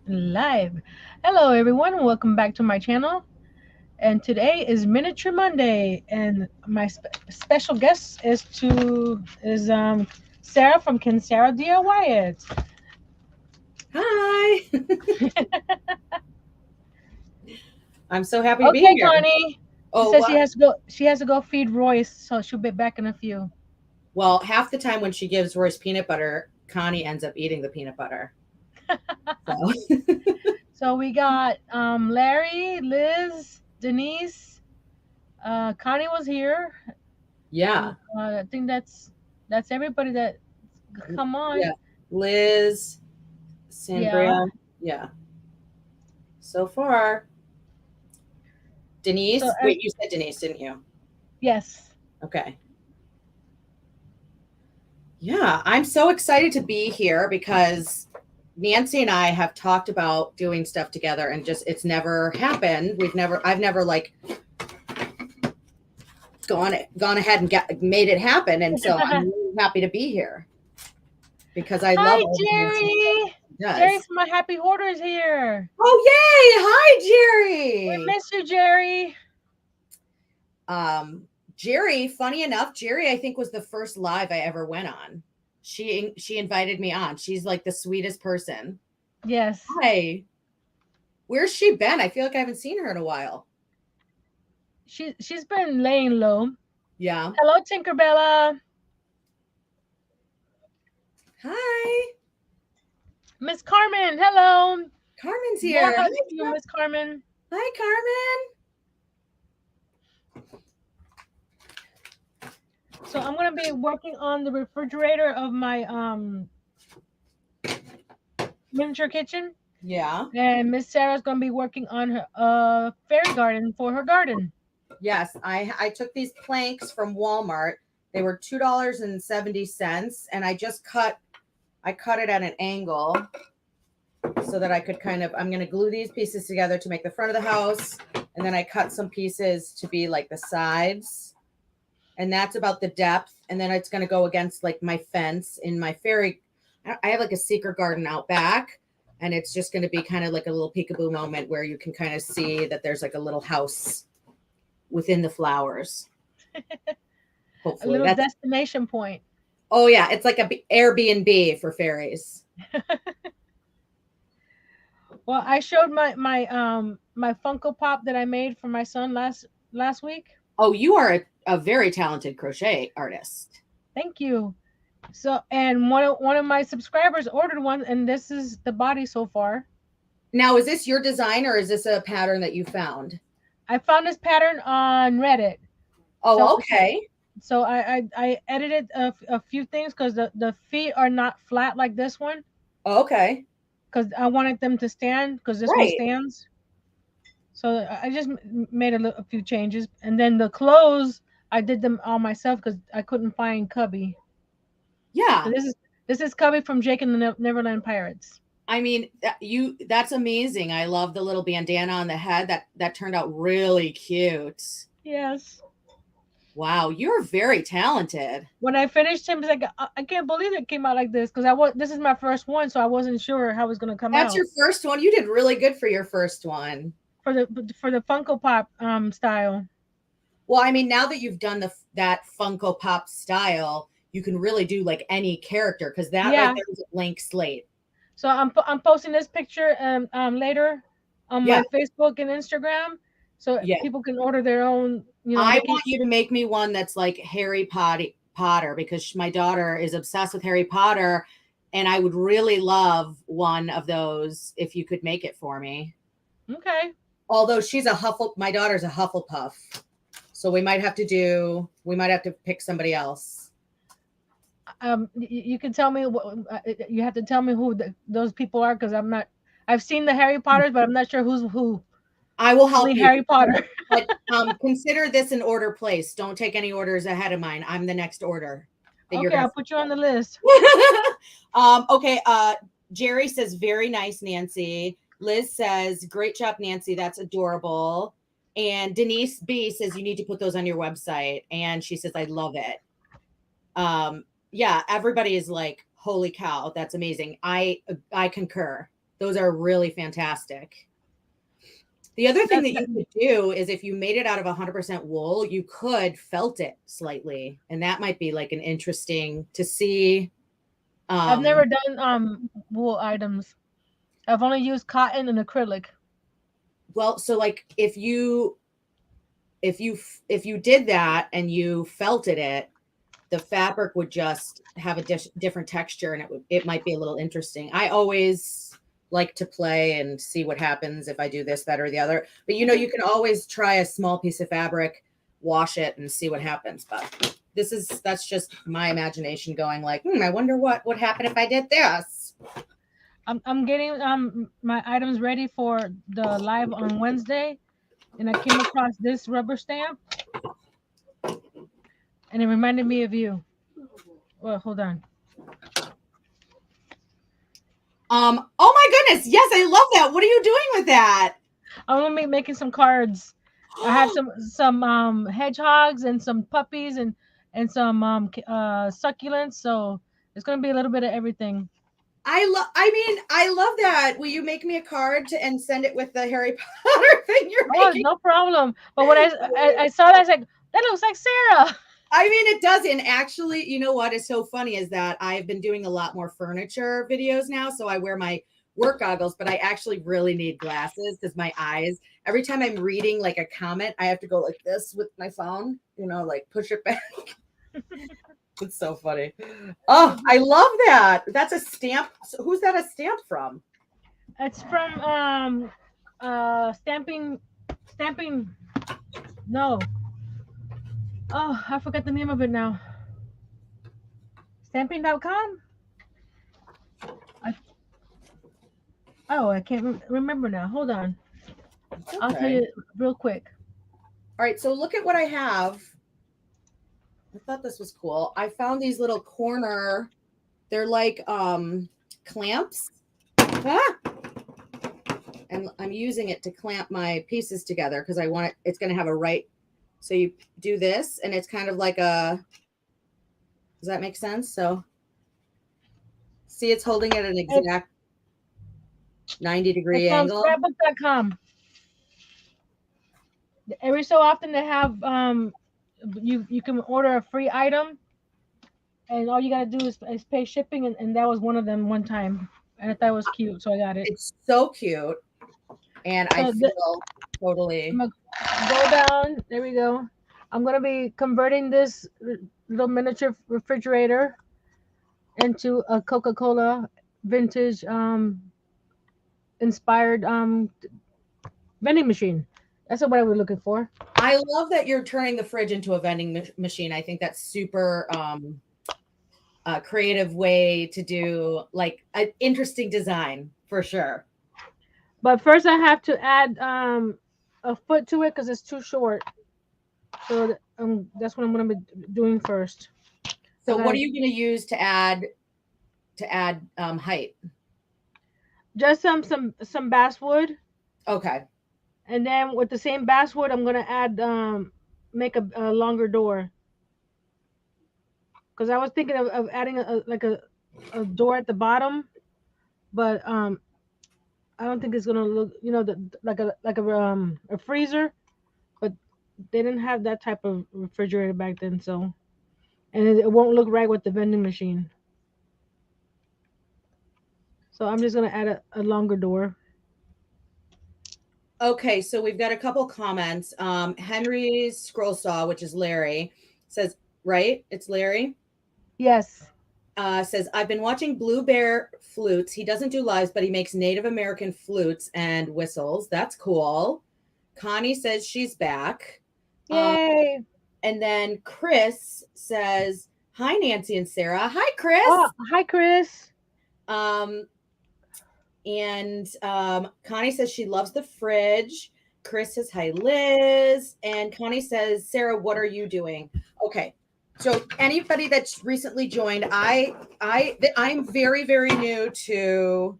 Live. Hello, everyone. Welcome back to my channel. And today is Miniature Monday, and my special guest is Sarah from Can Sarah DIY It. Hi. I'm so happy to be Okay, here. Connie. She Oh, says she what? has to go. She has to go feed Royce, so she'll be back in a few. Well, half the time when she gives Royce peanut butter, Connie ends up eating the peanut butter. So, So we got Larry, Liz, Denise. Connie was here. yeah. I think that's everybody that come on. Yeah. Liz, Yeah. Sandria. Yeah. So far, So Denise. Wait, you said Denise, didn't you? yes. Okay. Yeah. I'm so excited to be here because Nancy and I have talked about doing stuff together and just it's never happened. I've never like gone ahead and made it happen. And so I'm really happy to be here because I love Hi, all the things he Jerry. Jerry does. from my Happy Hoarders here. Oh yay! Hi We Jerry. miss you, Jerry. Um Jerry, funny enough, Jerry I think was the first live I ever went on. She invited me on. She's like the sweetest person. Yes. Hi. Where's she been? I feel like I haven't seen her in a while. She's been laying low. Yeah. Hello, Tinkerbella. Hi. Miss Carmen. Hello. Carmen's More here. hugs to you, Miss Carmen. Hi Carmen. So I'm gonna be working on the refrigerator of my miniature kitchen, Yeah. and Miss Sarah's gonna be working on her fairy garden for her garden. Yes, I took these planks from Walmart. They were $2.70, and I cut it at an angle so that I could kind of I'm going to glue these pieces together to make the front of the house, and then I cut some pieces to be like the sides, and that's about the depth, and then it's going to go against like my fence in my fairy. I have like a secret garden out back, and it's just going to be kind of like a little peekaboo moment where you can kind of see that there's like a little house within the flowers. A Hopefully little that's destination point. oh yeah, it's like a Airbnb for fairies. Well, I showed my Funko Pop that I made for my son last week. Oh, you are a very talented crochet artist. Thank you. So, and one of my subscribers ordered one, and this is the body so far. Now, is this your design or is this a pattern that you found? I found this pattern on Reddit. So Oh, okay. I edited a few things because the feet are not flat like this one, Okay. because I wanted them to stand because this one Right. stands. So I just made a few changes, and then the clothes I did them all myself because I couldn't find Cubby. So Yeah. this is Cubby from Jake and the Neverland Pirates. I mean, that's amazing. I love the little bandana on the head. That turned out really cute. Yes. Wow, you're very talented. When I finished him, he's like, I can't believe it came out like this because I was this is my first one, so I wasn't sure how it was gonna come That's out your first one. You did really good for your first one. for the Funko Pop style. Well, I mean, now that you've done that Funko Pop style, you can really do like any character because that right Yeah. there is a blank slate. So I'm posting this picture later on Yeah, my Facebook and Instagram, so yeah. people can order their own. I They can. want you to make me one that's like Potter because my daughter is obsessed with Harry Potter, and I would really love one of those if you could make it for me. Okay. Although my daughter's a Hufflepuff, so we might have to pick somebody else. You can tell me you have to tell me who those people are because I'm not. I've seen the Harry Potters, but I'm not sure who's who. I will help Only you, Harry Potter. but consider this an order place. Don't take any orders ahead of mine. I'm the next order that you're Okay, gonna. I'll put you on the list. Okay. Jerry says very nice, Nancy. Liz says great job, Nancy. That's adorable. And Denise B says you need to put those on your website, and she says I love it. Yeah, everybody is like, holy cow, that's amazing. I concur. Those are really fantastic. The other thing that you could do is if you made it out of 100% wool, you could felt it slightly. And that might be like an interesting to see. I've never done wool items. I've only used cotton and acrylic. Well, so like if you did that and you felted it, the fabric would just have a different texture, and it might be a little interesting. I always like to play and see what happens if I do this, that, or the other. But you can always try a small piece of fabric, wash it, and see what happens. But that's just my imagination going like, I wonder what would happen if I did this. I'm getting my items ready for the live on Wednesday, and I came across this rubber stamp, and it reminded me of you. Well, hold on. Oh my goodness, yes, I love that. What are you doing with that? I'm gonna be making some cards. I have some hedgehogs and some puppies and some succulents. So it's gonna be a little bit of everything. I love that. Will you make me a card and send it with the Harry Potter thing you're Oh, making? no problem. But when I saw that, I was like, that looks like Sarah. I mean, it does. And actually, you know what is so funny is that I've been doing a lot more furniture videos now. So I wear my work goggles, but I actually really need glasses because my eyes, every time I'm reading like a comment, I have to go like this with my phone, like push it back. It's so funny. Oh, I love that. That's a stamp. So who's that a stamp from? It's from stamping. No. Oh, I forgot the name of it now. Stamping.com. I, I can't remember now. Hold on. Okay. I'll tell you real quick. All right, so look at what I have. I thought this was cool. I found these little corner, they're like clamps. Ah! And I'm using it to clamp my pieces together because I want it's going to have a right. So you do this and it's kind of like does that make sense? So see, it's holding at an exact 90-degree It's from angle. scrapbook.com. Every so often they have you can order a free item, and all you gotta do is pay shipping, and that was one of them one time, and I thought it was cute, so I got it. It's so cute, and I feel totally. I'm gonna go down. There we go. I'm gonna be converting this little miniature refrigerator into a Coca-Cola vintage inspired vending machine. That's what I was looking for. I love that you're turning the fridge into a vending machine. I think that's super creative way to do like an interesting design for sure. But first, I have to add a foot to it because it's too short. So that's what I'm gonna be doing first. So what are you gonna use to add height? Just some basswood. Okay. And then with the same basswood, I'm gonna add make a longer door. Because I was thinking of adding a door at the bottom, but I don't think it's gonna look like a freezer. But they didn't have that type of refrigerator back then, so and it won't look right with the vending machine. So I'm just gonna add a longer door. Okay, so we've got a couple comments. Henry's scroll saw, which is Larry, says, right? It's Larry. Yes. Says, I've been watching Blue Bear flutes. He doesn't do lives, but he makes Native American flutes and whistles. That's cool. Connie says she's back. Yay. And then Chris says, hi, Nancy and Sarah. Hi, Chris. Oh, hi, Chris. And Connie says she loves the fridge. Chris says, hi, Liz. And Connie says, Sarah, what are you doing? Okay. So anybody that's recently joined, I'm very, very new to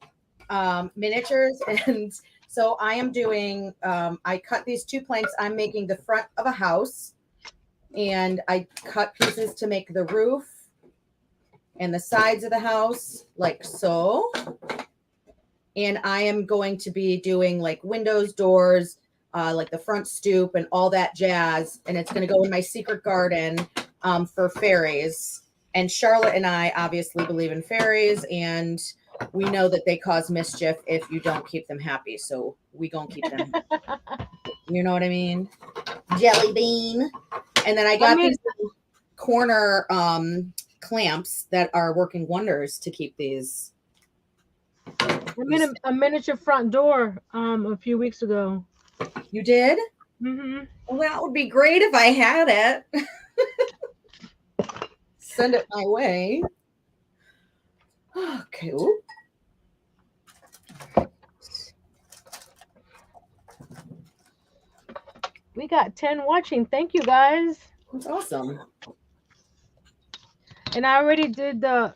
miniatures. And so I am doing, I cut these two planks. I'm making the front of a house. And I cut pieces to make the roof and the sides of the house like so. and I am going to be doing like windows, doors, like the front stoop and all that jazz. And it's going to go in my secret garden for fairies. And Charlotte and I obviously believe in fairies, and we know that they cause mischief if you don't keep them happy. So we gonna keep them. You know what I mean? Jelly bean. And then I I got mean, these corner clamps that are working wonders to keep these. I made a miniature front door a few weeks ago. You did? Hmm. Well, that would be great if I had it. Send it my way. Okay. Ooh. We got 10 watching. Thank you guys. That's awesome. And I already did the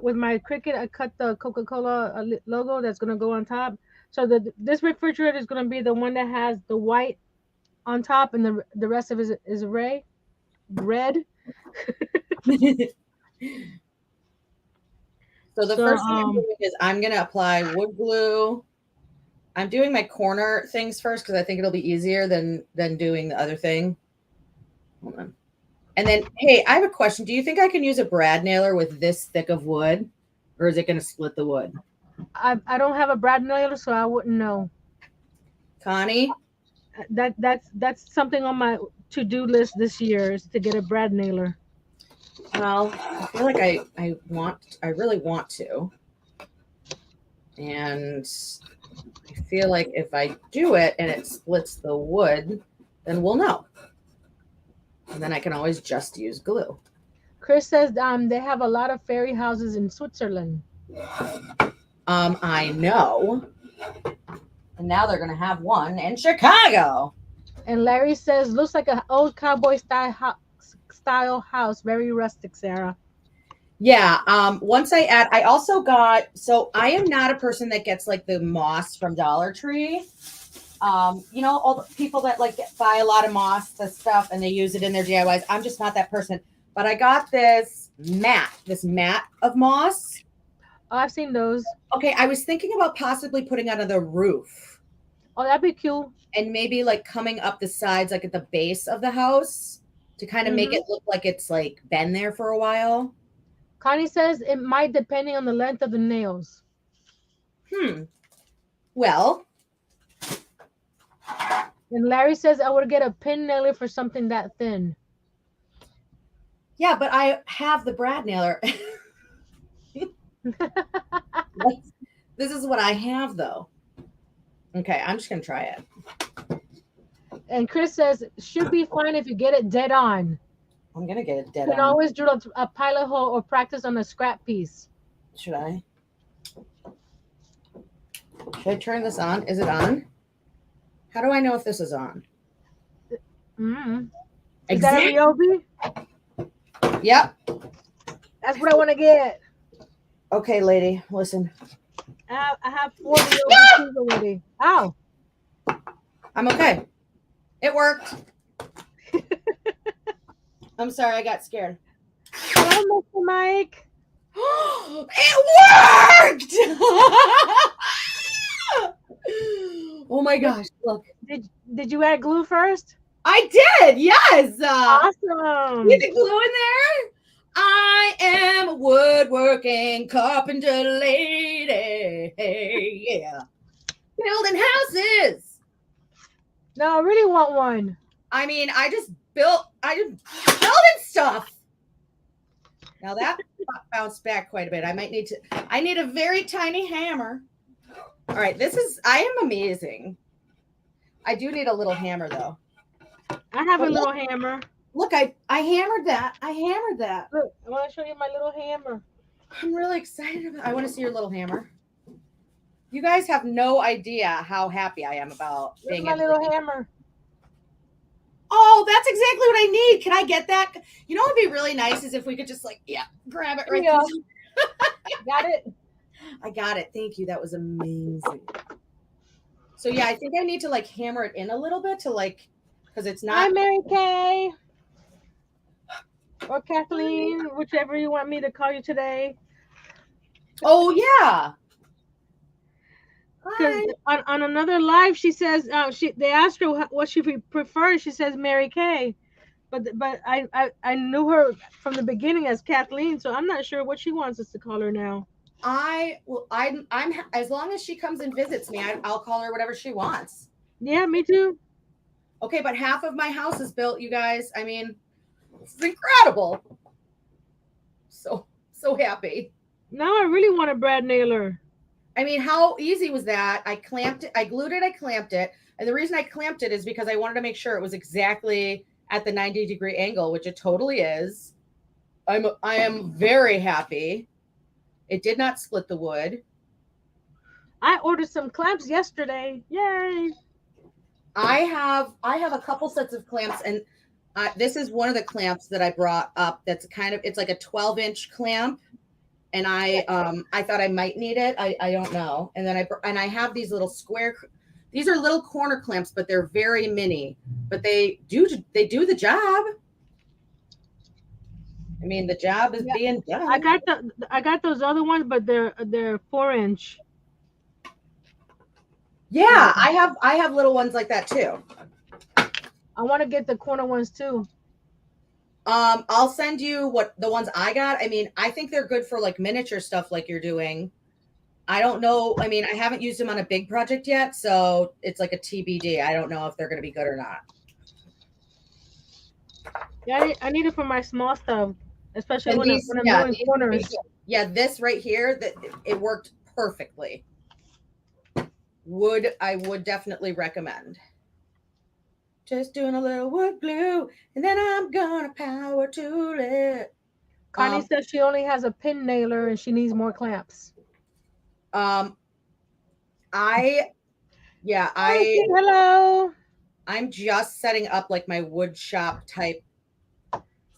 with my Cricut. I cut the Coca-Cola logo that's gonna go on top. So this refrigerator is gonna be the one that has the white on top, and the rest of it is red. So the So first thing I'm doing is I'm gonna apply wood glue. I'm doing my corner things first because I think it'll be easier than doing the other thing. Hold on. And then, hey, I have a question. Do you think I can use a brad nailer with this thick of wood, or is it going to split the wood? I don't have a brad nailer, so I wouldn't know. Connie? That's something on my to-do list this year is to get a brad nailer. Well, I feel like I really want to. And I feel like if I do it and it splits the wood, then we'll know. And then I can always just use glue. Chris says they have a lot of fairy houses in Switzerland. I know. And now they're going to have one in Chicago. And Larry says looks like an old cowboy style house, very rustic, Sarah. Yeah. Once I also got, so I am not a person that gets like the moss from Dollar Tree. You know, all the people that like buy a lot of moss to stuff and they use it in their DIYs. I'm just not that person. But I got this mat of moss. Oh, I've seen those. Okay. I was thinking about possibly putting it on the roof Oh, that'd be cute. and maybe like coming up the sides, like at the base of the house to kind of make Hmm. it look like it's like been there for a while. Connie says it might depending on the length of the nails. Well, And Larry says I would get a pin nailer for something that thin. yeah, but I have the brad nailer. This is what I have though. Okay, I'm just gonna try it. And Chris says should be fine if you get it dead on. I'm gonna get it You dead can on. always drill a pilot hole or practice on a scrap piece. Should I? Should I turn this on? Is it on? How do I know if this is on? Mm. Is that a Ryobi? Yep. That's what I want to get. Okay, lady, listen. I have 4 Ryobi already. Ow. I'm okay. It worked. I'm sorry, I got scared. Hello, Mr. Mike. It worked! Oh my gosh, look. Did you add glue first? I did, yes. Awesome. See the glue in there? I am a woodworking carpenter lady. Hey, yeah. Building houses. No, I really want one. I mean, I just building stuff. Now that bounced back quite a bit. I need a very tiny hammer. All right, I am amazing. I do need a little hammer though. I have a little hammer. Look, I hammered that. I hammered that. Look, I want to show you my little hammer. I'm really excited about it. I want to see your little hammer. You guys have no idea how happy I am about Look being at my little hammer. Oh, that's exactly what I need. Can I get that? You know what would be really nice is if we could just like, grab it right Yeah. there. Got it? I got it. Thank you. That was amazing. So yeah, I think I need to like hammer it in a little bit to like, because it's not. Hi, Mary Kay. Or Kathleen, whichever you want me to call you today. Oh yeah. Because Hi. on another live, she says they asked her what she prefers. She says Mary Kay, but I knew her from the beginning as Kathleen, so I'm not sure what she wants us to call her now. I'm as long as she comes and visits me, I'll call her whatever she wants. Yeah, me too. Okay, but half of my house is built, you guys. I mean, it's incredible. So happy. Now I really want a Brad nailer. I mean, how easy was that? I clamped it, I glued it, I clamped it. And the reason I clamped it is because I wanted to make sure it was exactly at the 90-degree angle, which it totally is. I am very happy. It did not split the wood. I ordered some clamps yesterday. Yay! I have a couple sets of clamps, and this is one of the clamps that I brought up. That's it's like a 12-inch clamp, and I thought I might need it. I don't know. And then I have these little square. These are little corner clamps, but they're very mini. But they do the job. I mean, the job is Yeah, being done. I got those other ones, but they're 4 inch. So Yeah, I have little ones like that too. I want to get the corner ones too. I'll send you what the ones I got. I mean, I think they're good for like miniature stuff like you're doing. I don't know. I mean, I haven't used them on a big project yet, so it's like a TBD. I don't know if they're going to be good or not. Yeah, I need it for my small stuff, especially And when I'm doing these would be, corners. yeah, this right here, that it worked perfectly. I would definitely recommend. Just doing a little wood glue, and then I'm gonna power tool it. Connie Um, says she only has a pin nailer and she needs more clamps. um, I yeah, Okay, hello. I'm just setting up like my wood shop type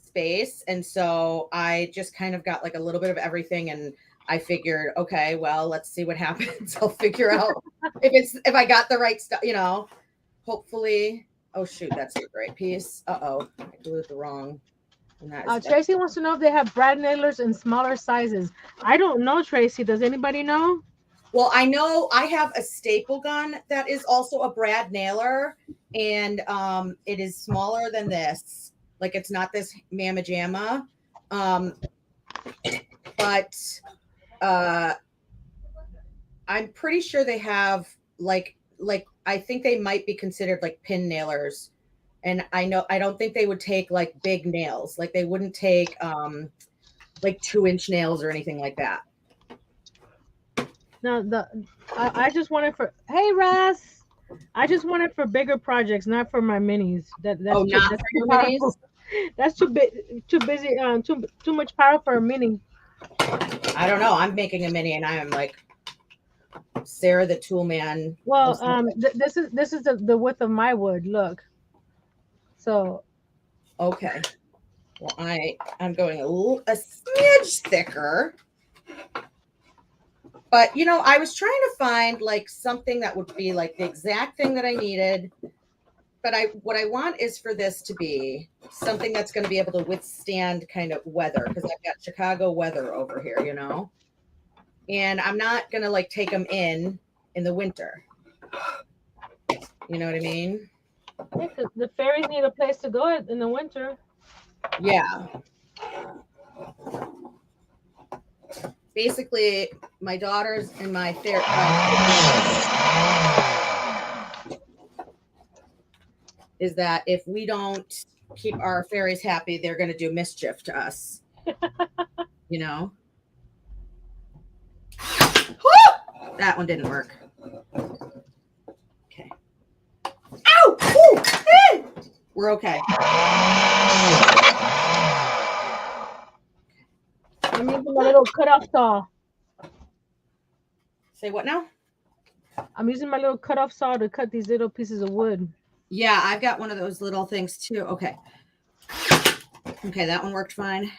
space, and so I just kind of got like a little bit of everything, and I figured, okay, well, let's see what happens. I'll figure out if I got the right stuff, hopefully. Oh shoot, that's a great piece. Uh-oh, I glued the wrong, and that's Tracy wants to know if they have Brad nailers in smaller sizes. I don't know, Tracy. Does anybody know? well, I know I have a staple gun that is also a brad nailer, and it is smaller than this. Like, it's not this mamma jamma, um but uh I'm pretty sure they have like I think they might be considered like pin nailers. And I don't think they would take like big nails. Like, they wouldn't take like 2-inch nails or anything like that. No, I just want it for. Hey, Russ. I just want it for bigger projects, not for my minis. Oh, not That's for too your powerful. minis? That's too big, too busy, too much power for a mini. I don't know. I'm making a mini, and I am like Sarah the tool man of Well, something. this is the width of my wood. Look, so Okay. Well, I'm going a smidge thicker. But I was trying to find like something that would be like the exact thing that I needed. But what I want is for this to be something that's going to be able to withstand kind of weather, because I've got Chicago weather over here. And I'm not going to like take them in the winter. You know what I mean? yeah, 'cause the fairies need a place to go in the winter. Yeah. Basically, my daughters and my is that if we don't keep our fairies happy, they're going to do mischief to us. You know? That one didn't work. Okay. Ow! Ooh! We're okay. I'm using my little cutoff saw. Say what now? I'm using my little cutoff saw to cut these little pieces of wood. Yeah, I've got one of those little things too. Okay. Okay, that one worked fine.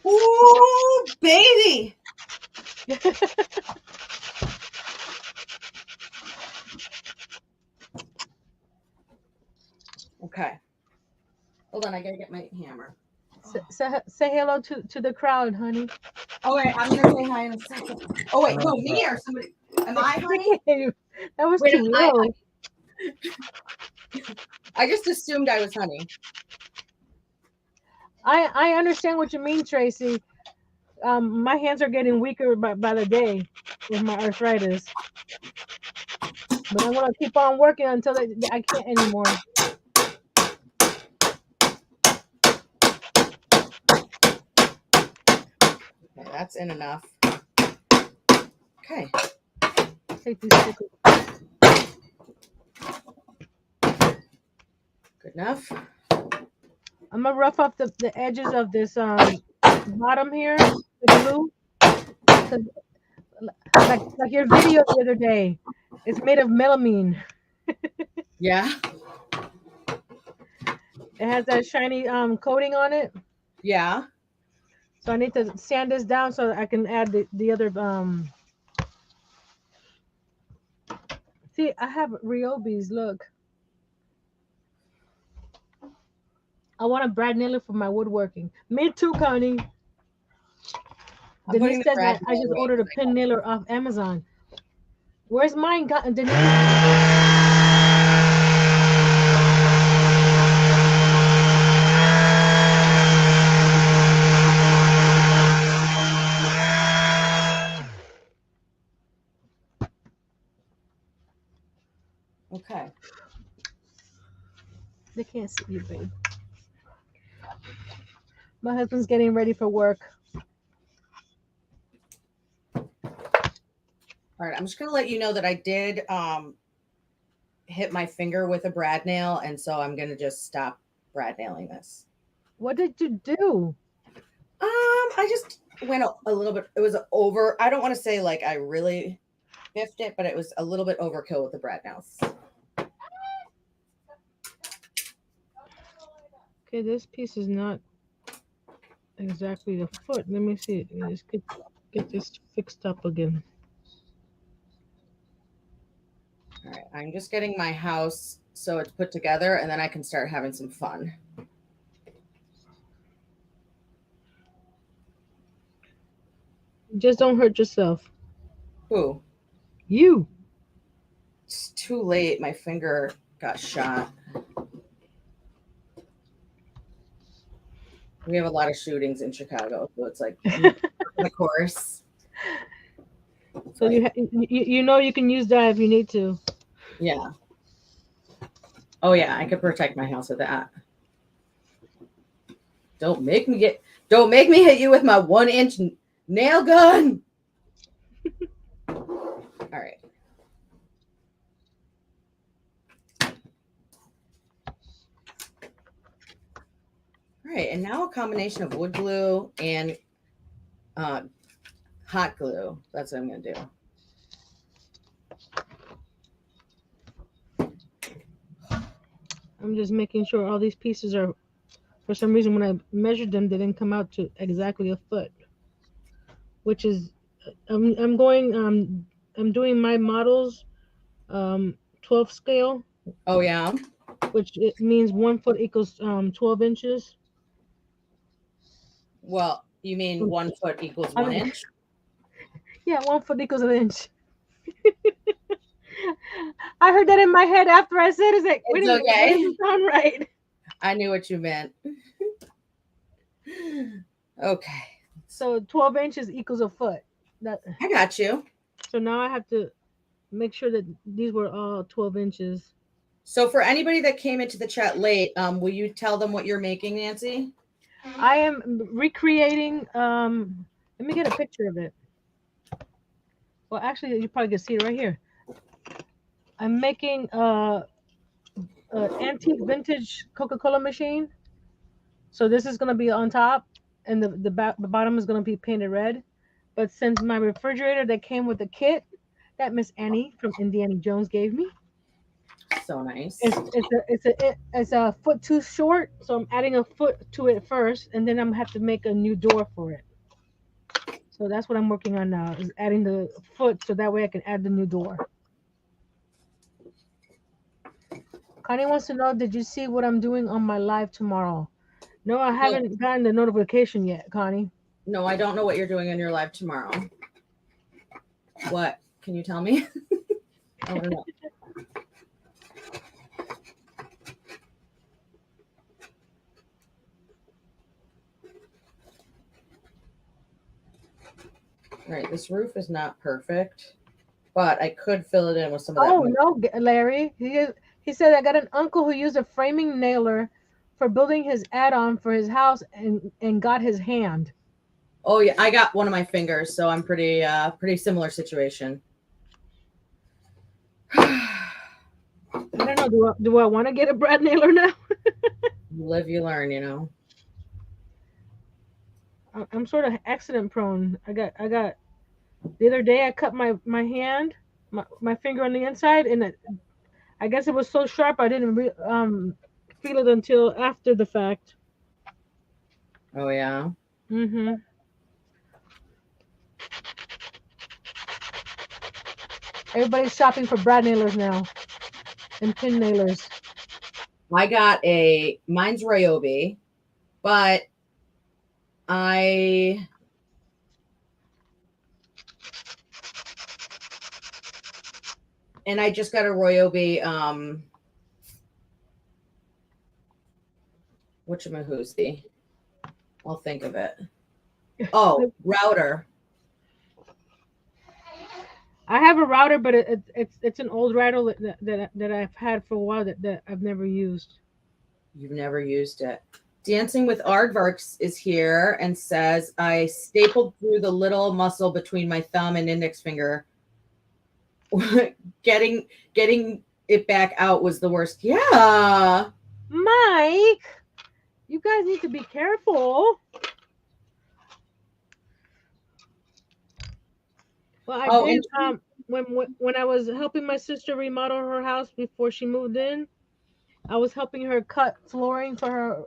Ooh, baby. Okay. Hold on, I gotta get my hammer. Say hello to the crowd, honey. Oh wait, I'm gonna say hi in a second. Oh wait, who, me or somebody? Am I honey? That was Wait, too low. I just assumed I was honey. I understand what you mean, Tracy. My hands are getting weaker by the day with my arthritis, but I'm gonna keep on working until I can't anymore. Okay, that's in enough. Okay. Take these stickers. Good enough. I'm gonna rough up the edges of this bottom here with glue, 'cause like your video the other day, it's made of melamine. Yeah. It has that shiny coating on it. Yeah. So I need to sand this down so I can add the other see, I have Ryobi's, look. I want a brad nailer for my woodworking. Me too, Connie. I'm putting Denise the said bread that I just away ordered a 'cause pin nailer off Amazon. Where's mine, Denise? Okay. They can't see you, babe. My husband's getting ready for work. All right. I'm just gonna let you know that I did hit my finger with a brad nail, and so I'm gonna just stop brad nailing this. What did you do? I just went a little bit. It was over. I don't want to say like I really biffed it, but it was a little bit overkill with the brad nails. Okay, this piece is not exactly the foot. Let me see. Let's get this fixed up again. All right. I'm just getting my house so it's put together, and then I can start having some fun. Just don't hurt yourself. Ooh, You. it's too late. My finger got shot. We have a lot of shootings in Chicago, so it's like the course. So Like, you know you can use that if you need to. yeah. Oh yeah, I could protect my house with that. Don't make me hit you with my 1 inch nail gun. All right. All right, and now a combination of wood glue and uh, hot glue. That's what I'm gonna do. I'm just making sure all these pieces are. For some reason, when I measured them, they didn't come out to exactly a foot, which is I'm doing my models 12 scale, Oh yeah. which it means 1 foot equals 12 inches. Well, you mean 1 foot equals I one mean, inch? yeah, 1 foot equals an inch. I heard that in my head after I said it. It's like, wait It's a minute, that okay. doesn't sound right. I knew what you meant. Okay, So 12 inches equals a foot. That I got you. so now I have to make sure that these were all 12 inches. So for anybody that came into the chat late, will you tell them what you're making, Nancy? I am recreating. Let me get a picture of it. Well, actually, you probably can see it right here. I'm making a antique vintage Coca-Cola machine. So this is gonna be on top, and the bottom is gonna be painted red. But since my refrigerator that came with the kit that Miss Annie from Indiana Jones gave me, So nice. it's a foot too short, so I'm adding a foot to it first, and then I'm gonna have to make a new door for it. So that's what I'm working on now, is adding the foot so that way I can add the new door. Connie wants to know, did you see what I'm doing on my live tomorrow? No, I No, haven't gotten the notification yet, Connie. No, I don't know what you're doing on your live tomorrow. What? Can you tell me? I want to know. All right, this roof is not perfect, but I could fill it in with some of that. Oh no, Larry. He said I got an uncle who used a framing nailer for building his add-on for his house and got his hand. Oh yeah, I got one of my fingers, so I'm pretty similar situation. I don't know. Do I want to get a Brad nailer now? You live, you learn, you know. I'm sort of accident prone. I got the other day I cut my hand, my finger on the inside, and I guess it was so sharp I didn't feel it until after the fact. Oh yeah. Hmm. Everybody's shopping for Brad nailers now and pin nailers. I got mine's Ryobi, but I I just got a Ryobi whatchamahoozy. I'll think of it. Oh, router. I have a router, but it's an old router that I've had for a while that I've never used. You've never used it. Dancing with Aardvarks is here and says I stapled through the little muscle between my thumb and index finger. getting it back out was the worst. Yeah. Mike, you guys need to be careful. Well, I Oh, did and when I was helping my sister remodel her house before she moved in. I was helping her cut flooring for her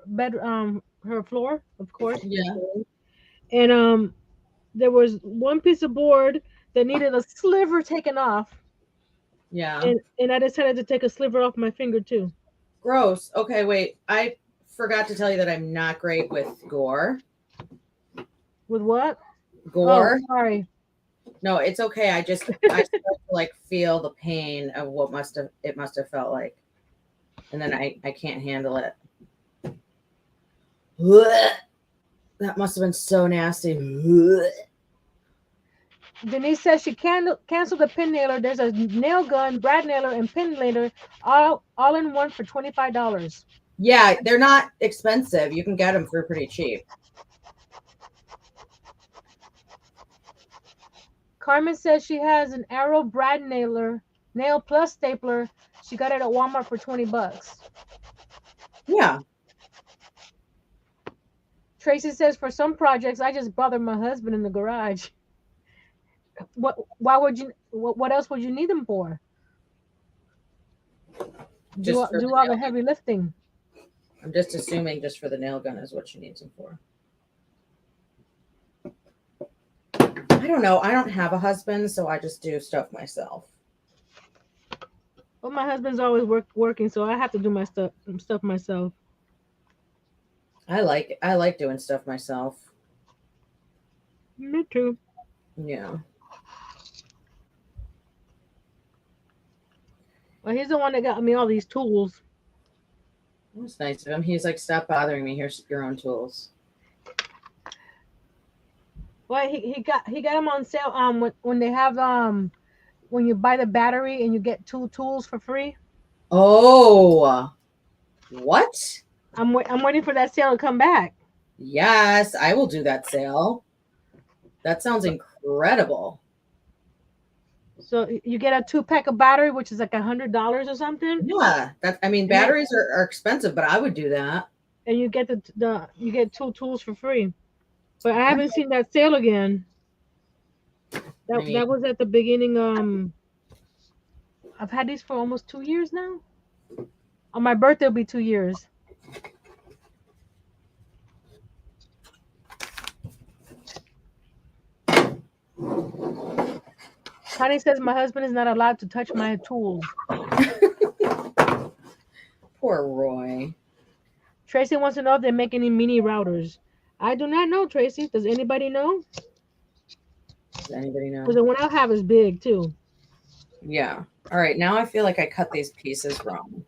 her floor, of course. yeah, And there was one piece of board that needed a sliver taken off, yeah. and I decided to take a sliver off my finger too. Gross. Okay, wait. I forgot to tell you that I'm not great with gore. With what? Oh, Gore. sorry. No, it's okay. I start to like feel the pain of what must have felt like. And then I can't handle it. Blech. That must have been so nasty. Blech. Denise says she canceled the pin nailer. There's a nail gun, brad nailer, and pin nailer all in one for $25. Yeah, they're not expensive. You can get them for pretty cheap. Carmen says she has an Arrow brad nailer, nail plus stapler. She got it at Walmart for $20. Yeah. Tracy says for some projects I just bother my husband in the garage. What? Why would you? What else would you need them for? Do Just for do the all the nail gun. heavy lifting. I'm just assuming just for the nail gun is what she needs them for. I don't know. I don't have a husband, so I just do stuff myself. Well, my husband's always working, so I have to do my stuff myself. I like doing stuff myself. Me too. Yeah. Well, he's the one that got me all these tools. That's nice of him. He's like, stop bothering me. Here's your own tools. Well, he got them on sale. When they have when you buy the battery and you get two tools for free. Oh, what? I'm waiting for that sale to come back. Yes, I will do that sale. That sounds incredible. So you get a 2 pack of battery, which is like $100 or something, Yeah, I mean, and then batteries are expensive, but I would do that. and you get you get two tools for free. But I haven't seen that sale again. I That mean, that was at the beginning. I've had these for almost 2 years now. On my birthday will be 2 years. Connie says my husband is not allowed to touch my tools. poor Roy. Tracy wants to know if they make any mini routers. I do not know, Tracy. Does anybody know? Does anybody know? Because the one I have is big too. Yeah. All right. Now I feel like I cut these pieces wrong.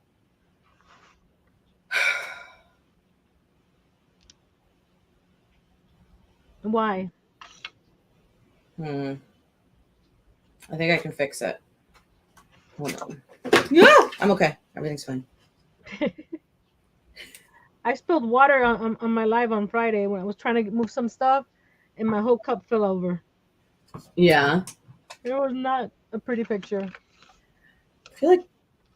Why? Hmm. I think I can fix it. Hold on. Yeah, I'm okay. Everything's fine. I spilled water on my live on Friday when I was trying to move some stuff, and my whole cup fell over. Yeah. It was not a pretty picture. I feel like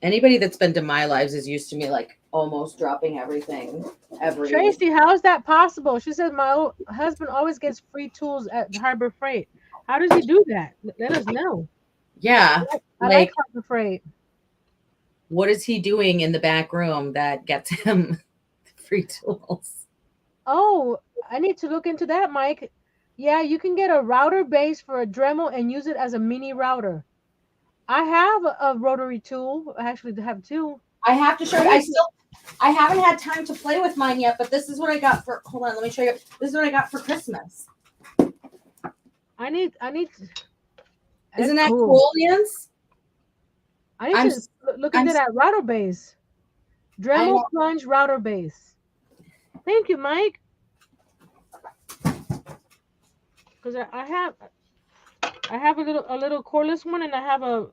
anybody that's been to my lives is used to me like almost dropping everything every. Tracy, how is that possible? She said my husband always gets free tools at Harbor Freight. How does he do that? Let us know. Yeah. I like Like, Harbor Freight. what is he doing in the back room that gets him free tools? Oh, I need to look into that, Mike. Yeah, you can get a router base for a Dremel and use it as a mini router. I have a rotary tool. I actually have two. I have to show I you. need to, I haven't had time to play with mine yet, but this is what I got for. Hold on, let me show you. This is what I got for Christmas. I need to, Isn't that's that cool. cool, Lance? I need I'm. to look I'm. into that router base. I Dremel know. plunge router base. Thank you, Mike. Because I have a little cordless one and I have a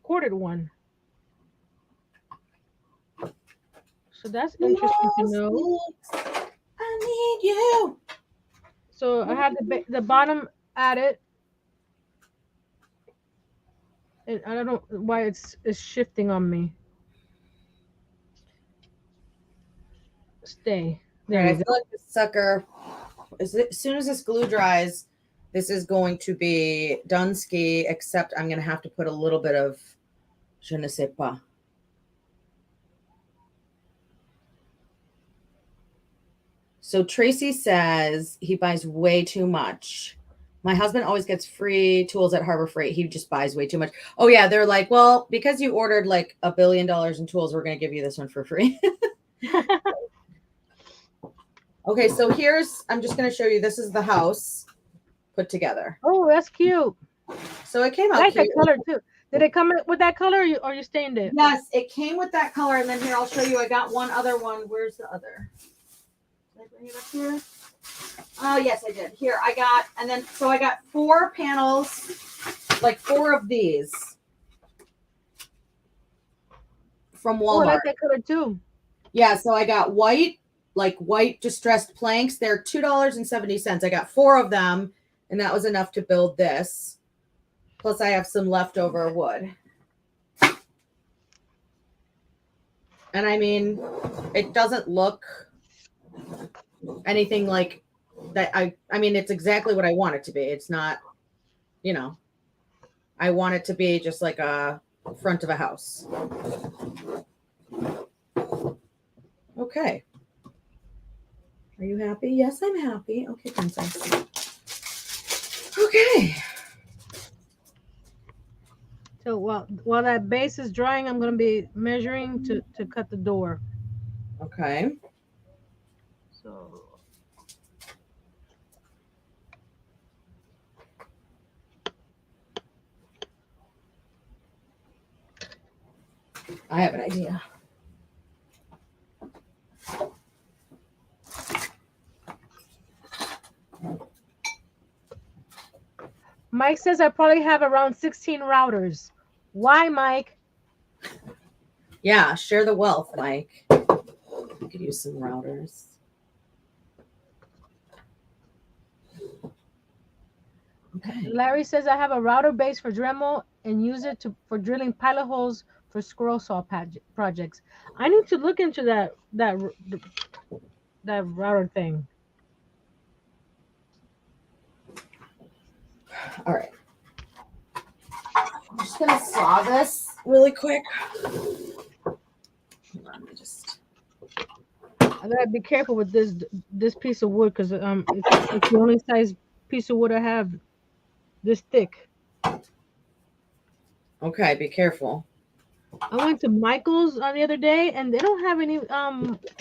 corded one. So that's interesting to know. I need you. So I have the bottom added, and I don't know why it's shifting on me. Stay. All There right, I we feel go. like this sucker. As soon as this glue dries, this is going to be done ski. Except I'm going to have to put a little bit of je ne sais pas. So Tracy says he buys way too much. My husband always gets free tools at Harbor Freight. He just buys way too much. Oh yeah, they're like, well, because you ordered like $1 billion in tools, we're going to give you this one for free. Okay, so I'm just going to show you. This is the house put together. Oh, that's cute. So it came I out like that cute. color too. Did it come with that color or you stained it? Yes, it came with that color. And then here, I'll show you. I got one other one. Where's the other? Did I bring it up here? Oh, yes, I did. Here, I got, and then, so I got 4 panels, like 4 of these from Oh, I Walmart. like that color too. Yeah, so I got white distressed planks. They're $2.70. I got 4 of them, and that was enough to build this. Plus, I have some leftover wood. And I mean, it doesn't look anything like that. I mean, it's exactly what I want it to be. It's not, you know, I want it to be just like a front of a house. Okay. Are you happy? Yes, I'm happy. Okay, princess. Okay. So while that base is drying, I'm gonna be measuring to cut the door. Okay. So I have an idea. Mike says I probably have around 16 routers. Why, Mike? Yeah, share the wealth, Mike. I could use some routers. Okay. Larry says I have a router base for Dremel and use it for drilling pilot holes for squirrel saw projects. I need to look into that router thing. All right. I'm just gonna saw this really quick. Hold on, let me just. I gotta be careful with this piece of wood because it's the only size piece of wood I have this thick. Okay, be careful. I went to Michael's the other day and they don't have any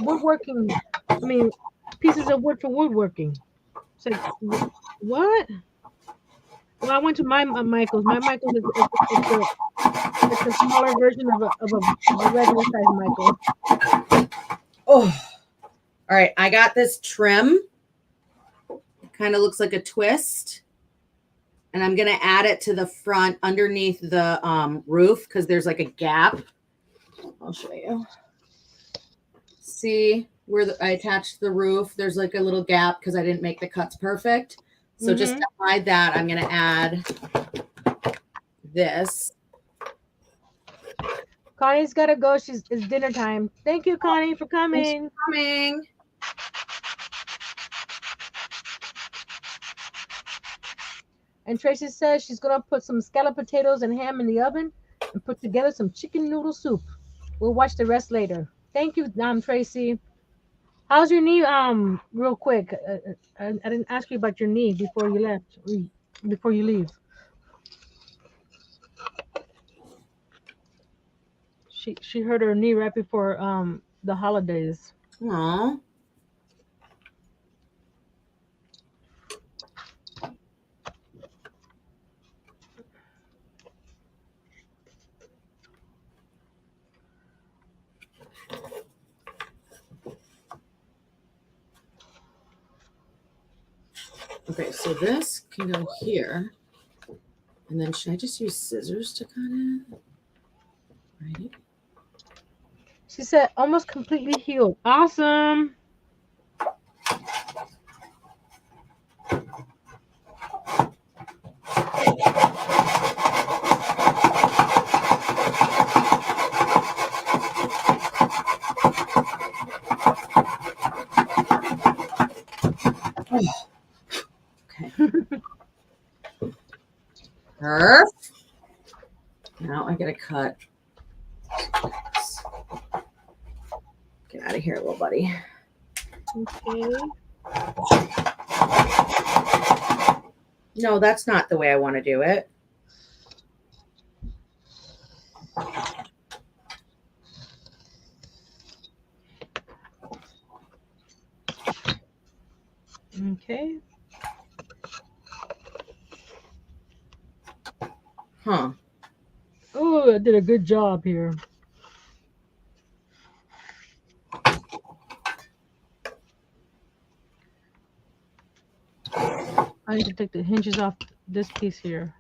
woodworking. I mean, pieces of wood for woodworking. It's like, what? Well, I went to my Michael's. My Michael's it's a smaller version of a regular size Michael. Oh, all right. I got this trim. It kind of looks like a twist. And I'm going to add it to the front underneath the roof because there's like a gap. I'll show you. See where I attached the roof? There's like a little gap because I didn't make the cuts perfect. So just to hide that, I'm going to add this. Connie's got to go. It's dinner time. Thank you, Connie, for coming. Thanks for coming. And Tracy says she's going to put some scalloped potatoes and ham in the oven and put together some chicken noodle soup. We'll watch the rest later. Thank you, Tracy. How's your knee? Real quick. I didn't ask you about your knee before you left. Before you leave. She hurt her knee right before the holidays. Aww. Okay, so this can go here. And then should I just use scissors to cut it? Right. She said almost completely healed. Awesome. Okay. Perfect. Now I gotta cut. Get out of here, little buddy. Okay. No, that's not the way I want to do it. Okay. Huh. Oh, I did a good job here. I need to take the hinges off this piece here.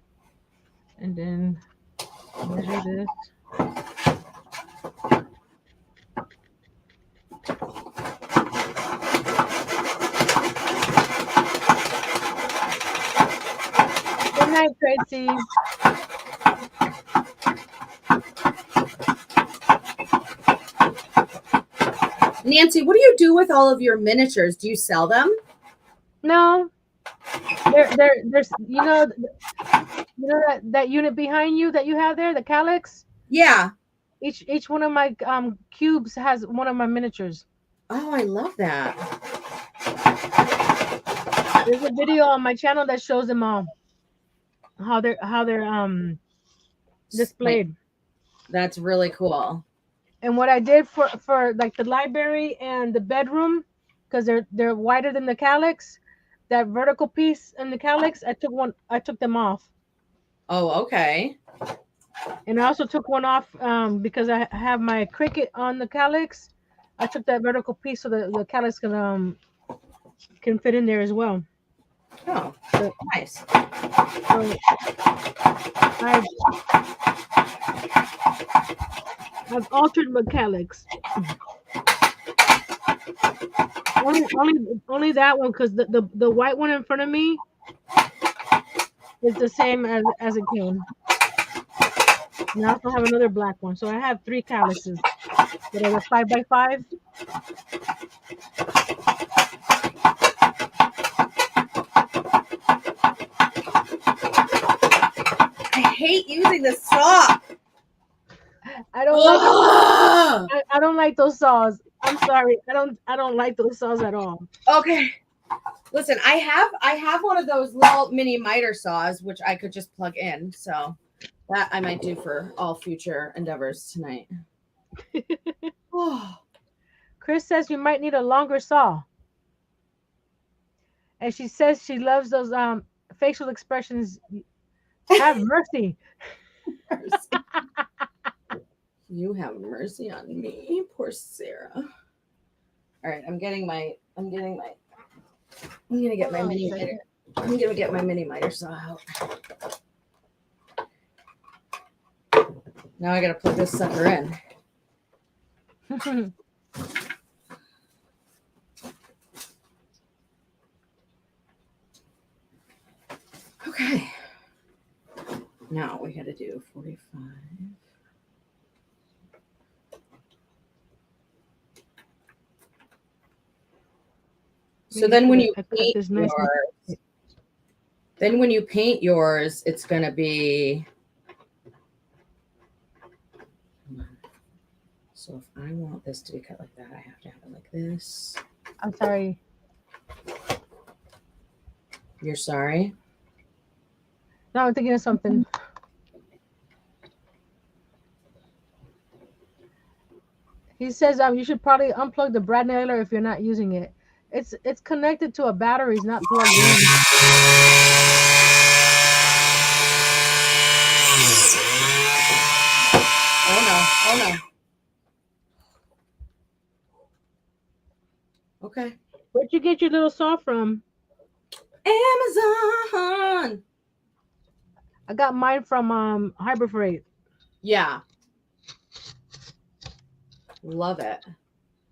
And then measure this. Good night, Tracy. Nancy, what do you do with all of your miniatures? Do you sell them? No. There's you know that unit behind you that you have there, the calyx? Yeah. Each one of my cubes has one of my miniatures. Oh, I love that. There's a video on my channel that shows them all. How they're displayed. That's really cool. And what I did for like the library and the bedroom, because they're wider than the calyx, that vertical piece in the calyx, I took them off. Oh, okay. And I also took one off because I have my cricket on the calyx. I took that vertical piece so that the calyx can fit in there as well. Oh, So, nice. So I've altered my calyx. Only that one, because the white one in front of me is the same as it came. And I also have another black one. So I have 3 calyxes that are the 5x5. I hate using the saw. I don't like those saws. I'm sorry. I don't like those saws at all. Okay. Listen, I have one of those little mini miter saws which I could just plug in. So that I might do for all future endeavors tonight. Chris says you might need a longer saw. and she says she loves those facial expressions. Have mercy. Mercy. You have mercy on me, poor Sarah. All right, I'm gonna get Hold my on a mini miter. second. I'm gonna get my mini miter saw out. Now I gotta plug this sucker in. Okay. Now we gotta do 45. So Making then sure when that you I cut paint this nicely. yours, it's gonna be. So if I want this to be cut like that, I have to have it like this. I'm sorry. You're sorry? No, I'm thinking of something. He says you should probably unplug the brad nailer if you're not using it. It's connected to a battery, it's not plugged in. Oh no. Oh no. Okay. Where'd you get your little saw from? Amazon. I got mine from Harbor Freight. Yeah. Love it.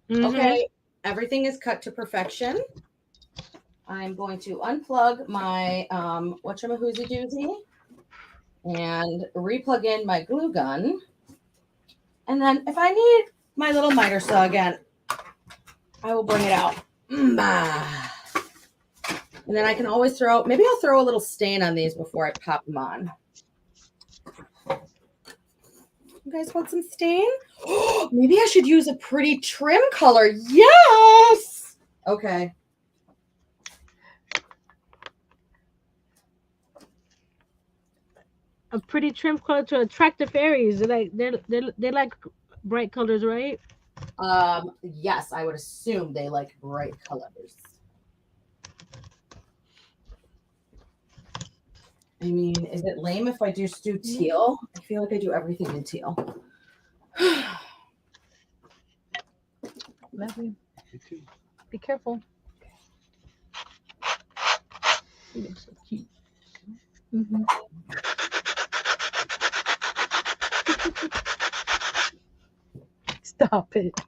Mm-hmm. Okay. Everything is cut to perfection. I'm going to unplug my whatchamahoozy doozy and replug in my glue gun. And then if I need my little miter saw again, I will bring it out. And then I can always maybe I'll throw a little stain on these before I pop them on. You guys want some stain? Maybe I should use a pretty trim color. Yes. Okay. A pretty trim color to attract the fairies. They like bright colors, right? Yes, I would assume they like bright colors. I mean, is it lame if I just do teal? I feel like I do everything in teal. Lovely. Be careful. You look so cute. Mm-hmm. Stop it.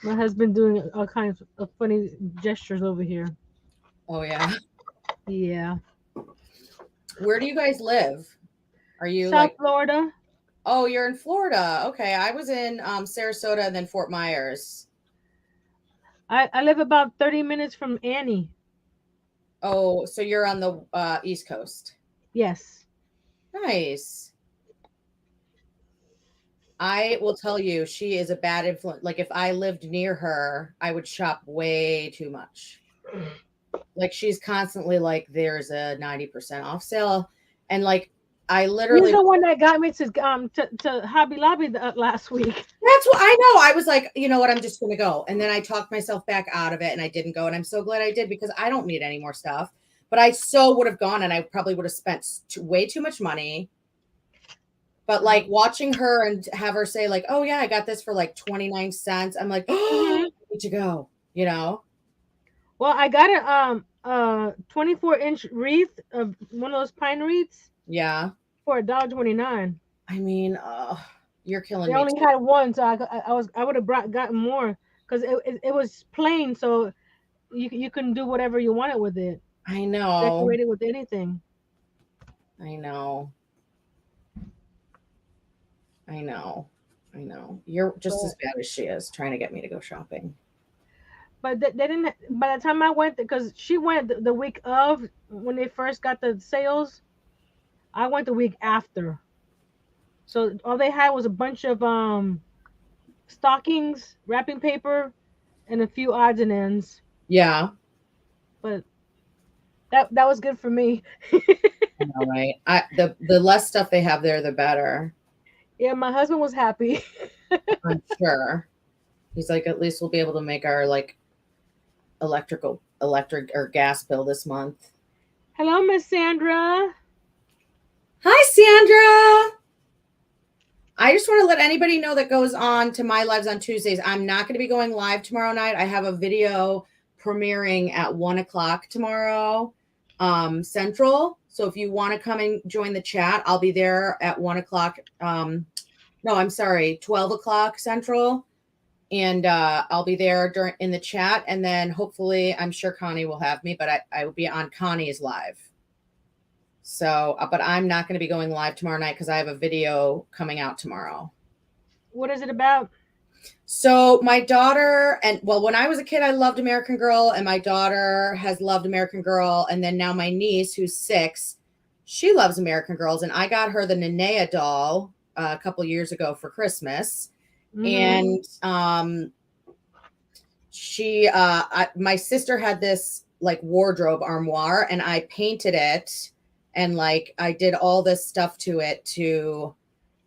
My husband doing all kinds of funny gestures over here. Oh yeah. Yeah. Where do you guys live? Are you South like? Florida. Oh, you're in Florida. Okay, I was in Sarasota and then Fort Myers. I live about 30 minutes from Annie. Oh, so you're on the East Coast. Yes. Nice. I will tell you, she is a bad influence. Like if I lived near her, I would shop way too much. Like she's constantly like, there's a 90% off sale. And like I He's literally the one that got me to Hobby Lobby last week. that's what I know. I was like, you know what, I'm just gonna go. And then I talked myself back out of it and I didn't go. And I'm so glad I did because I don't need any more stuff. But I so would have gone and I probably would have spent way too much money. But like watching her and have her say, like, oh yeah, I got this for like 29 cents. I'm like, oh, Hmm. I need to go, you know? Well, I got a 24-inch wreath of one of those pine wreaths Yeah. for $1.29. I mean, you're killing They me only too. had one, so I would have gotten more because it was plain, so you can do whatever you wanted with it. I know. Decorate it with anything. I know. I know. I know. You're just as But bad as she is trying to get me to go shopping. they didn't. By the time I went, because she went the week of when they first got the sales, I went the week after. So all they had was a bunch of stockings, wrapping paper, and a few odds and ends. Yeah. But that was good for me. I know, right? The less stuff they have there, the better. Yeah, my husband was happy. I'm sure. He's like, at least we'll be able to make our like electric or gas bill this month. Hello, Miss Sandra. Hi, Sandra. I just want to let anybody know that goes on to my lives on Tuesdays. I'm not going to be going live tomorrow night. I have a video premiering at 1:00 tomorrow, Central. So if you want to come and join the chat, I'll be there at 1:00. No, I'm sorry, 12:00 Central. And I'll be there in the chat. And then hopefully, I'm sure Connie will have me, but I will be on Connie's live. So, but I'm not going to be going live tomorrow night because I have a video coming out tomorrow. What is it about? So my daughter, and well, when I was a kid, I loved American Girl, and my daughter has loved American Girl. And then now my niece, who's 6, she loves American Girls. And I got her the Nenea doll a couple years ago for Christmas. And my sister had this like wardrobe armoire, and I painted it, and like I did all this stuff to it to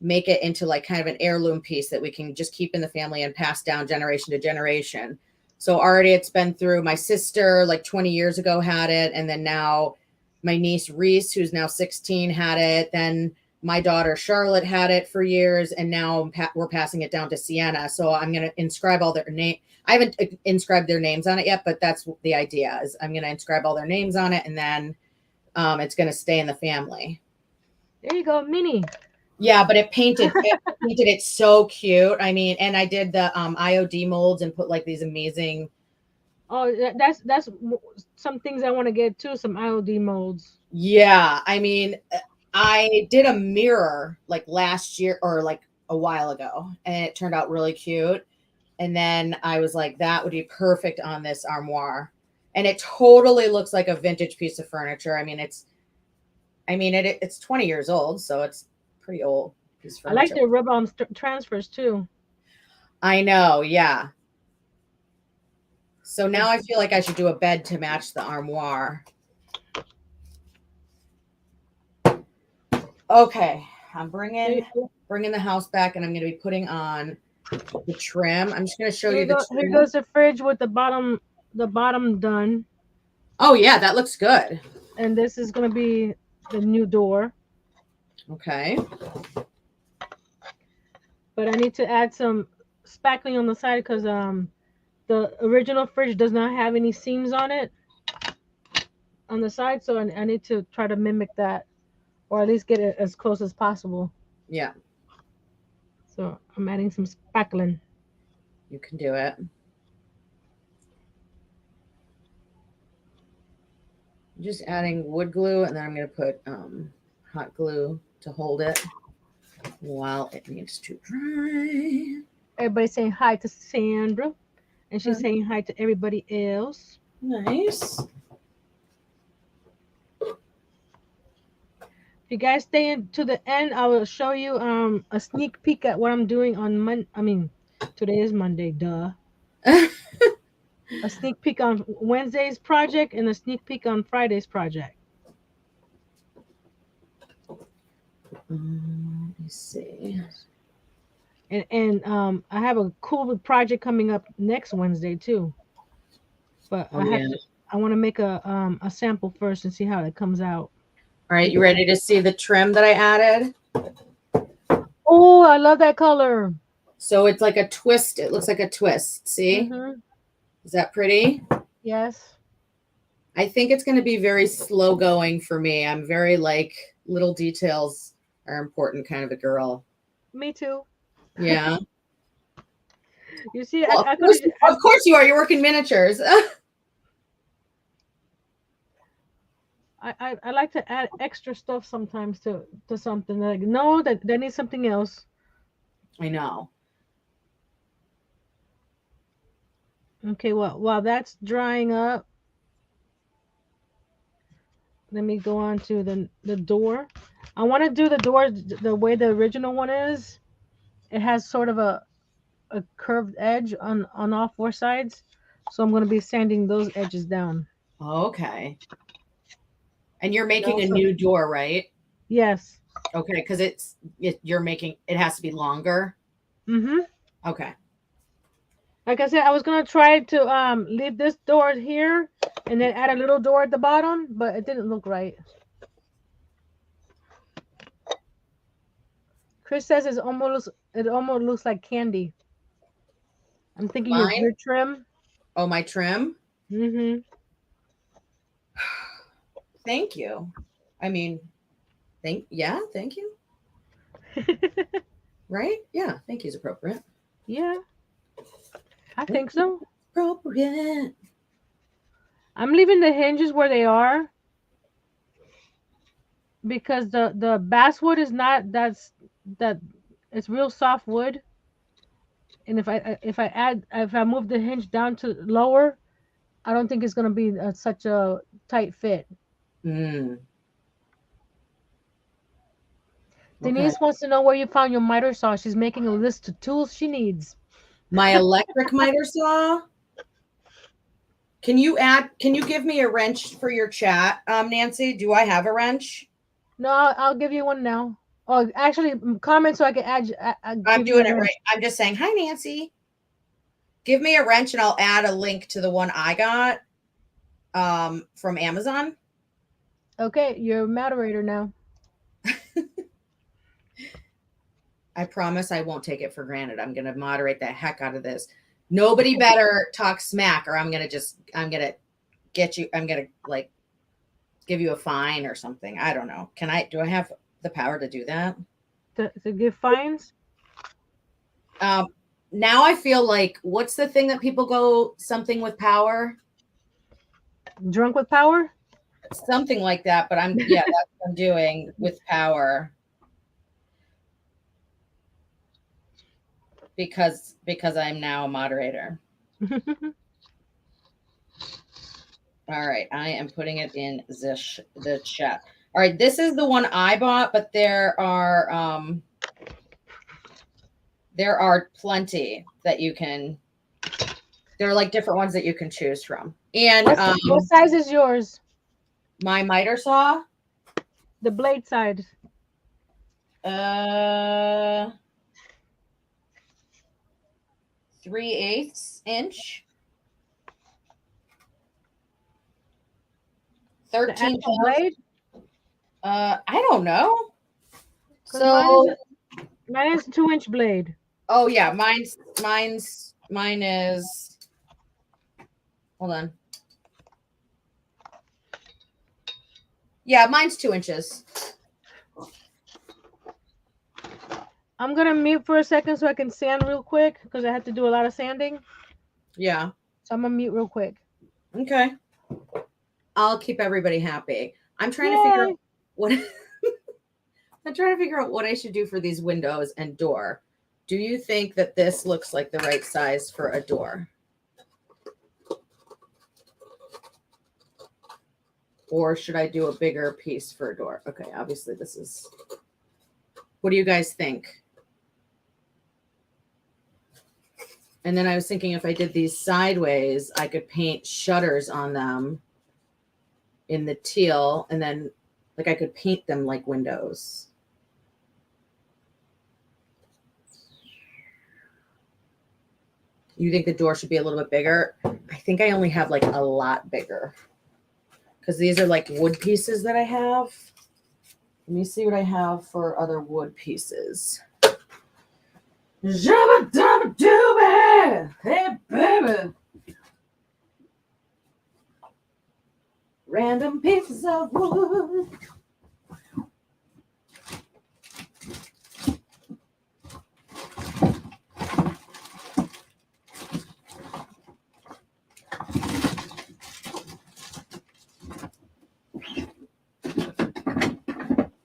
make it into like kind of an heirloom piece that we can just keep in the family and pass down generation to generation. So already it's been through, my sister like 20 years ago had it, and then now my niece Reese, who's now 16, had it. Then my daughter Charlotte had it for years, and now we're passing it down to Sienna. So I'm going to inscribe all their name. I haven't inscribed their names on it yet, but that's the idea, is I'm going to inscribe all their names on it, and then it's going to stay in the family. There you go, Minnie. Yeah, but it painted it so cute. I mean, and I did the IOD molds and put like these amazing. Oh, that's some things I want to get too. Some IOD molds. Yeah, I mean, I did a mirror like last year or like a while ago, and it turned out really cute. And then I was like, that would be perfect on this armoire. And it totally looks like a vintage piece of furniture. I mean, it's 20 years old, so it's pretty old piece of furniture. I like the rub-on transfers too. I know, yeah. So now I feel like I should do a bed to match the armoire. Okay, I'm bringing the house back, and I'm going to be putting on the trim. I'm just going to show you the trim. Here goes the fridge with the bottom done. Oh yeah, that looks good. And this is going to be the new door. Okay. But I need to add some spackling on the side because the original fridge does not have any seams on it on the side, so I need to try to mimic that, or at least get it as close as possible. Yeah. So I'm adding some spackling. You can do it. I'm just adding wood glue, and then I'm going to put hot glue to hold it while it needs to dry. Everybody's saying hi to Sandra, and she's saying hi to everybody else. Nice. If you guys stay to the end, I will show you a sneak peek at what I'm doing on today is Monday, duh. A sneak peek on Wednesday's project and a sneak peek on Friday's project. Let me see. And I have a cool project coming up next Wednesday too. But I want to make a sample first and see how it comes out. All right, you ready to see the trim that I added? Oh, I love that color. So it's like a twist. It looks like a twist. See? Mm-hmm. Is that pretty? Yes. I think it's going to be very slow going for me. I'm very like little details are important kind of a girl. Me too. Yeah. You see, well, of course you are. You're working miniatures. I like to add extra stuff sometimes to something. Like, no, that needs something else. I know. Okay, well, while that's drying up, let me go on to the door. I want to do the door the way the original one is. It has sort of a curved edge on all 4 sides. So I'm going to be sanding those edges down. Okay. And you're making a new door, right? Yes. Okay, because you're making it has to be longer. Mm-hmm. Okay. Like I said, I was gonna try to leave this door here and then add a little door at the bottom, but it didn't look right. Chris says it almost looks like candy. I'm thinking your Mine? trim. Oh, my trim? Mm-hmm. Thank you. I mean, thank you. Right? Yeah, thank you is appropriate. Yeah, I Thank think you so. is appropriate. I'm leaving the hinges where they are because the basswood is not that it's real soft wood, and if I move the hinge down to lower, I don't think it's gonna be such a tight fit. Mm, okay. Denise wants to know where you found your miter saw. She's making a list of tools she needs. My electric miter saw. Can you give me a wrench for your chat, Nancy? Do I have a wrench? No, I'll give you one now. Oh, actually, comment so I can I'm give you a doing it wrench. right. I'm just saying, hi, Nancy. Give me a wrench and I'll add a link to the one I got from Amazon. Okay, you're a moderator now. I promise I won't take it for granted. I'm going to moderate the heck out of this. Nobody better talk smack or I'm going to get you, I'm going to like give you a fine or something. I don't know. Do I have the power to do that? To give fines. Um, now I feel like, what's the thing that people go something with power? Drunk with power. Something like that. But that's what I'm doing with power because I'm now a moderator. All right, I am putting it in the chat. All right, this is the one I bought, but there are plenty that you can. There are like different ones that you can choose from. And What size is yours? my miter saw, The blade side. uh, 3/8 inch, The 13 actual pounds. blade. I don't know. Cause So, mine is 2-inch blade. oh yeah, mine is. Hold on. Yeah, mine's 2 inches. I'm gonna mute for a second so I can sand real quick because I have to do a lot of sanding. Yeah. So I'm gonna mute real quick. Okay. I'll keep everybody happy. I'm trying to figure out Yay! what I'm trying to figure out what I should do for these windows and door. Do you think that this looks like the right size for a door? Or should I do a bigger piece for a door? Okay, obviously this is. What do you guys think? And then I was thinking if I did these sideways, I could paint shutters on them in the teal and then like I could paint them like windows. You think the door should be a little bit bigger? I think I only have like a lot bigger because these are like wood pieces that I have. Let me see what I have for other wood pieces. Jabba dabba dooba! Hey, baby! Random pieces of wood.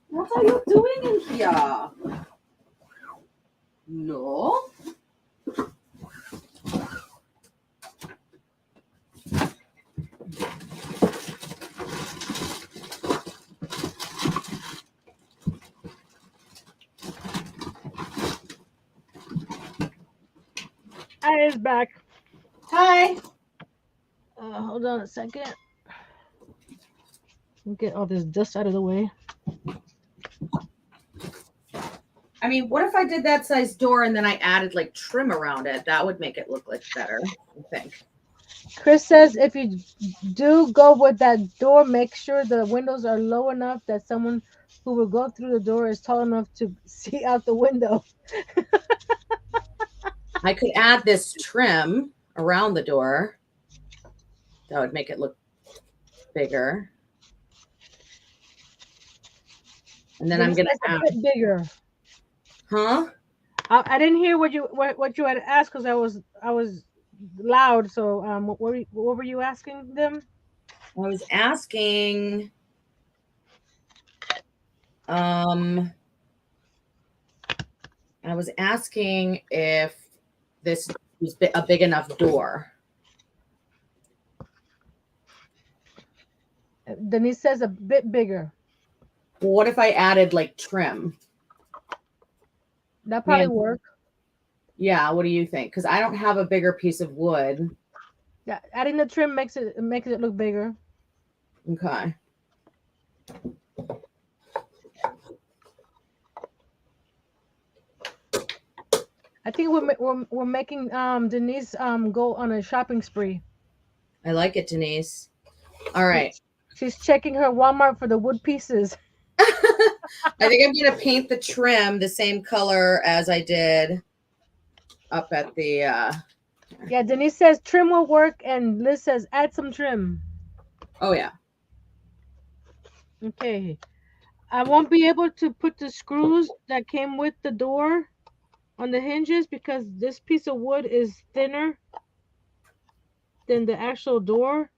What are you doing in here? No. I is back. Hi. Hold on a second. Get all this dust out of the way. I mean, what if I did that size door and then I added like trim around it? That would make it look like better, I think. Chris says if you do go with that door, make sure the windows are low enough that someone who will go through the door is tall enough to see out the window. I could add this trim around the door. That would make it look bigger. And then I'm Denise gonna says a add, bit bigger. huh? I didn't hear what you had asked because I was loud. So what were you asking them? I was asking, um, I was asking if this was a big enough door. Denise says a bit bigger. What if I added like trim? That probably Man, work. yeah, what do you think? Because I don't have a bigger piece of wood. Yeah, adding the trim makes it look bigger. Okay. I think we're making Denise go on a shopping spree. I like it, Denise. All right. She's checking her Walmart for the wood pieces. I think I'm going to paint the trim the same color as I did up at the, Yeah, Denise says trim will work, and Liz says add some trim. oh, yeah. Okay. I won't be able to put the screws that came with the door on the hinges because this piece of wood is thinner than the actual door.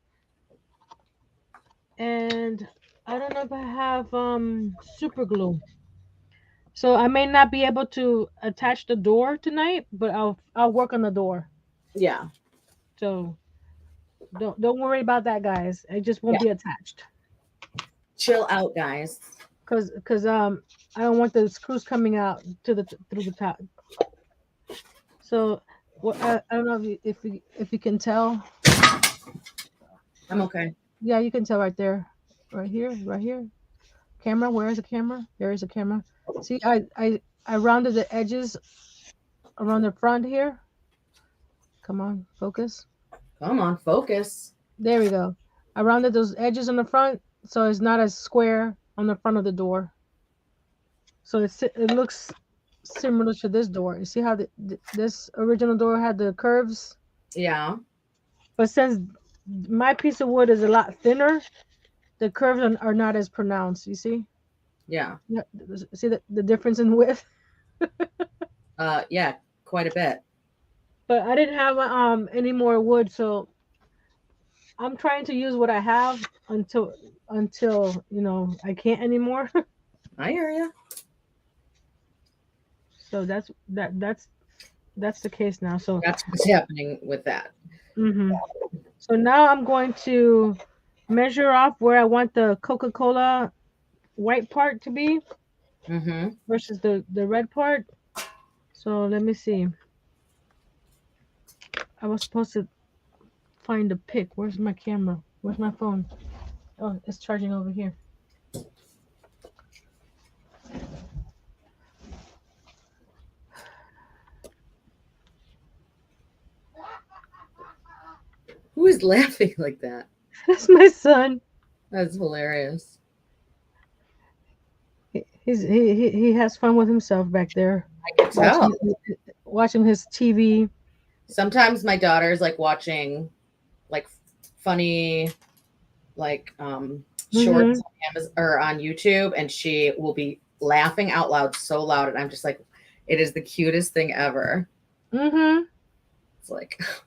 And I don't know if I have super glue. So I may not be able to attach the door tonight, but I'll work on the door. Yeah. So don't worry about that, guys. It just won't Yeah. be attached. Chill out, guys. Cause I don't want the screws coming out to the through the top. So what I don't know if you can tell. I'm okay. Yeah, you can tell right there, right here, right here. Camera, where is the camera? There is a camera. See, I rounded the edges around the front here. Come on, focus. Come on, focus. There we go. I rounded those edges on the front, so it's not as square on the front of the door. So it looks similar to this door. You see how this original door had the curves, Yeah. but since my piece of wood is a lot thinner, the curves are not as pronounced. You see? Yeah. Yeah, see the difference in width. Yeah, quite a bit. But I didn't have any more wood, so I'm trying to use what I have until I can't anymore. I hear you. So that's the case now. So That's what's happening with that. hmm so now I'm going to measure off where I want the Coca-Cola white part to be Mm-hmm. versus the red part. So let me see. I was supposed to find a pic. Where's my camera? Where's my phone? Oh, it's charging over here. Who is laughing like that? That's my son. That's hilarious. He has fun with himself back there, I can tell. watching watching his TV. Sometimes my daughter's like watching like funny like Mm-hmm. shorts on Amazon or on YouTube, and she will be laughing out loud so loud, and I'm just like, it is the cutest thing ever. Mm-hmm. It's like, oh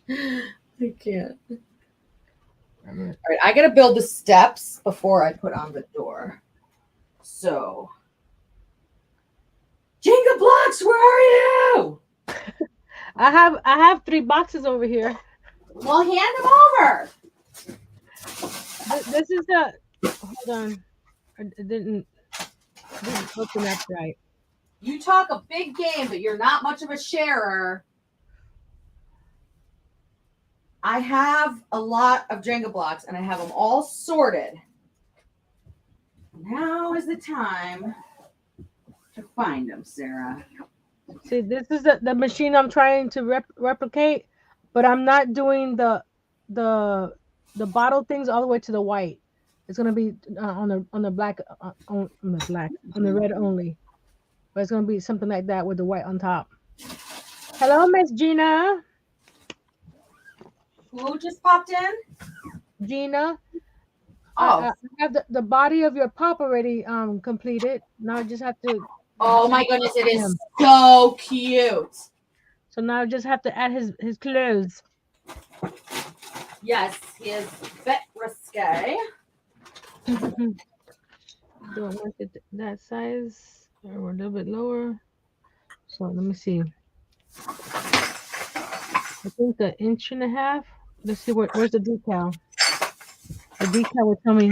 my gosh, I can't. All right. All right, I gotta build the steps before I put on the door. So, Jenga blocks, where are you? I have 3 boxes over here. Well, hand them over. This is the hold on. It didn't open up right. You talk a big game, but you're not much of a sharer. I have a lot of Jenga blocks, and I have them all sorted. Now is the time to find them, Sarah. See, this is the machine I'm trying to replicate, but I'm not doing the the bottle things all the way to the white. It's gonna be on the black on the black on the red only, but it's gonna be something like that with the white on top. Hello, Miss Gina. Who just popped in? Gina, Oh, I have the body of your pop already completed. Now I just have to oh send my it goodness, it to is him. so cute. So now I just have to add his clothes. Yes, he is a bit risque. Do I want it that size or a little bit lower? So let me see. I think an inch and a half. Let's see where's the decal. The decal will tell me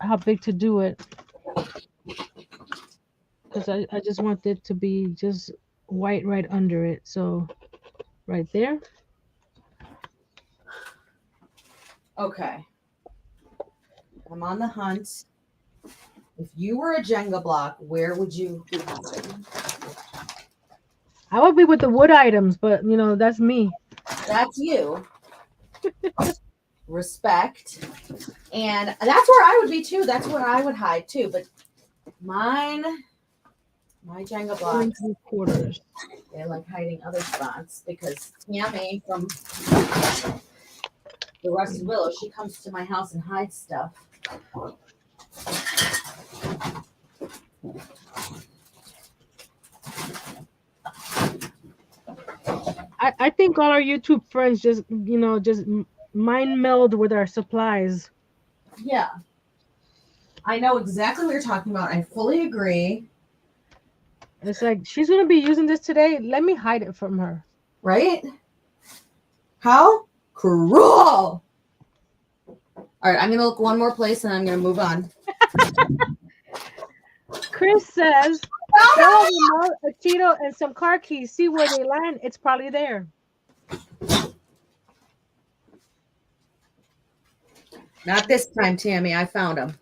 how big to do it because I just want it to be just white right under it. So right there. Okay, I'm on the hunt. If you were a Jenga block, where would you be? I would be with the wood items, but that's me. That's you. Respect. And that's where I would be too. That's where I would hide too. But mine, my Jenga One and blocks, three quarters. they like hiding other spots because Tammy from the Rusted Willow, she comes to my house and hides stuff. I think all our YouTube friends just mind meld with our supplies. Yeah, I know exactly what you're talking about. I fully agree. It's like she's gonna be using this today. Let me hide it from her. Right? How cruel! All right, I'm gonna look one more place and I'm gonna move on. Chris says, "Sell a remote, a Cheeto, and some car keys. See where they land. It's probably there." Not this time, Tammy. I found them.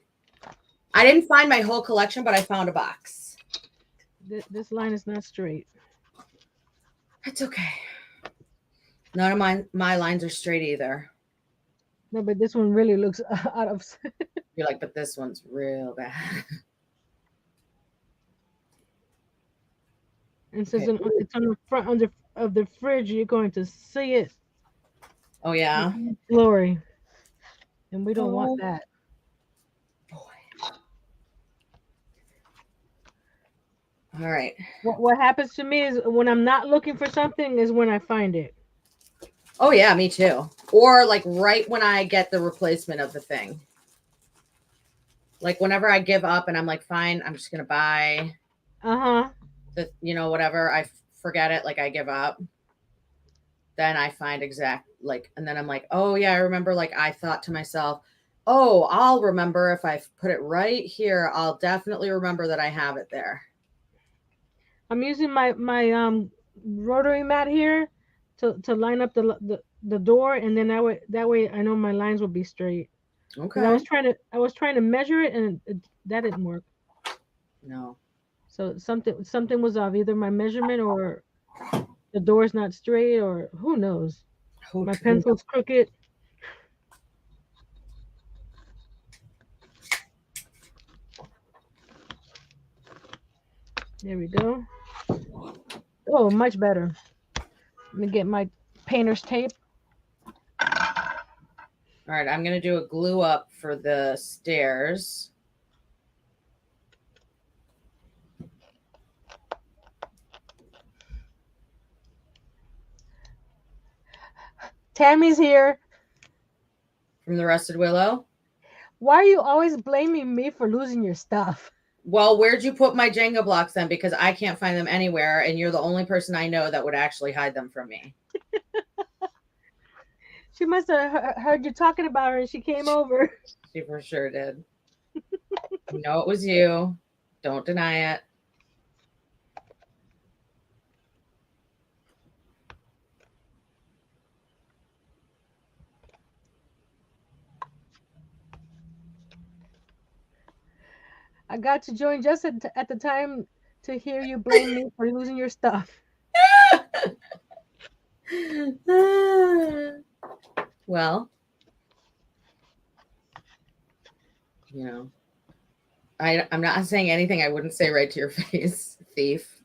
I didn't find my whole collection, but I found a box. This line is not straight. That's okay. None of my lines are straight either. No, but this one really looks out of. You're like, but this one's real bad. And says Okay. it's on the front of the fridge. You're going to see it. Oh yeah. Glory, and we don't want Oh that. boy. All right. What happens to me is when I'm not looking for something is when I find it. Oh yeah, me too. Or like right when I get the replacement of the thing. Like whenever I give up and I'm like, fine, I'm just gonna buy Uh huh. the whatever. I forget it, like I give up. Then I find exact like, and then I'm like, oh yeah, I remember. Like I thought to myself, oh, I'll remember if I put it right here. I'll definitely remember that I have it there. I'm using my rotary mat here to line up the door, and then that way I know my lines will be straight. Because Okay. I was trying to measure it, and that didn't work. No. So something was off, either my measurement or the door's not straight, or who knows. Who, My who pencil's crooked. There we go. Oh, much better. Let me get my painter's tape. All right, I'm gonna do a glue up for the stairs. Tammy's here. From the Rusted Willow. Why are you always blaming me for losing your stuff? Well, where'd you put my Jenga blocks then? Because I can't find them anywhere, and you're the only person I know that would actually hide them from me. She must have heard you talking about her and she came over. She for sure did. You know it was you. Don't deny it. I got to join just at the time to hear you blame me for losing your stuff. Well, you know, I'm not saying anything I wouldn't say right to your face, thief.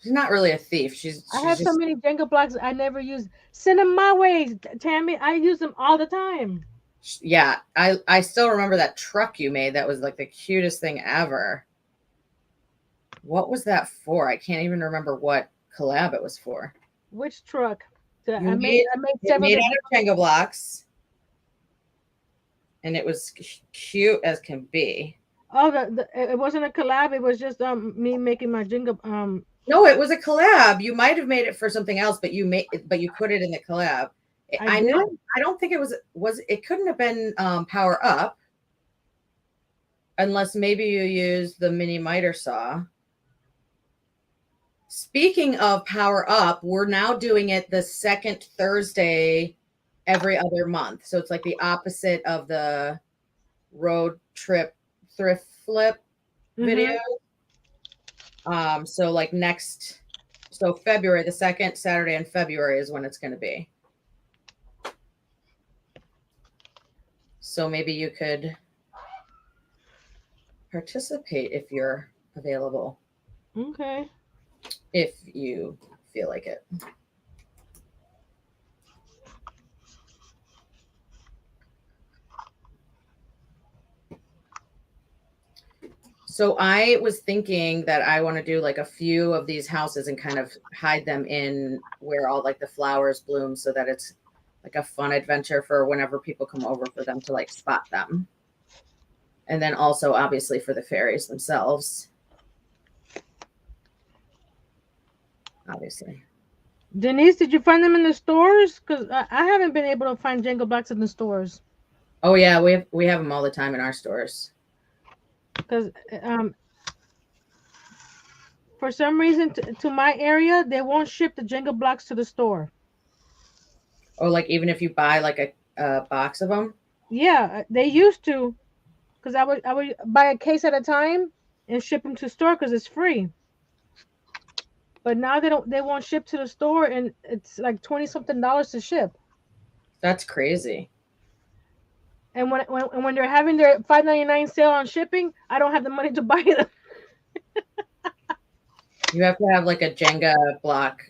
She's not really a thief. I She's have so just many Jenga blocks I never use. Send them my way, Tammy. I use them all the time. yeah. I still remember that truck you made. That was like the cutest thing ever. What was that for? I can't even remember what collab it was for. Which truck? You I made it several made different. out of Jenga blocks, and it was cute as can be. Oh, it wasn't a collab. It was just me making my Jenga. No, it was a collab. You might have made it for something else, but you put it in the collab. I I did. know. I don't think it was it couldn't have been Power Up unless maybe you used the mini miter saw. Speaking of Power Up, we're now doing it the second Thursday every other month. So it's like the opposite of the road trip thrift flip video. Mm-hmm. So like so February, the second Saturday in February is when it's going to be. So maybe you could participate if you're available, Okay. if you feel like it. So I was thinking that I want to do like a few of these houses and kind of hide them in where all like the flowers bloom so that it's like a fun adventure for whenever people come over for them to like spot them. And then also obviously for the fairies themselves. Obviously. Denise, did you find them in the stores? Because I haven't been able to find Jenga blocks in the stores. Oh yeah, we have them all the time in our stores. Because for some reason, to my area, they won't ship the Jenga blocks to the store. Or like even if you buy like a box of them. Yeah, they used to. Because I would buy a case at a time and ship them to store because it's free. But now they won't ship to the store and it's like 20 something dollars to ship. That's crazy. And when they're having their 5.99 sale on shipping, I don't have the money to buy them. You have to have like a Jenga block,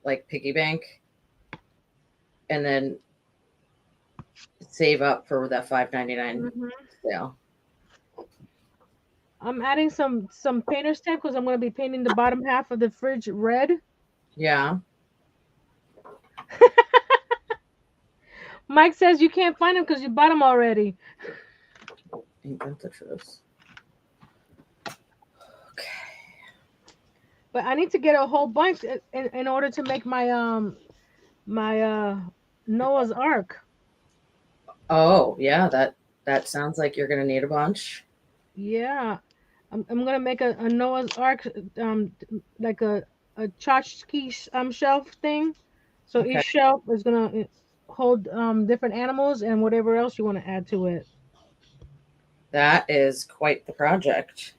like piggy bank, and then save up for that 5.99 Hmm. sale. I'm adding some painter's tape because I'm going to be painting the bottom half of the fridge red. Yeah. Mike says you can't find them because you bought them already. Ain't that the truth? Okay. But I need to get a whole bunch in order to make my Noah's Ark. Oh yeah, that sounds like you're gonna need a bunch. Yeah, I'm gonna make a Noah's Ark, like a tchotchke shelf thing. So Okay. each shelf is gonna hold different animals and whatever else you want to add to it. That is quite the project.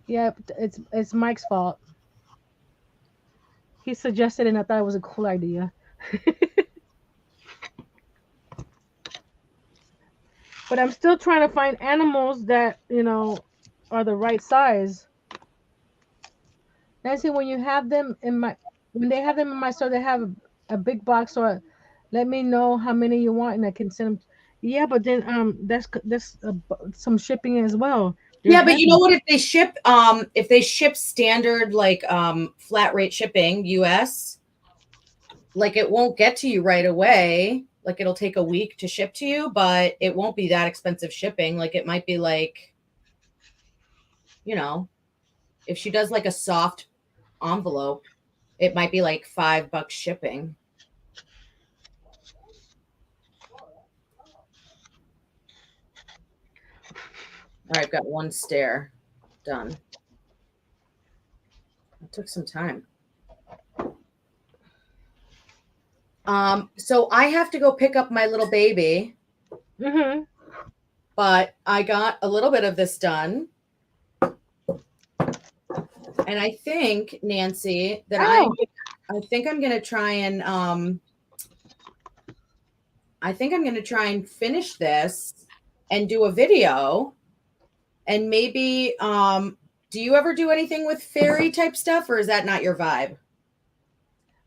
Yeah, it's Mike's fault. He suggested it and I thought it was a cool idea. But I'm still trying to find animals that are the right size. Nancy, when they have them in my store, they have a big box. Or let me know how many you want, and I can send them. Yeah, but then that's some shipping as well. They're Yeah, but you know heavy. what? If they ship standard like flat rate shipping US, like it won't get to you right away. Like it'll take a week to ship to you, but it won't be that expensive shipping. Like it might be like, you know, if she does like a soft envelope, it might be like $5 shipping. All right, I've got one stair done. It took some time. So I have to go pick up my little baby Mhm. but I got a little bit of this done. And I think, Nancy, that Oh, I think I'm gonna try and I think I'm gonna try and finish this and do a video. And maybe do you ever do anything with fairy type stuff, or is that not your vibe?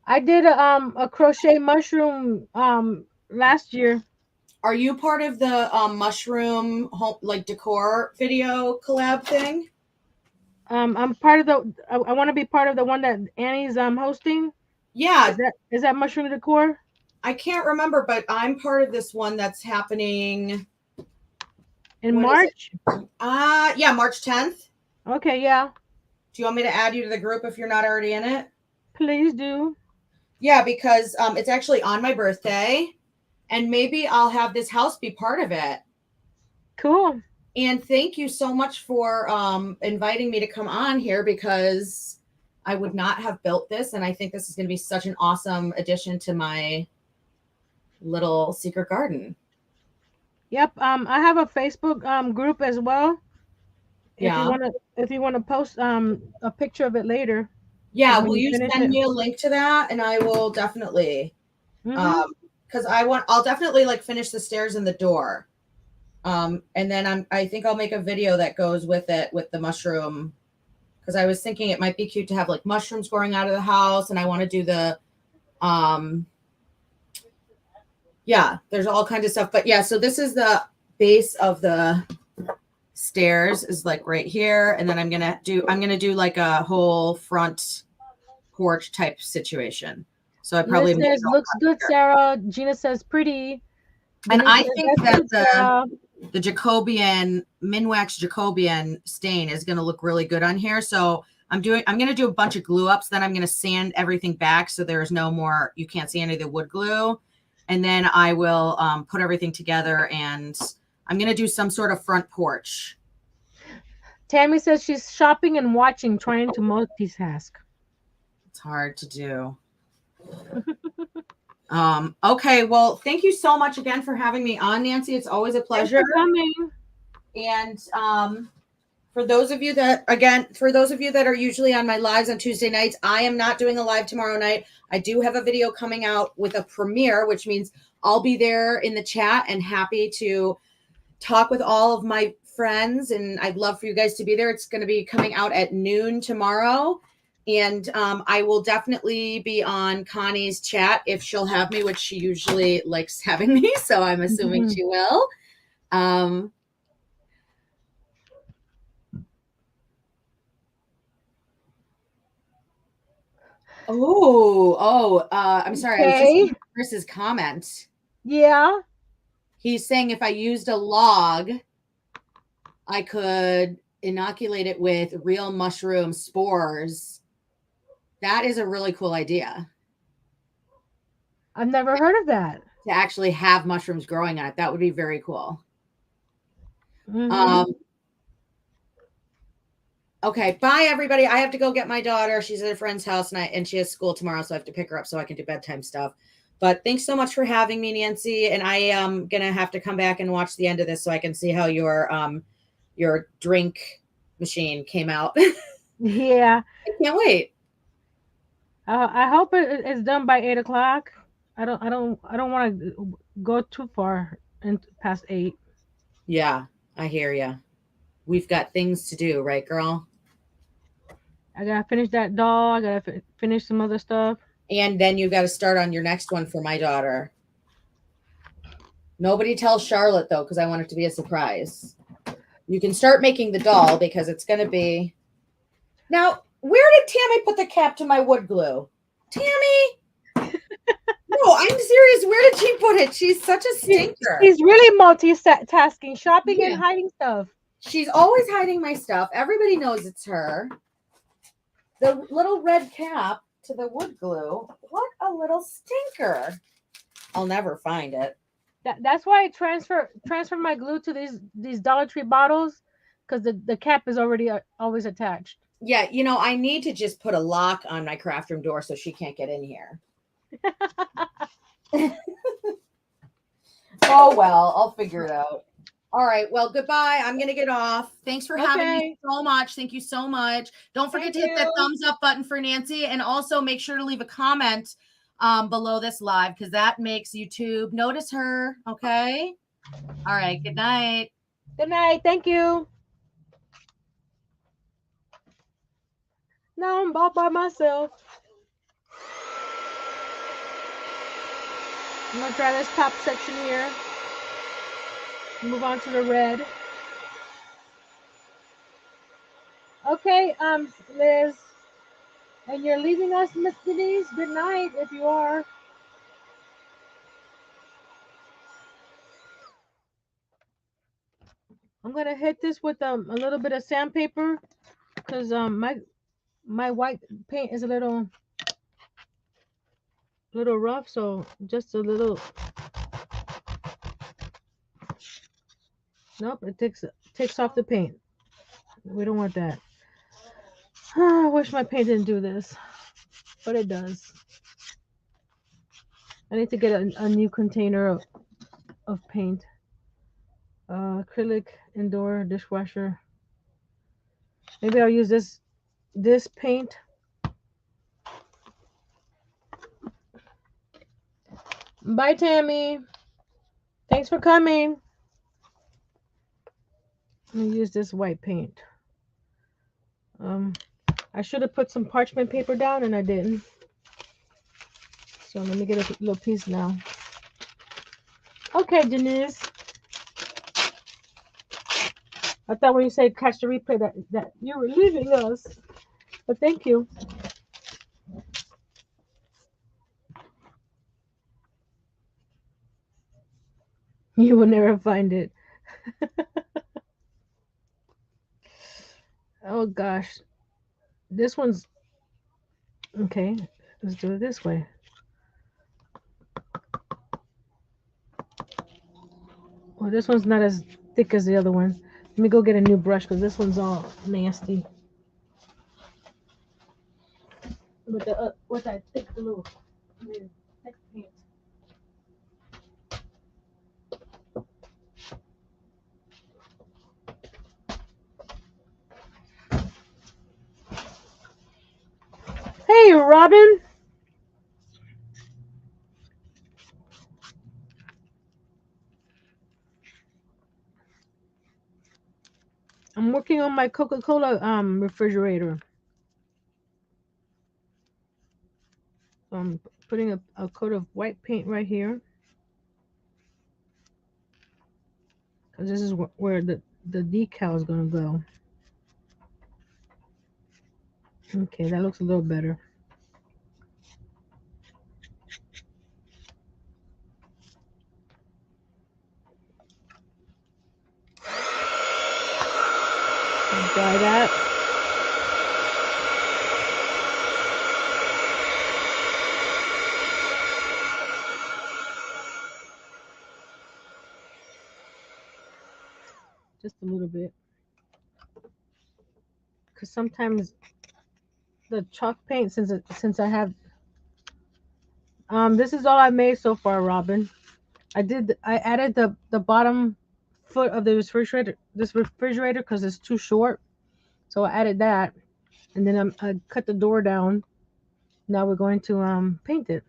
I did a crochet mushroom last year. Are you part of the mushroom home like decor video collab thing? I'm part of the. I want to be part of the one that Annie's hosting. Yeah, Is that mushroom decor I can't remember, but I'm part of this one that's happening. in When is it? March? Yeah, March 10th. Okay, yeah. Do you want me to add you to the group if you're not already in it? Please do. Yeah, because it's actually on my birthday, and maybe I'll have this house be part of it. Cool. And thank you so much for inviting me to come on here, because I would not have built this, and I think this is going to be such an awesome addition to my little secret garden. Yep. I have a Facebook group as well. Yeah. If you wanna post a picture of it later, Yeah, like when will you you finish send it. me a link to that? And I will definitely, Mhm. um, because I'll definitely like finish the stairs and the door. And then I think I'll make a video that goes with it with the mushroom, because I was thinking it might be cute to have like mushrooms growing out of the house, and I want to do the, um, yeah, there's all kinds of stuff. But yeah, so this is the base of the stairs is like right here, and then I'm gonna do like a whole front porch type situation. So I probably Liz make it says a looks lot good, bigger. Sarah. Gina says pretty. And Denise I says think that's that good, Sarah. the Jacobian Minwax Jacobian stain is going to look really good on here. So I'm going to do a bunch of glue ups. Then I'm going to sand everything back so there's no more, you can't see any of the wood glue. And then I will put everything together, and I'm going to do some sort of front porch. Tammy says she's shopping and watching, trying to multitask. It's hard to do. Okay. Well, thank you so much again for having me on, Nancy. It's always a Thanks pleasure. for coming. And for those of you that, again, for those of you that are usually on my lives on Tuesday nights, I am not doing a live tomorrow night. I do have a video coming out with a premiere, which means I'll be there in the chat and happy to talk with all of my friends. And I'd love for you guys to be there. It's going to be coming out at noon tomorrow. And I will definitely be on Connie's chat if she'll have me, which she usually likes having me. So I'm assuming Mhm. she will. Um, I'm sorry. I was just Okay. reading Chris's comment. Yeah. He's saying if I used a log, I could inoculate it with real mushroom spores. That is a really cool idea, I've never heard of that. to actually have mushrooms growing on it. That would be very cool. Mhm. Um, okay, bye everybody. I have to go get my daughter. She's at a friend's house, and she has school tomorrow, so I have to pick her up so I can do bedtime stuff. But thanks so much for having me, Nancy. And I am gonna have to come back and watch the end of this so I can see how your drink machine came out. I Yeah. can't wait. I hope it's done by 8 o'clock. I don't want to go too far and past 8. Yeah, I hear you. We've got things to do, right, girl? I gotta finish that doll. I gotta finish some other stuff. And then you got to start on your next one for my daughter. Nobody tells Charlotte though, because I want it to be a surprise. You can start making the doll because it's going to be. Now, where did Tammy put the cap to my wood glue? Tammy? No, I'm serious. Where did she put it? She's such a stinker. She's really multitasking, shopping and Yeah. hiding stuff. She's always hiding my stuff. Everybody knows it's her. The little red cap to the wood glue. What a little stinker. I'll never find it. That's why I transfer my glue to these Dollar Tree bottles, because the cap is already always attached. Yeah, I need to just put a lock on my craft room door so she can't get in here. Oh well, I'll figure it out. All right. Well, goodbye. I'm gonna get off. Thanks for having me Okay. so much. Thank you so much. Don't forget Thank to hit that you. thumbs up button for Nancy, and also make sure to leave a comment below this live because that makes YouTube notice her. Okay. All right. Good night. Good night. Thank you. Now I'm all by myself. I'm gonna try this top section here. Move on to the red. Okay, Liz, and you're leaving us, Miss Denise. Good night, if you are. I'm gonna hit this with a little bit of sandpaper because my white paint is a little rough, so just a little. Nope, it takes off the paint. We don't want that. I wish my paint didn't do this, but it does. I need to get a new container of paint. Acrylic indoor dishwasher. Maybe I'll use this paint. Bye, Tammy. Thanks for coming. I'm gonna use this white paint. Um, I should have put some parchment paper down and I didn't. So let me get a little piece now. Okay, Denise. I thought when you said catch the replay that you were leaving us. But thank you. You will never find it. Oh gosh. This one's okay. Let's do it this way. Well, this one's not as thick as the other one. Let me go get a new brush because this one's all nasty. With that thick glue. Thick paint. Hey, Robin. I'm working on my Coca-Cola refrigerator. So I'm putting a coat of white paint right here. Because this is where the decal is going to go. Okay, that looks a little better. Dry that. Just a little bit. Because sometimes the chalk paint, since I have, this is all I made so far, Robin. I added the bottom foot of the refrigerator because it's too short. So I added that, and then I cut the door down. Now we're going to paint it.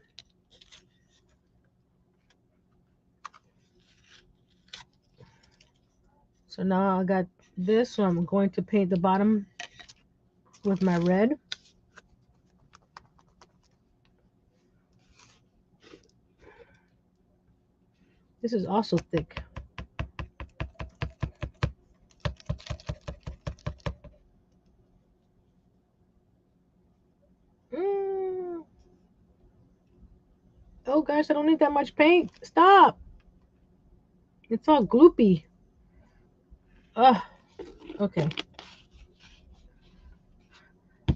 So now I got this, so I'm going to paint the bottom with my red. This is also thick. Mm. Oh gosh, I don't need that much paint. Stop. It's all gloopy. Ugh. Okay.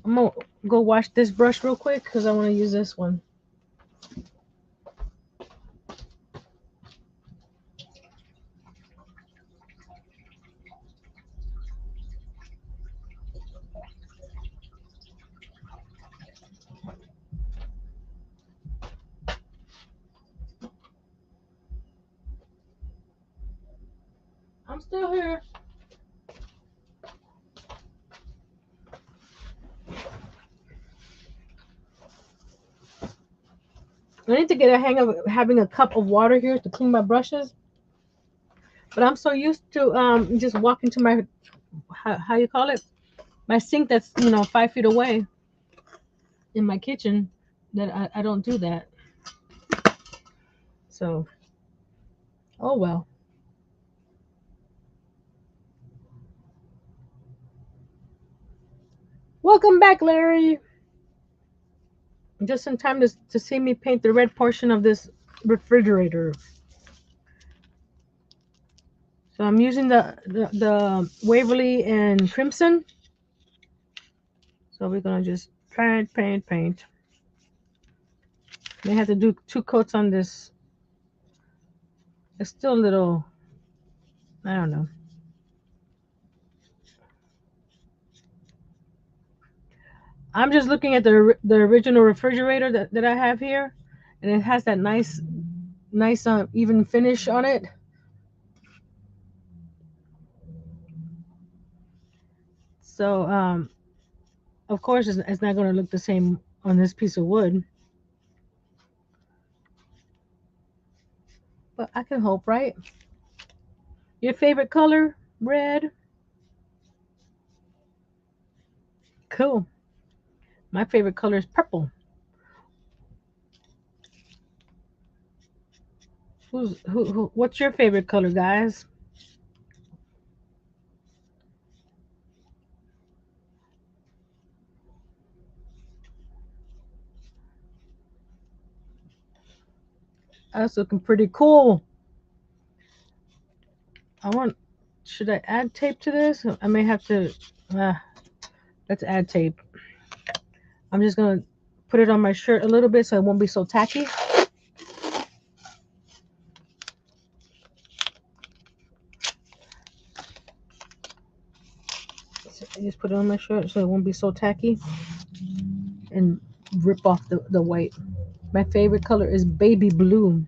I'm gonna go wash this brush real quick because I want to use this one. I'm still here. I need to get a hang of having a cup of water here to clean my brushes. But I'm so used to just walking to my how you call it, my sink that's 5 feet away in my kitchen, that I don't do that. So oh well. Welcome back, Larry. Just in time to see me paint the red portion of this refrigerator. So I'm using the Waverly and Crimson. So we're gonna just paint, paint, paint. May have to do 2 coats on this. It's still a little, I don't know. I'm just looking at the original refrigerator that I have here, and it has that nice even finish on it. So of course it's not going to look the same on this piece of wood, but I can hope, right? Your favorite color? Red. Cool. My favorite color is purple. Who? What's your favorite color, guys? That's looking pretty cool. I want. Should I add tape to this? I may have to. Uh, let's add tape. I'm just gonna put it on my shirt a little bit so it won't be so tacky. So I just put it on my shirt so it won't be so tacky and rip off the white. My favorite color is baby blue.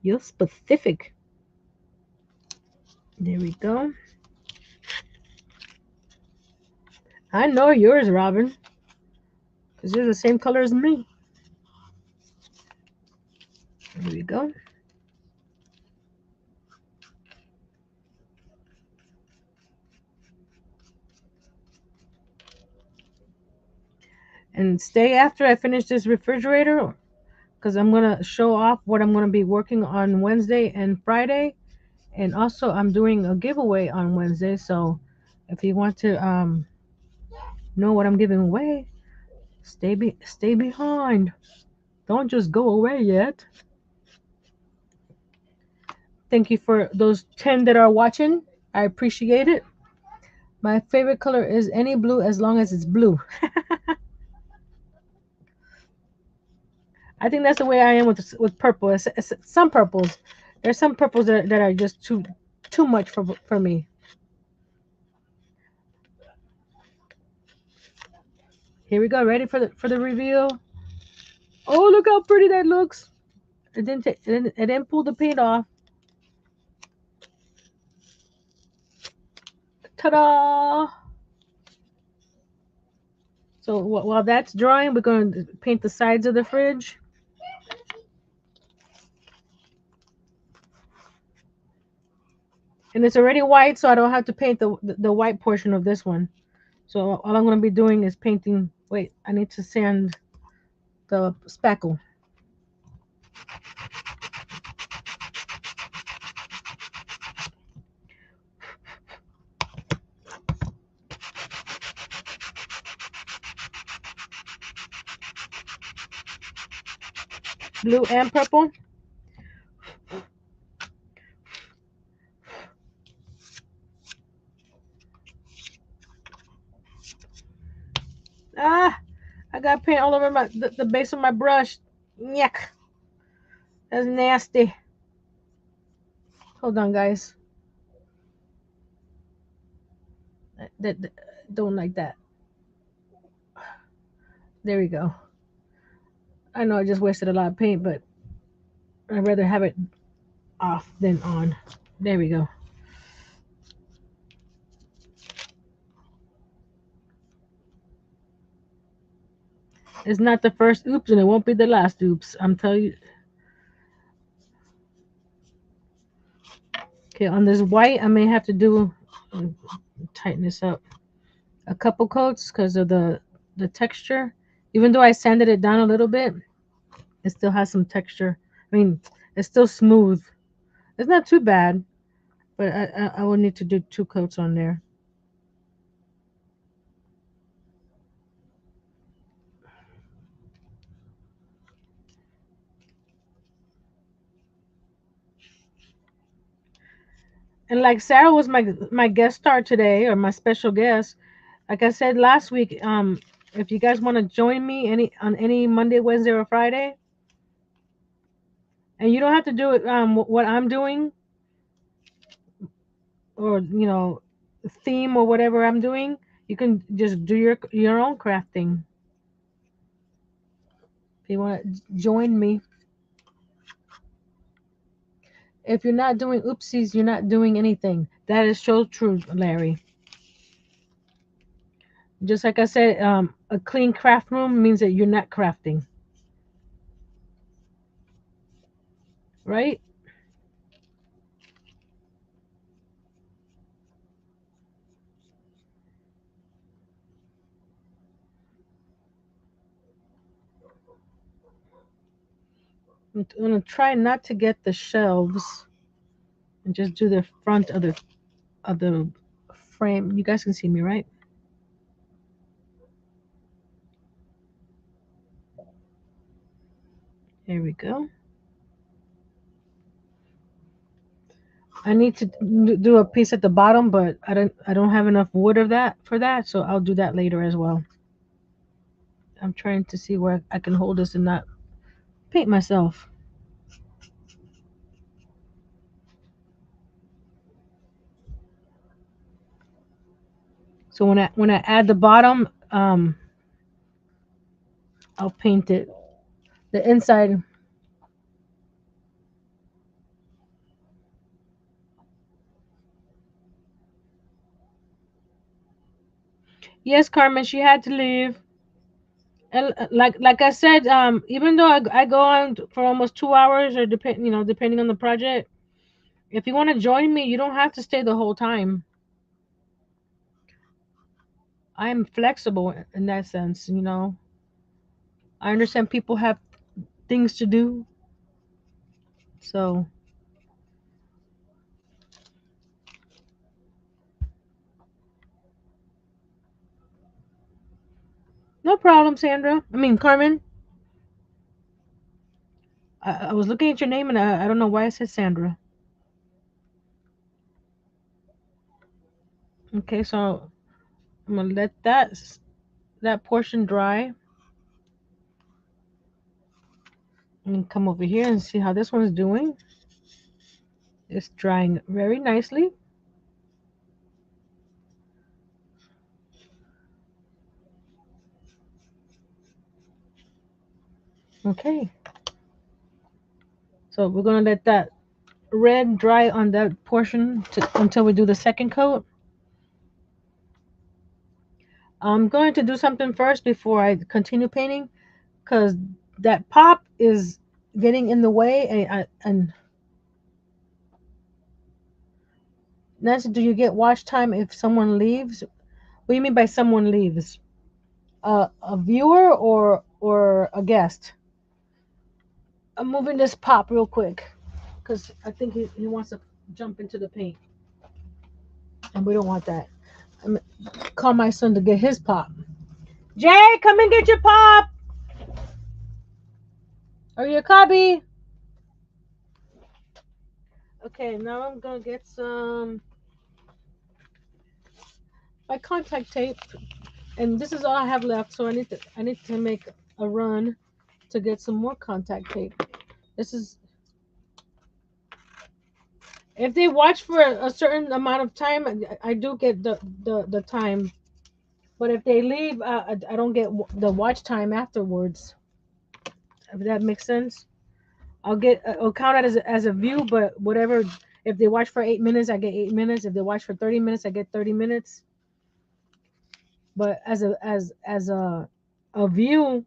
You're specific. There we go. I know yours, Robin, because you're the same color as me. There we go. And stay after I finish this refrigerator because I'm going to show off what I'm going to be working on Wednesday and Friday. And also, I'm doing a giveaway on Wednesday. So if you want to know what I'm giving away, stay behind. Don't just go away yet. Thank you for those 10 that are watching. I appreciate it. My favorite color is any blue as long as it's blue. I think that's the way I am with purple. It's some purples. There's some purples that are just too much for me. Here we go. Ready for the reveal? Oh, look how pretty that looks. It didn't pull the paint off. Ta-da! So while that's drying, we're going to paint the sides of the fridge. And it's already white, so I don't have to paint the white portion of this one. So all I'm going to be doing is painting. Wait, I need to sand the spackle. Blue and purple. Ah, I got paint all over the base of my brush. Yuck. That's nasty. Hold on, guys. That don't like that. There we go. I know I just wasted a lot of paint, but I'd rather have it off then on. There we go. It's not the first oops and it won't be the last oops. I'm telling you. Okay, on this white, I may have to do tighten this up a couple coats because of the texture. Even though I sanded it down a little bit, it still has some texture. I mean, it's still smooth. It's not too bad, but I will need to do two coats on there. And like Sarah was my guest star today, or my special guest. Like I said last week, if you guys want to join me any Monday, Wednesday, or Friday, and you don't have to do it what I'm doing, or theme or whatever I'm doing. You can just do your own crafting. If you want to join me, if you're not doing oopsies, you're not doing anything. That is so true, Larry. Just like I said, a clean craft room means that you're not crafting, right? I'm gonna try not to get the shelves and just do the front of the frame. You guys can see me, right? Here we go. I need to do a piece at the bottom, but I don't have enough wood of that for that, so I'll do that later as well. I'm trying to see where I can hold this and not paint myself. So when I add the bottom, I'll paint it. The inside. Yes, Carmen, she had to leave. And like I said, even though I go on for almost 2 hours, or depending on the project. If you want to join me, you don't have to stay the whole time. I'm flexible in that sense. I understand people have things to do, so no problem, Sandra. I mean, Carmen. I was looking at your name and I don't know why I said Sandra. Okay, so I'm gonna let that portion dry and come over here and see how this one's doing. It's drying very nicely. Okay, so we're gonna let that red dry on that portion until we do the second coat. I'm going to do something first before I continue painting because that pop is getting in the way. And Nancy, do you get watch time if someone leaves? What do you mean by someone leaves? A viewer or a guest? I'm moving this pop real quick because I think he wants to jump into the paint, and we don't want that. I'm call my son to get his pop. Jay, come and get your pop or your cubby. Okay, now I'm gonna get some my contact tape, and this is all I have left. So I need to make a run to get some more contact tape. This is if they watch for a certain amount of time, I do get the time. But if they leave, I don't get the watch time afterwards. If that makes sense. I'll count it as a view, but whatever. If they watch for 8 minutes, I get 8 minutes. If they watch for 30 minutes, I get 30 minutes. But as a view,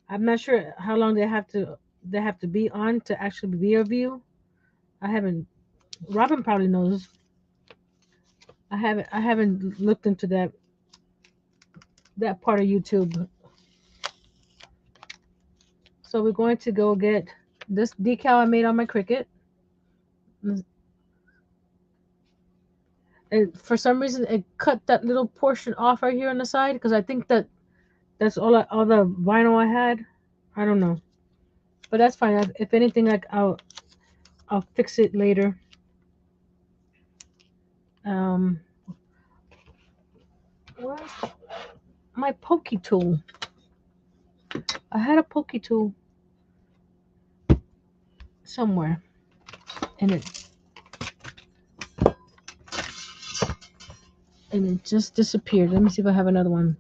I'm not sure how long they have to be on to actually be a view. I haven't. Robin probably knows. I haven't looked into that part of YouTube. So we're going to go get this decal I made on my Cricut. And for some reason, it cut that little portion off right here on the side because I think that's all the vinyl I had. I don't know, but that's fine. If anything, like I'll fix it later. Um, where's my pokey tool? I had a pokey tool somewhere, and it just disappeared. Let me see if I have another one.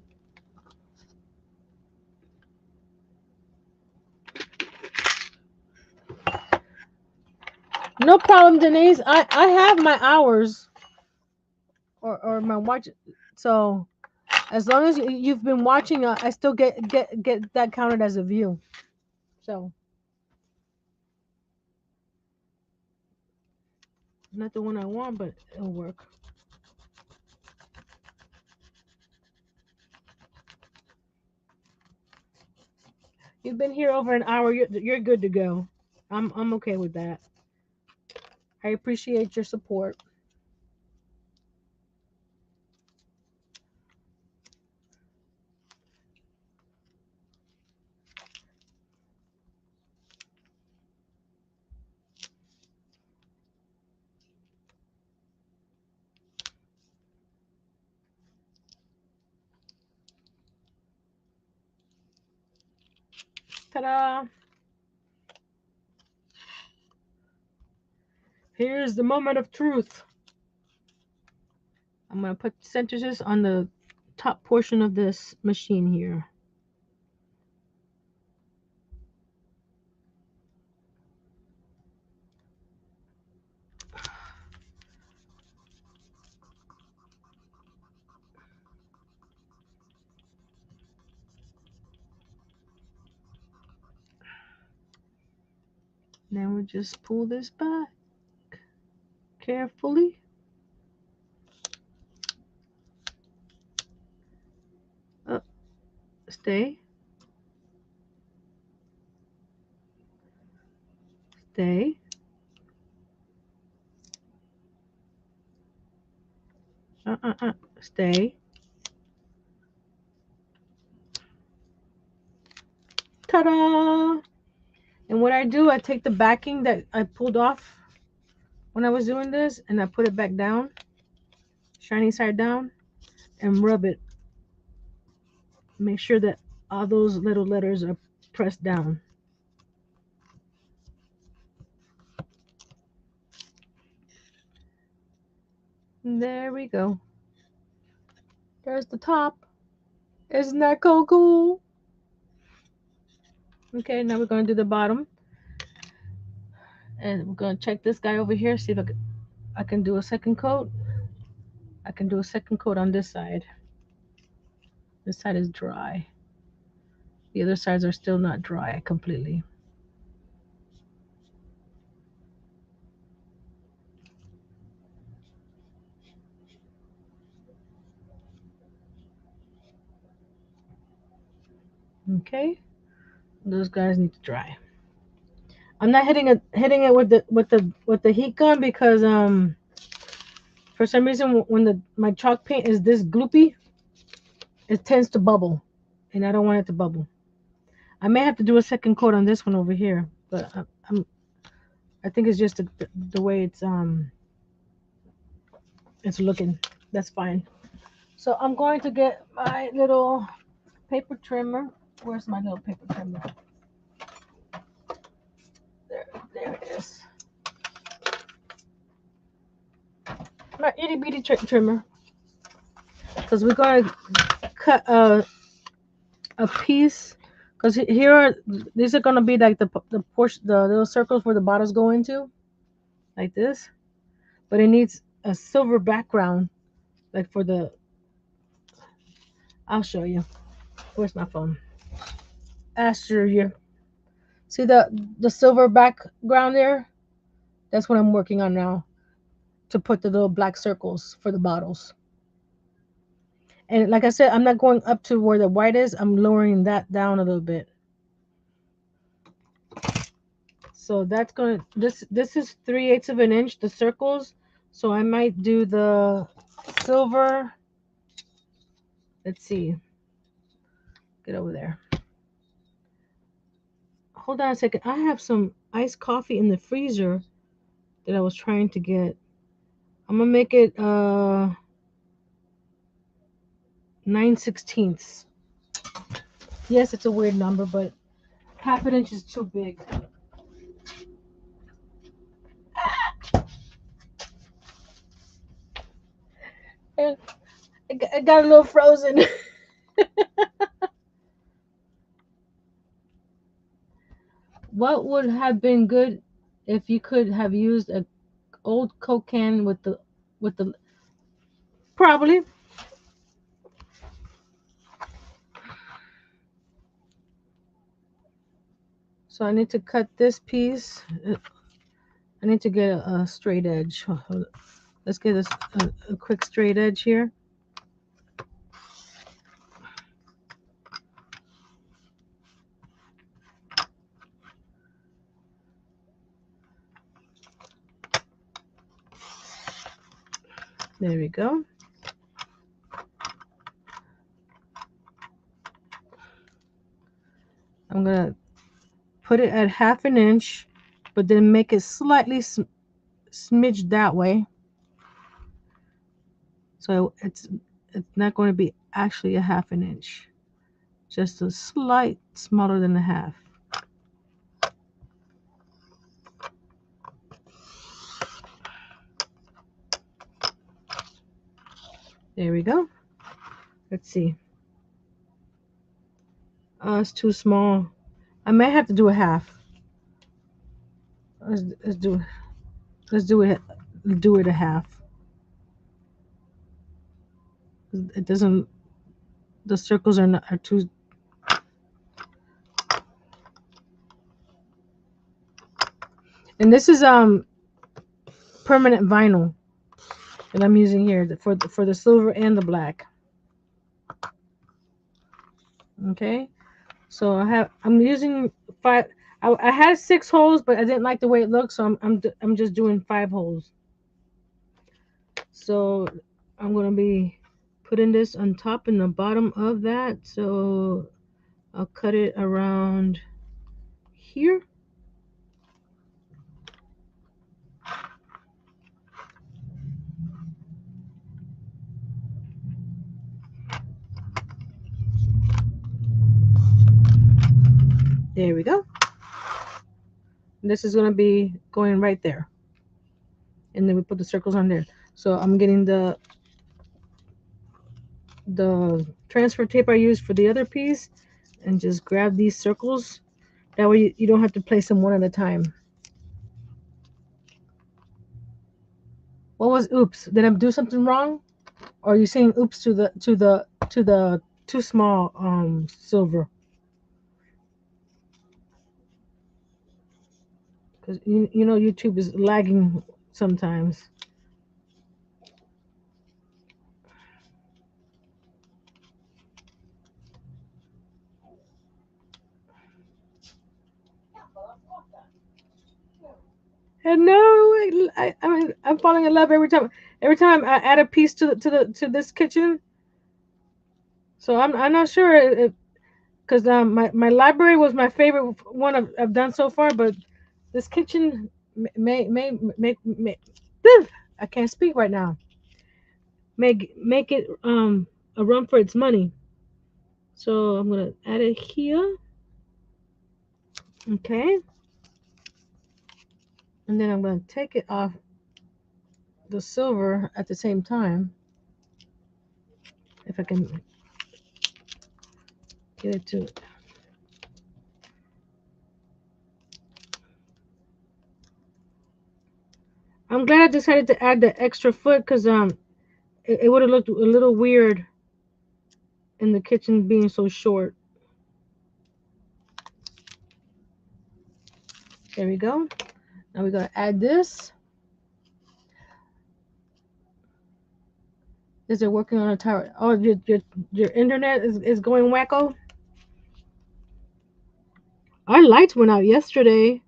No problem, Denise. I have my hours or my watch. So as long as you've been watching, I still get that counted as a view. So not the one I want, but it'll work. You've been here over an hour. You're good to go. I'm okay with that. I appreciate your support. Ta-da! Here's the moment of truth. I'm gonna put sentences on the top portion of this machine here. Then we just pull this back carefully. Up, stay, stay. Stay. Ta-da! And what I do, I take the backing that I pulled off when I was doing this, and I put it back down, shiny side down, and rub it. Make sure that all those little letters are pressed down. And there we go. There's the top. Isn't that cool? Okay, now we're going to do the bottom. And we're going to check this guy over here, see if I can do a second coat. I can do a second coat on this side. This side is dry. The other sides are still not dry completely. Okay, those guys need to dry. I'm not hitting it with the heat gun because for some reason when the my chalk paint is this gloopy, it tends to bubble, and I don't want it to bubble. I may have to do a second coat on this one over here, but I think it's just the way it's looking. That's fine. So I'm going to get my little paper trimmer. Where's my little paper trimmer? There it is. My itty bitty trimmer. Because we're going to cut a piece Because here these are gonna be like the portion, the little circles where the bottles go into, like this. But it needs a silver background, like for the. I'll show you. Where's my phone? Astro, you see the silver background there? That's what I'm working on now to put the little black circles for the bottles. And like I said, I'm not going up to where the white is. I'm lowering that down a little bit. So that's going to this is 3/8 of an inch, the circles. So I might do the silver. Let's see. Get over there. Hold on a second. I have some iced coffee in the freezer that I was trying to get. I'm gonna make it 9/16. Yes, it's a weird number, but half an inch is too big. And it got a little frozen. What would have been good if you could have used a old Coke can with the probably. So I need to cut this piece. I need to get a straight edge. Let's get a quick straight edge here. There we go. I'm gonna put it at half an inch, but then make it slightly smidged that way. So it's not going to be actually a half an inch, just a slight smaller than a half. There we go. Let's see. Oh, it's too small. I may have to do a half. Let's do it a half. It doesn't. The circles are too. And this is permanent vinyl that I'm using here for the silver and the black. Okay, so I'm using five. I had 6 holes, but I didn't like the way it looked, so I'm just doing 5 holes. So I'm gonna be putting this on top and the bottom of that. So I'll cut it around here. There we go. This is gonna be going right there, and then we put the circles on there. So I'm getting the transfer tape I used for the other piece, and just grab these circles. That way you don't have to place them one at a time. What was oops? Did I do something wrong? Or are you saying oops to the too small silver? Because you know YouTube is lagging sometimes. And no, I'm falling in love every time. Every time I add a piece to this kitchen, so I'm not sure because my library was my favorite one I've done so far, but this kitchen may I can't speak right now. Make it a run for its money. So I'm gonna add it here, okay, and then I'm gonna take it off the silver at the same time if I can get it to. I'm glad I decided to add the extra foot because it would have looked a little weird in the kitchen being so short. There we go. Now we're gonna add this. Is it working on a tower? Oh, your internet is going wacko. Our lights went out yesterday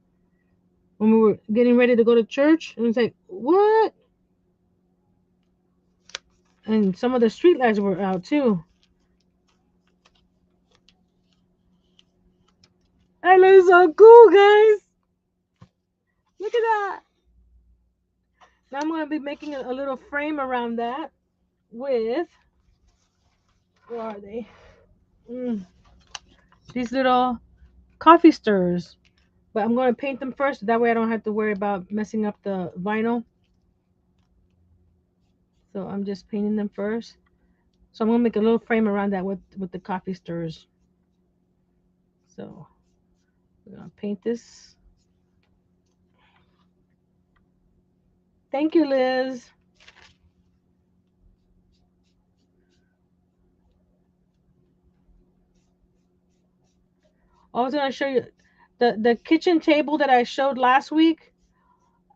when we were getting ready to go to church, and it's like what? And some of the street lights were out too. That looks so cool, guys. Look at that. Now I'm gonna be making a little frame around that with where are they? Mm, these little coffee stirrers. But I'm gonna paint them first. That way I don't have to worry about messing up the vinyl. So I'm just painting them first. So I'm gonna make a little frame around that with the coffee stirrers. So we're gonna paint this. Thank you, Liz. I was gonna show you the kitchen table that I showed last week.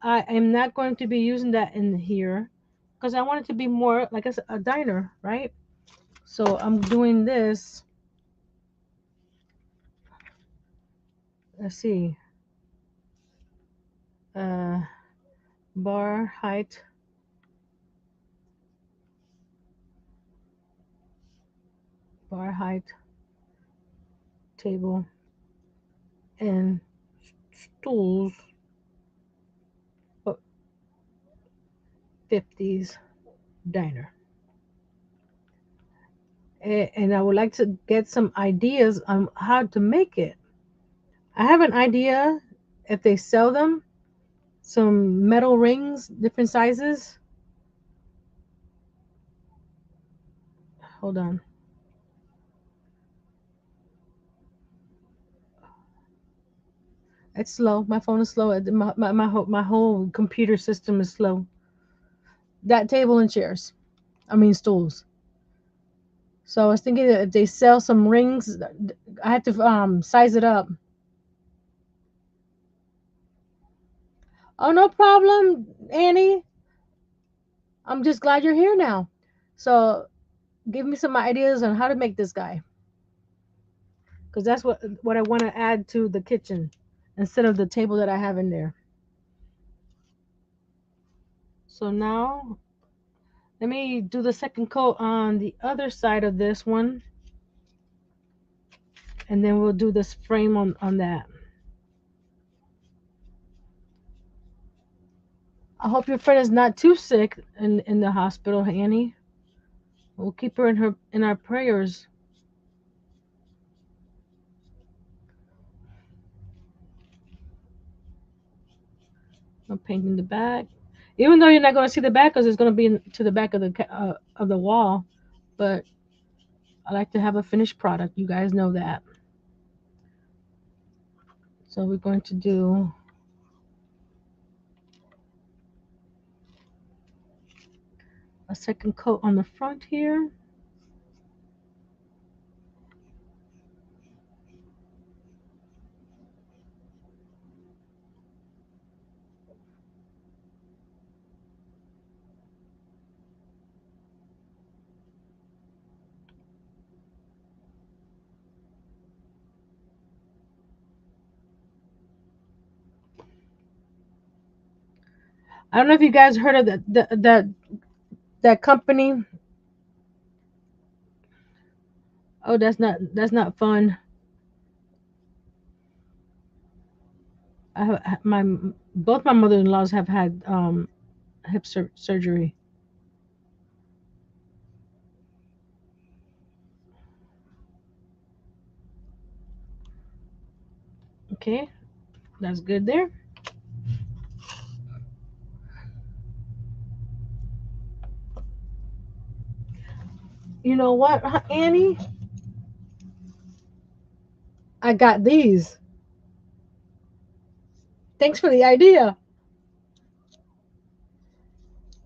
I am not going to be using that in here because I want it to be more like a diner, right? So I'm doing this. Let's see, uh, bar height, bar height, table, and stools. Oh, 50s diner. And I would like to get some ideas on how to make it. I have an idea if they sell them, some metal rings, different sizes. Hold on. It's slow. My phone is slow. My whole computer system is slow. That table and chairs. I mean stools. So I was thinking that if they sell some rings, I had to size it up. Oh, no problem, Annie. I'm just glad you're here now. So give me some ideas on how to make this guy, because that's what I want to add to the kitchen instead of the table that I have in there. So now let me do the second coat on the other side of this one, and then we'll do this frame on that. I hope your friend is not too sick in the hospital, Annie. We'll keep her in our prayers. I'm painting the back, even though you're not going to see the back because it's going to be to the back of the wall. But I like to have a finished product. You guys know that. So we're going to do a second coat on the front here. I don't know if you guys heard of that company. Oh, that's not fun. My both my mother-in-laws have had hip surgery. Okay, that's good there. You know what, Annie? I got these. Thanks for the idea.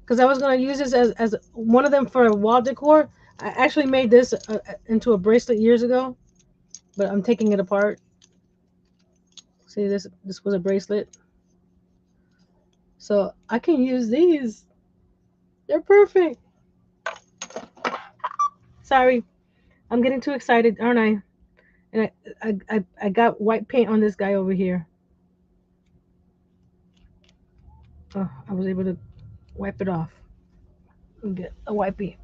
because I was gonna use this as one of them for wall decor. I actually made this into a bracelet years ago, but I'm taking it apart. See, this was a bracelet, so I can use these. They're perfect. Sorry, I'm getting too excited, aren't I? And I got white paint on this guy over here. Oh, I was able to wipe it off and get a wipey.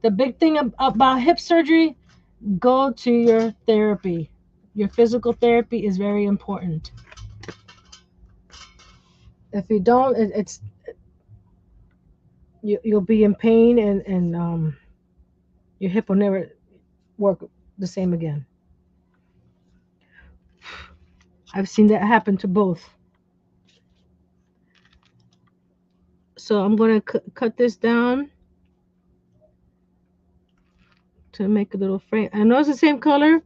The big thing about hip surgery, go to your therapy. Your physical therapy is very important. If you don't, it's you'll be in pain, and your hip will never work the same again. I've seen that happen to both. So I'm going to cut this down to make a little frame. I know it's the same color,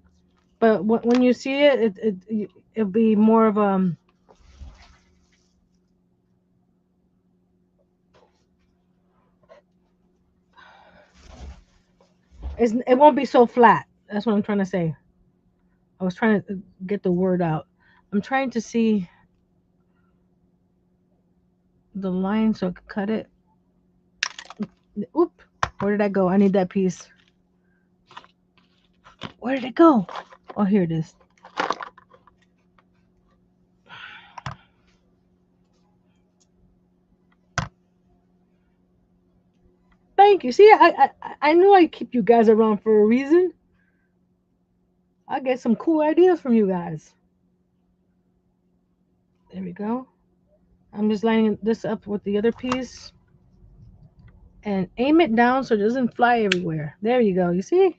but when you see it, it'll be more of it won't be so flat. That's what I'm trying to say. I was trying to get the word out. I'm trying to see the line so I could cut it. Oop! Where did I go? I need that piece. Where did it go? Oh, here it is. Thank you. See, I knew I keep you guys around for a reason. I get some cool ideas from you guys. There we go. I'm just lining this up with the other piece and aim it down so it doesn't fly everywhere. There you go. You see?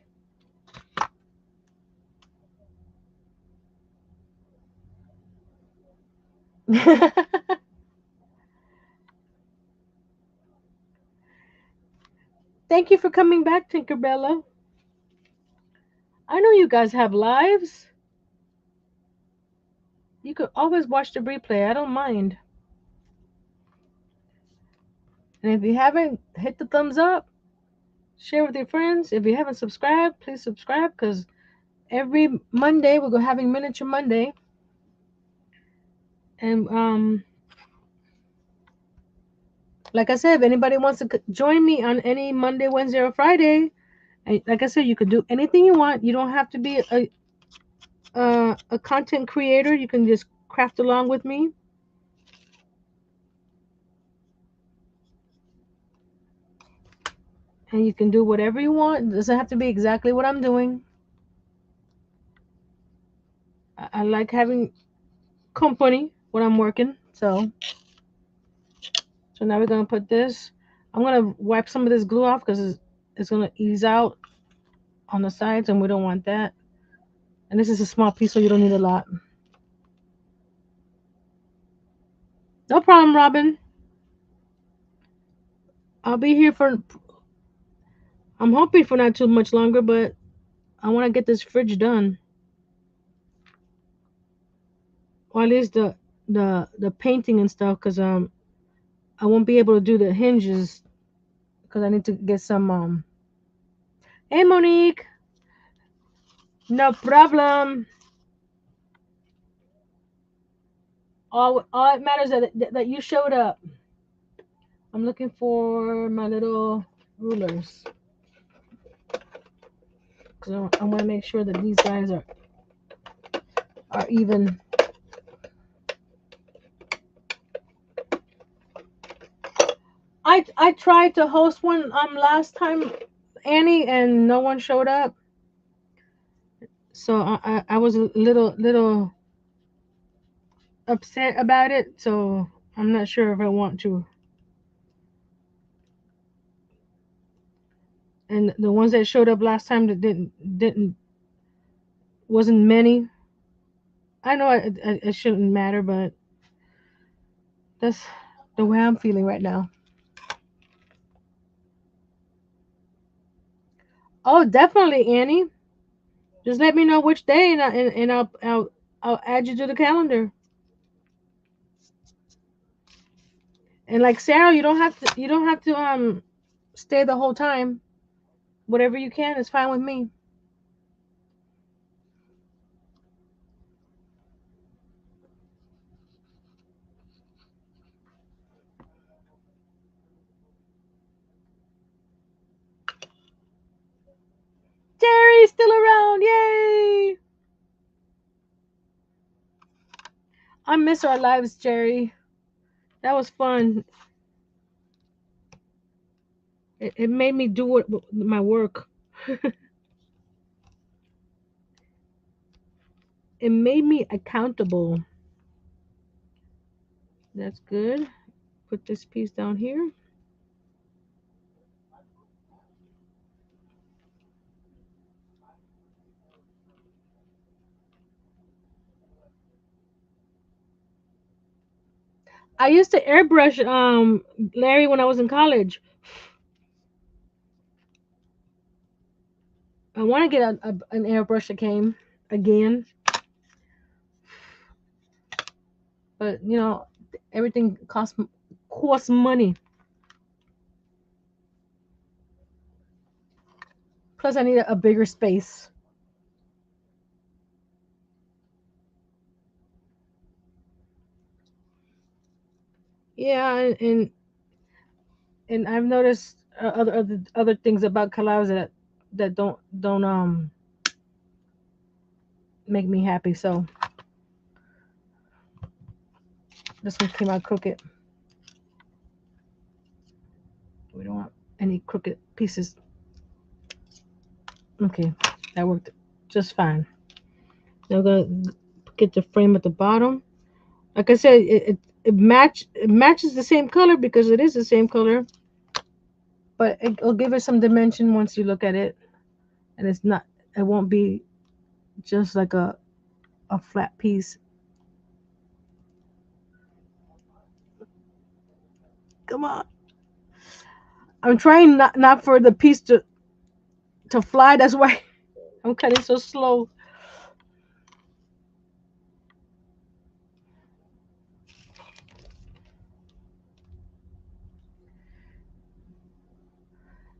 Thank you for coming back, Tinkerbella. I know you guys have lives. You could always watch the replay. I don't mind. And if you haven't, hit the thumbs up. Share with your friends. If you haven't subscribed, please subscribe because every Monday we're going having Miniature Monday. And like I said, if anybody wants to join me on any Monday, Wednesday, or Friday, and like I said, you could do anything you want. You don't have to be a content creator. You can just craft along with me. And you can do whatever you want. It doesn't have to be exactly what I'm doing. I like having company when I'm working. So now we're gonna put this. I'm gonna wipe some of this glue off because it's gonna ease out on the sides, and we don't want that. And this is a small piece, so you don't need a lot. No problem, Robin. I'll be here for. I'm hoping for not too much longer, but I want to get this fridge done, or at least the painting and stuff, because I won't be able to do the hinges because I need to get some. Hey, Monique. No problem. All it matters is that you showed up. I'm looking for my little rulers because I want to make sure that these guys are even. I tried to host one last time, Annie, and no one showed up. So I was a little upset about it. So I'm not sure if I want to. And the ones that showed up last time that didn't wasn't many. I know it shouldn't matter, but that's the way I'm feeling right now. Oh, definitely, Annie. Just let me know which day, and I'll I'll add you to the calendar. And like Sarah, you don't have to stay the whole time. Whatever you can is fine with me. Jerry's still around. Yay! I miss our lives, Jerry. That was fun. It made me do my work. It made me accountable. That's good. Put this piece down here. I used to airbrush, Larry, when I was in college. I want to get an airbrush that came again, but everything costs money. Plus, I need a bigger space. Yeah, and I've noticed other things about collabs that don't make me happy. So this one came out crooked. We don't want any crooked pieces. Okay, that worked just fine. Now I'm gonna get the frame at the bottom. Like I said, it matches the same color because it is the same color, but it'll give it some dimension once you look at it, and it won't be just like a flat piece. Come on, I'm trying not for the piece to fly. That's why I'm cutting so slow.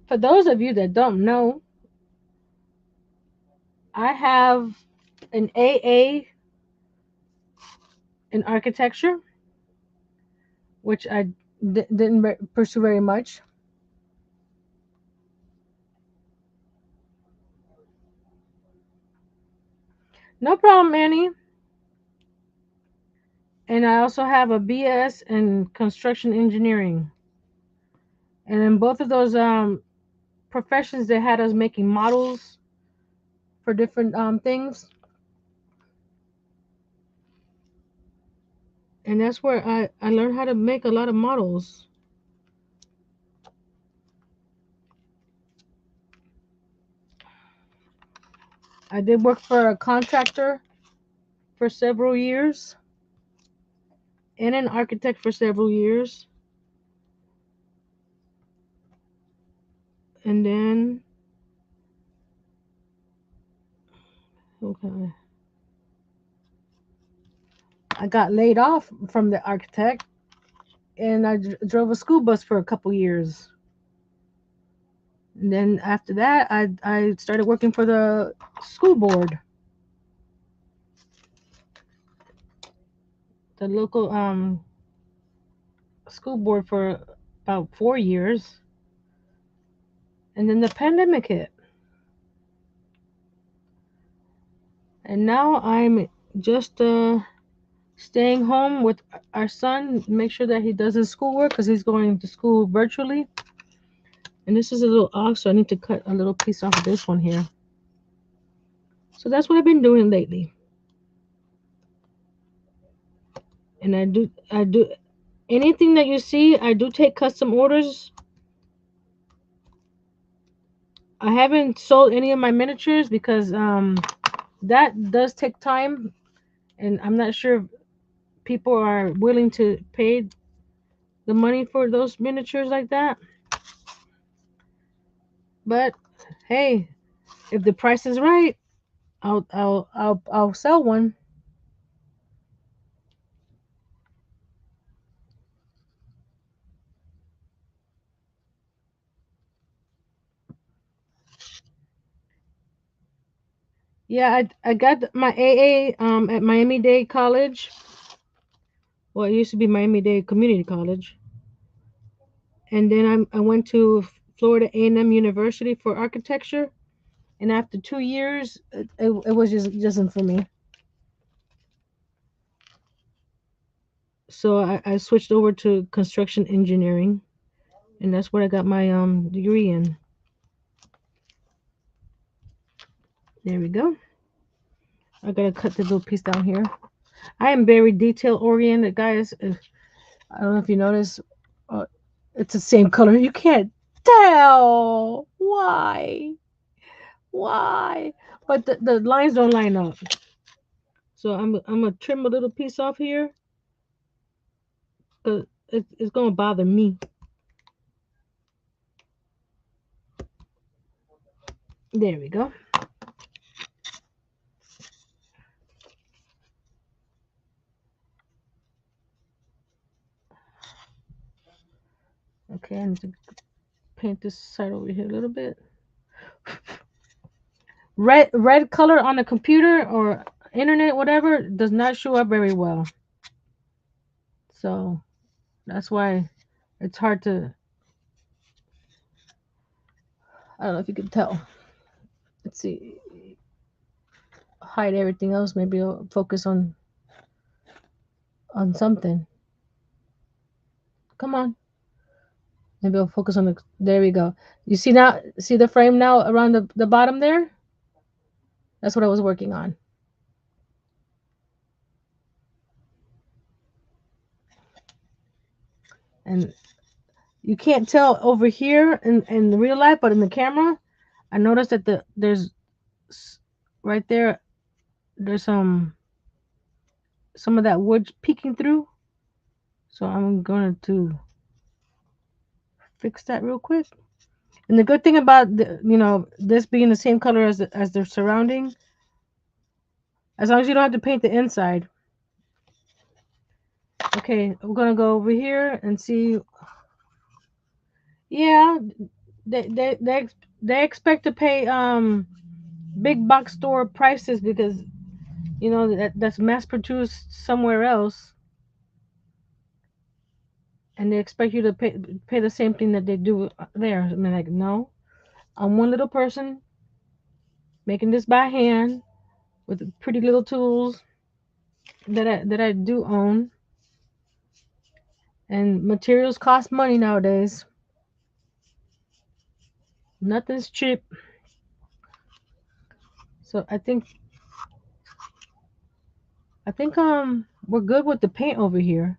For those of you that don't know, I have an AA in architecture, which I didn't pursue very much. No problem, Annie. And I also have a BS in construction engineering. And in both of those professions, they had us making models for different things. And that's where I learned how to make a lot of models. I did work for a contractor for several years and an architect for several years. And then, okay, I got laid off from the architect and I drove a school bus for a couple years. And then after that, I started working for the school board, the local school board for about 4 years. And then the pandemic hit. And now I'm just staying home with our son, make sure that he does his schoolwork because he's going to school virtually. And this is a little off, so I need to cut a little piece off of this one here. So that's what I've been doing lately. And I do anything that you see, I do take custom orders. I haven't sold any of my miniatures because that does take time, and I'm not sure if people are willing to pay the money for those miniatures like that. But hey, if the price is right, I'll sell one. Yeah, I got my AA at Miami Dade College. Well, it used to be Miami Dade Community College, and then I went to Florida A&M University for architecture. And after 2 years, it was just not for me. So I switched over to construction engineering, and that's what I got my degree in. There we go. I gotta cut the little piece down here. I am very detail oriented, guys. I don't know if you notice. Uh, it's the same color. You can't tell why. Why? But the lines don't line up. So I'm gonna trim a little piece off here because it's gonna bother me. There we go. Okay, I need to paint this side over here a little bit. Red color on the computer or internet, whatever, does not show up very well. So that's why it's hard to. I don't know if you can tell. Let's see. Hide everything else. Maybe I'll focus on something. Come on. Maybe I'll focus on the. There we go. You see now? See the frame now around the bottom there? That's what I was working on. And you can't tell over here in the real life, but in the camera, I noticed that there's right there. There's some of that wood peeking through. So I'm going to fix that real quick. And the good thing about this being the same color as the surrounding, as long as you don't have to paint the inside. Okay, we're gonna go over here and see. Yeah, they expect to pay big box store prices because that's mass produced somewhere else, and they expect you to pay the same thing that they do there. I mean, like, no, I'm one little person making this by hand with pretty little tools that I do own, and materials cost money nowadays. Nothing's cheap. So I think we're good with the paint over here.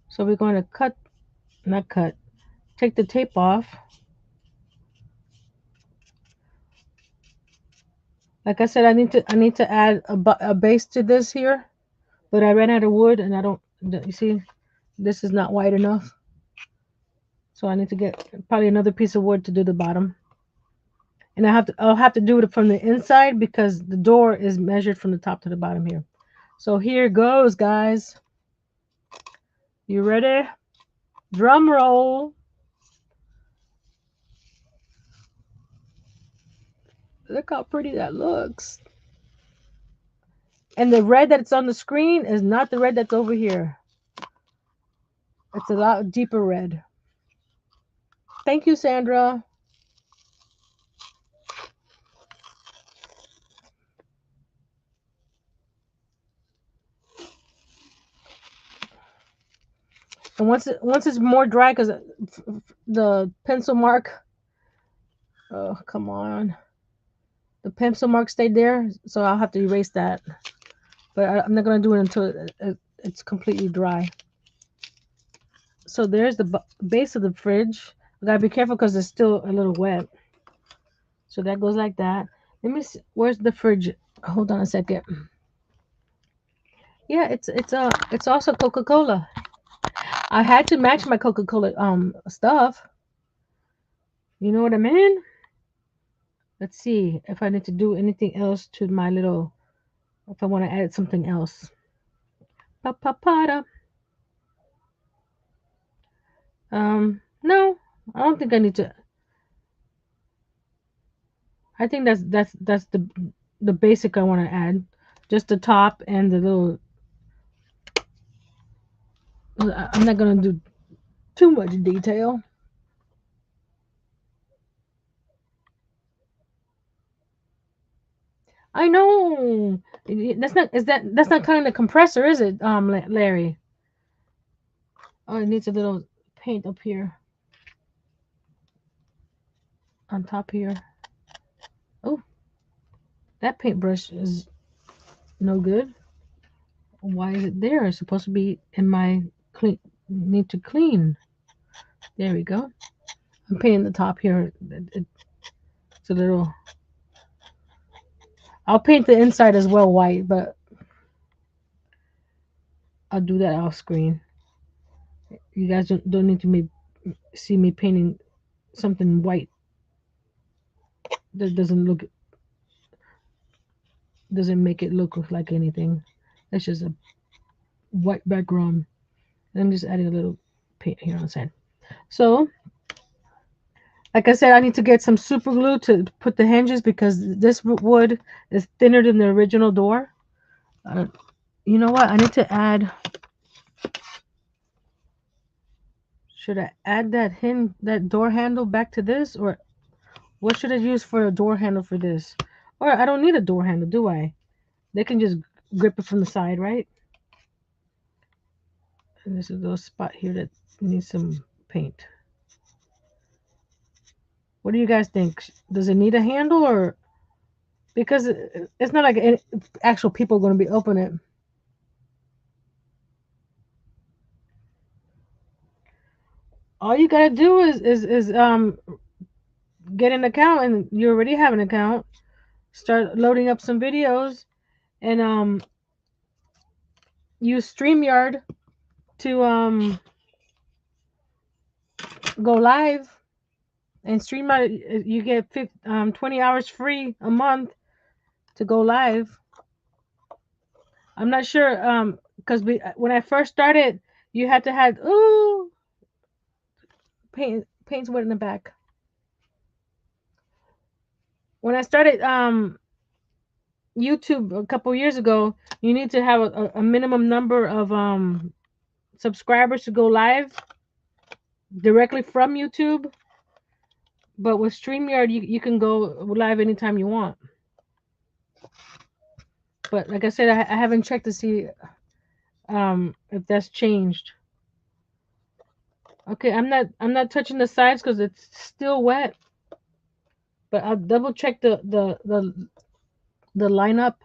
So we're going to not cut, take the tape off. Like I said, I need to add a base to this here, but I ran out of wood and I don't. You see, this is not wide enough, so I need to get probably another piece of wood to do the bottom. And I'll have to do it from the inside because the door is measured from the top to the bottom here. So here goes, guys. You ready? Drum roll. Look how pretty that looks. And the red that's on the screen is not the red that's over here. It's a lot deeper red. Thank you, Sandra. And once it's more dry, because the pencil mark, oh come on, the pencil mark stayed there, so I'll have to erase that. But I'm not gonna do it until it's completely dry. So there's the base of the fridge. I gotta be careful because it's still a little wet. So that goes like that. Let me see. Where's the fridge? Hold on a second. Yeah, it's also Coca-Cola. I had to match my Coca-Cola stuff. You know what I mean? Let's see if I need to do anything else to my little. If I want to add something else. Pa pa pa. No, I don't think I need to. I think that's the the basic I want to add, just the top and the little. I'm not gonna do too much detail. I know. That's not. Is that? That's not kind of the compressor, is it? Larry. Oh, it needs a little paint up here on top here. Oh, that paintbrush is no good. Why is it there? It's supposed to be in my clean. Need to clean. There we go. I'm painting the top here. It's a little. I'll paint the inside as well white, but I'll do that off screen. You guys don't need to see me painting something white that doesn't make it look like anything. It's just a white background. And I'm just adding a little paint here on the side. So, like I said, I need to get some super glue to put the hinges because this wood is thinner than the original door. Uh, you know what? I need to add. Should I add that door handle back to this, or what should I use for a door handle for this? Or I don't need a door handle, do I? They can just grip it from the side, right? And there's a little spot here that needs some paint. What do you guys think? Does it need a handle or because it's not like actual people are going to be opening it. All you gotta do is get an account and you already have an account. Start loading up some videos and use StreamYard to go live and StreamYard you get 20 hours free a month to go live. I'm not sure because when I first started you had to have paint's wet in the back. When I started YouTube a couple years ago, you need to have a minimum number of subscribers to go live directly from YouTube. But with StreamYard, you can go live anytime you want. But like I said, I haven't checked to see if that's changed. Okay, I'm not touching the sides because it's still wet. But I'll double check the lineup.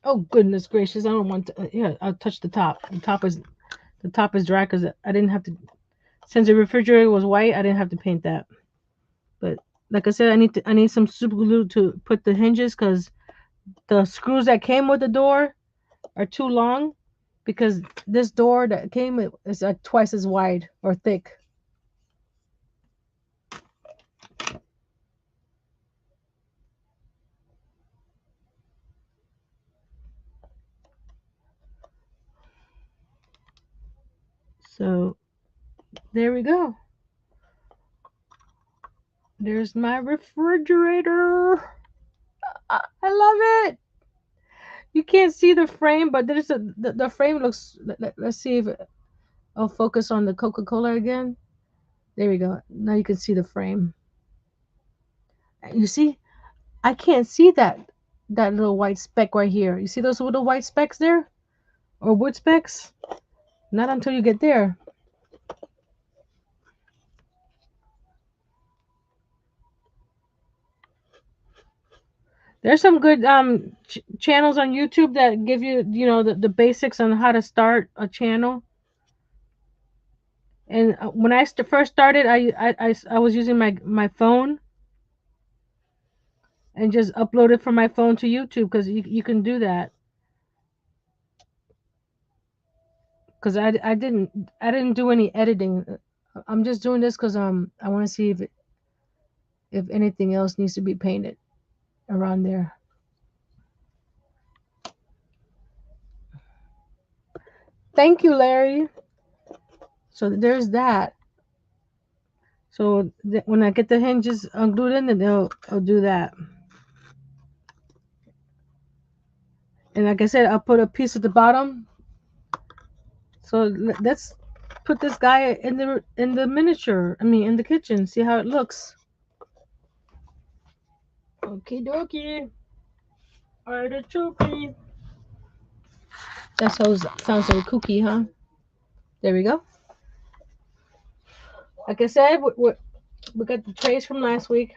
Oh goodness gracious! I don't want to. Yeah, I'll touch the top. The top is dry because I didn't have to. Since the refrigerator was white, I didn't have to paint that. But like I said, I need some super glue to put the hinges because the screws that came with the door are too long because this door that came is like twice as wide or thick. So there we go. There's my refrigerator. I love it. You can't see the frame, but the frame looks. Let's see if I'll focus on the Coca-Cola again. There we go. Now you can see the frame. You see, I can't see that little white speck right here. You see those little white specks there, or wood specks? Not until you get there. There's some good channels on YouTube that give you the basics on how to start a channel. And when I first started, I was using my phone and just uploaded from my phone to YouTube because you can do that. Because I didn't do any editing. I'm just doing this because I want to see if anything else needs to be painted around there. Thank you, Larry. So there's that. So when I get the hinges unglued in, then I'll do that. And like I said, I'll put a piece at the bottom. So let's put this guy in the miniature. I mean, in the kitchen. See how it looks. Okie dokie. Artichoke. That sounds so kooky, huh? There we go. Like I said, we got the trays from last week.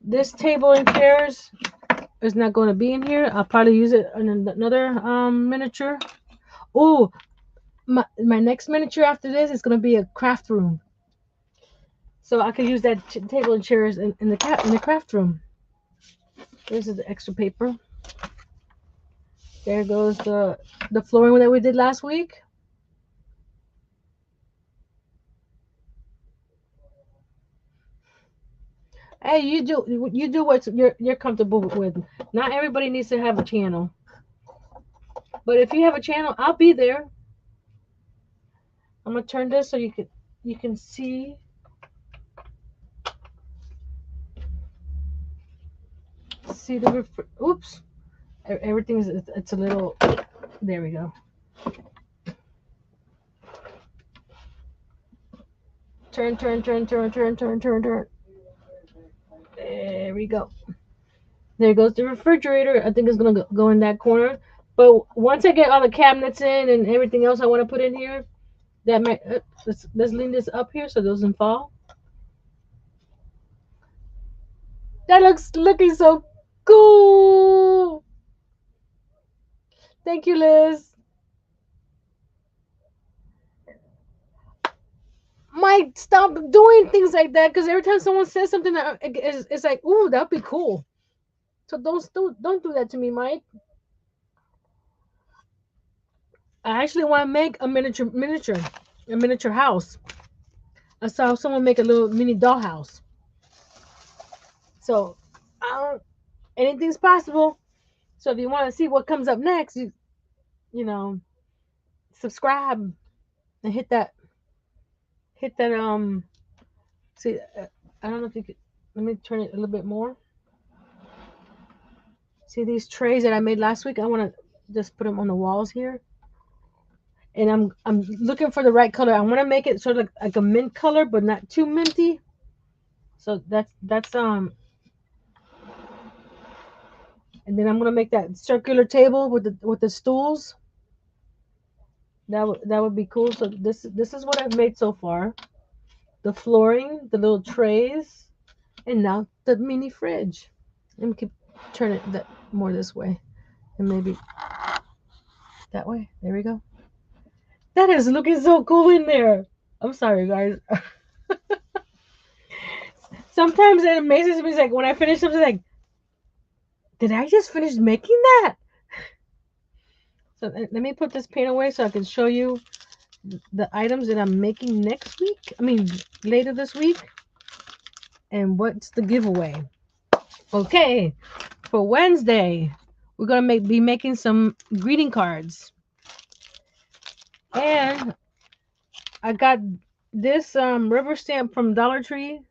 This table and chairs is not going to be in here. I'll probably use it in another miniature. Oh, my next miniature after this is going to be a craft room. So I can use that table and chairs in the craft room. This is the extra paper. There goes the flooring that we did last week. Hey, you do what you're comfortable with. Not everybody needs to have a channel, but if you have a channel, I'll be there. I'm gonna turn this so you can see the oops. Everything's it's a little. There we go. Turn, turn, turn, turn, turn, turn, turn, turn. There we go. There goes the refrigerator. I think it's gonna go in that corner. But once I get all the cabinets in and everything else I want to put in here, that might let's lean this up here so it doesn't fall. That looks looking so cool. Thank you, Liz. Might stop doing things like that because every time someone says something, it's like, ooh, that'd be cool. So don't do that to me, Mike. I actually want to make a miniature house. I saw someone make a little mini dollhouse. So, anything's possible. So if you want to see what comes up next, you know, subscribe and hit that see I don't know if you could let me turn it a little bit more. See these trays that I made last week? I want to just put them on the walls here. And I'm looking for the right color. I want to make it sort of like a mint color, but not too minty. So that's and then I'm gonna make that circular table with the stools. That would be cool. So this is what I've made so far. The flooring, the little trays, and now the mini fridge. Let me keep turn it more this way, and maybe that way. There we go. That is looking so cool in there. I'm sorry, guys. Sometimes it amazes me. It's like when I finish something, like, did I just finish making that? So let me put this paint away so I can show you the items that I'm making next week. I mean, later this week. And what's the giveaway? Okay, for Wednesday, we're gonna be making some greeting cards. And I got this rubber stamp from Dollar Tree.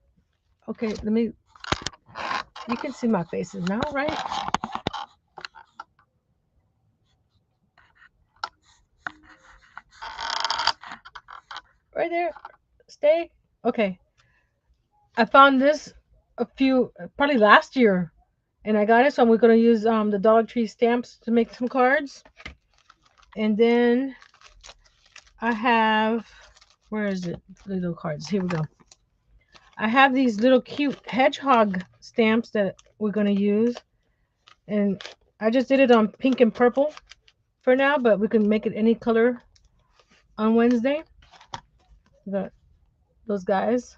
Okay, let me. You can see my faces now, right? Right there. Stay. Okay. I found this probably last year, and I got it. So we're gonna use the Dollar Tree stamps to make some cards. And then I have, where is it? Little cards. Here we go. I have these little cute hedgehog stamps that we're gonna use, and I just did it on pink and purple for now, but we can make it any color on Wednesday. Got those guys,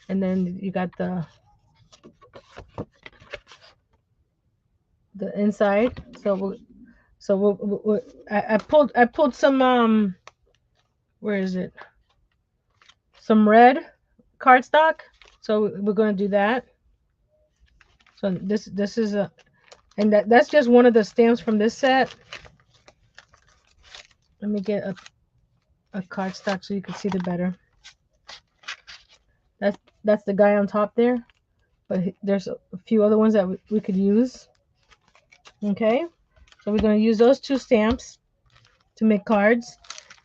and then you got the inside. I pulled some where is it? Some red cardstock. So we're gonna do that. So this is and that's just one of the stamps from this set. Let me get a cardstock so you can see it better. That's the guy on top there, but there's a few other ones that we could use. Okay, so we're going to use those two stamps to make cards.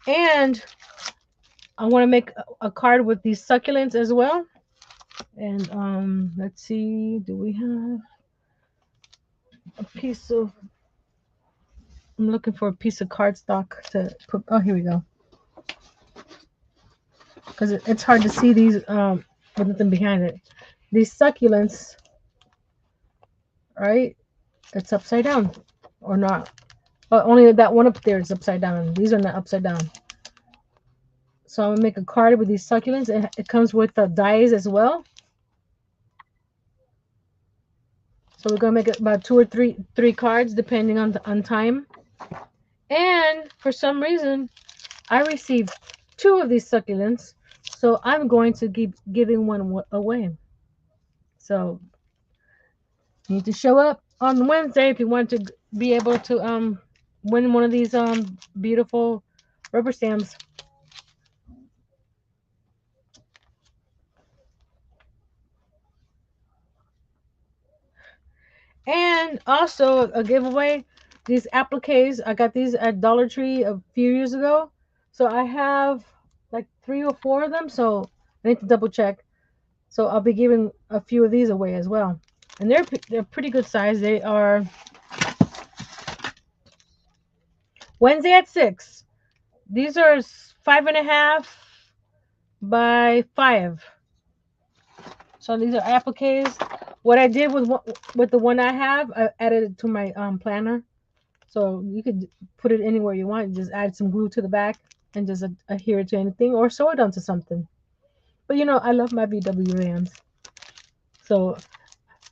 And I want to make a card with these succulents as well. And let's see, do we have a piece of? I'm looking for a piece of cardstock to put. Oh, here we go. Because it's hard to see these with nothing behind it. These succulents, right? It's upside down, or not? Only that one up there is upside down. These are not upside down. So I'm gonna make a card with these succulents. It comes with the dies as well. So we're gonna make about two or three cards depending on time. And for some reason, I received two of these succulents, so I'm going to keep giving one away. So you need to show up on Wednesday if you want to be able to win one of these beautiful rubber stamps. And also a giveaway. These appliques, I got these at Dollar Tree a few years ago. So I have like three or four of them. So I need to double check. So I'll be giving a few of these away as well. And they're pretty good size. They are Wednesday at 6. These are 5.5 by 5. So these are appliques. What I did with the one I have, I added it to my planner. So you could put it anywhere you want. Just add some glue to the back and just adhere it to anything or sew it onto something. But I love my VW Vans. So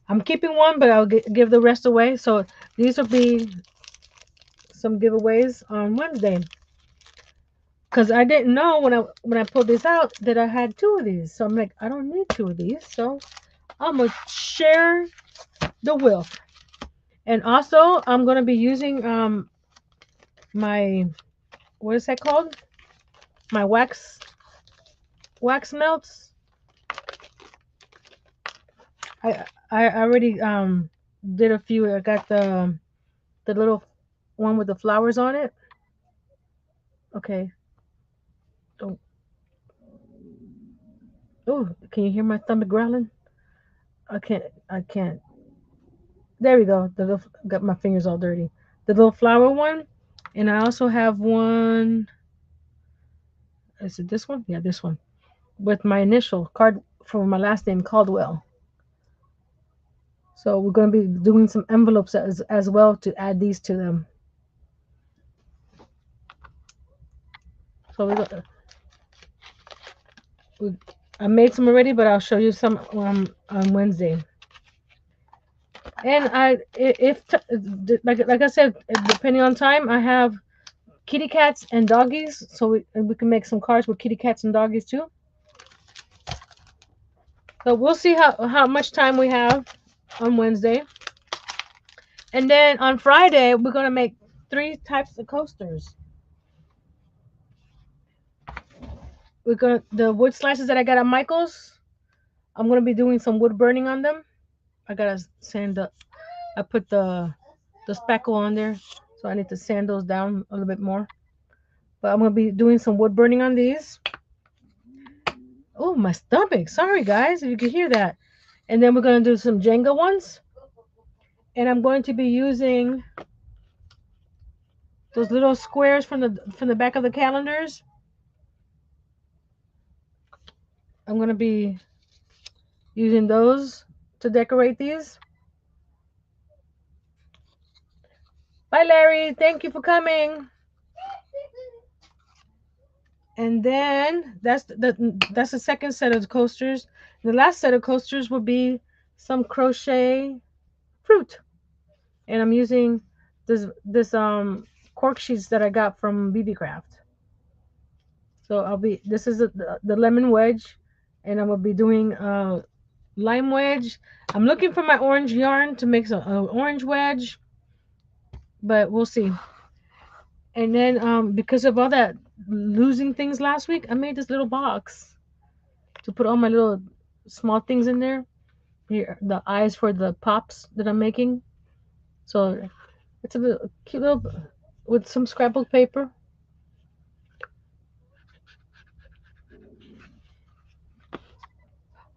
I'm keeping one, but I'll give the rest away. So these will be some giveaways on Wednesday. Because I didn't know when I pulled this out that I had two of these. So I'm like, I don't need two of these. So I'm gonna share the wealth. And also I'm gonna be using my, what is that called? My wax melts. I already did a few. I got the little one with the flowers on it. Okay. Oh, oh, can you hear my stomach growling? I can't. There we go. Got my fingers all dirty. The little flower one, and I also have one. Is it this one? Yeah, this one with my initial card for my last name, Caldwell. So we're going to be doing some envelopes as well to add these to them. So we, I made some already, but I'll show you some on Wednesday. And like I said, depending on time, I have kitty cats and doggies, so we can make some cards with kitty cats and doggies too. So we'll see how much time we have on Wednesday, and then on Friday we're gonna make three types of coasters. We're gonna the wood slices that I got at Michael's. I'm gonna be doing some wood burning on them. I gotta sand up. I put the spackle on there, so I need to sand those down a little bit more. But I'm gonna be doing some wood burning on these. Oh, my stomach. Sorry, guys, if you could hear that. And then we're gonna do some Jenga ones, and I'm going to be using those little squares from the back of the calendars. I'm gonna be using those to decorate these. Bye, Larry. Thank you for coming. And then that's the second set of coasters. The last set of coasters will be some crochet fruit, and I'm using this cork sheets that I got from BB Craft. So this is the lemon wedge, and I'm gonna be doing lime wedge. I'm looking for my orange yarn to make some orange wedge, but we'll see. And then because of all that losing things last week, I made this little box to put all my little small things in there. Here, the eyes for the pops that I'm making. So It's a little cute little with some scrapbook paper.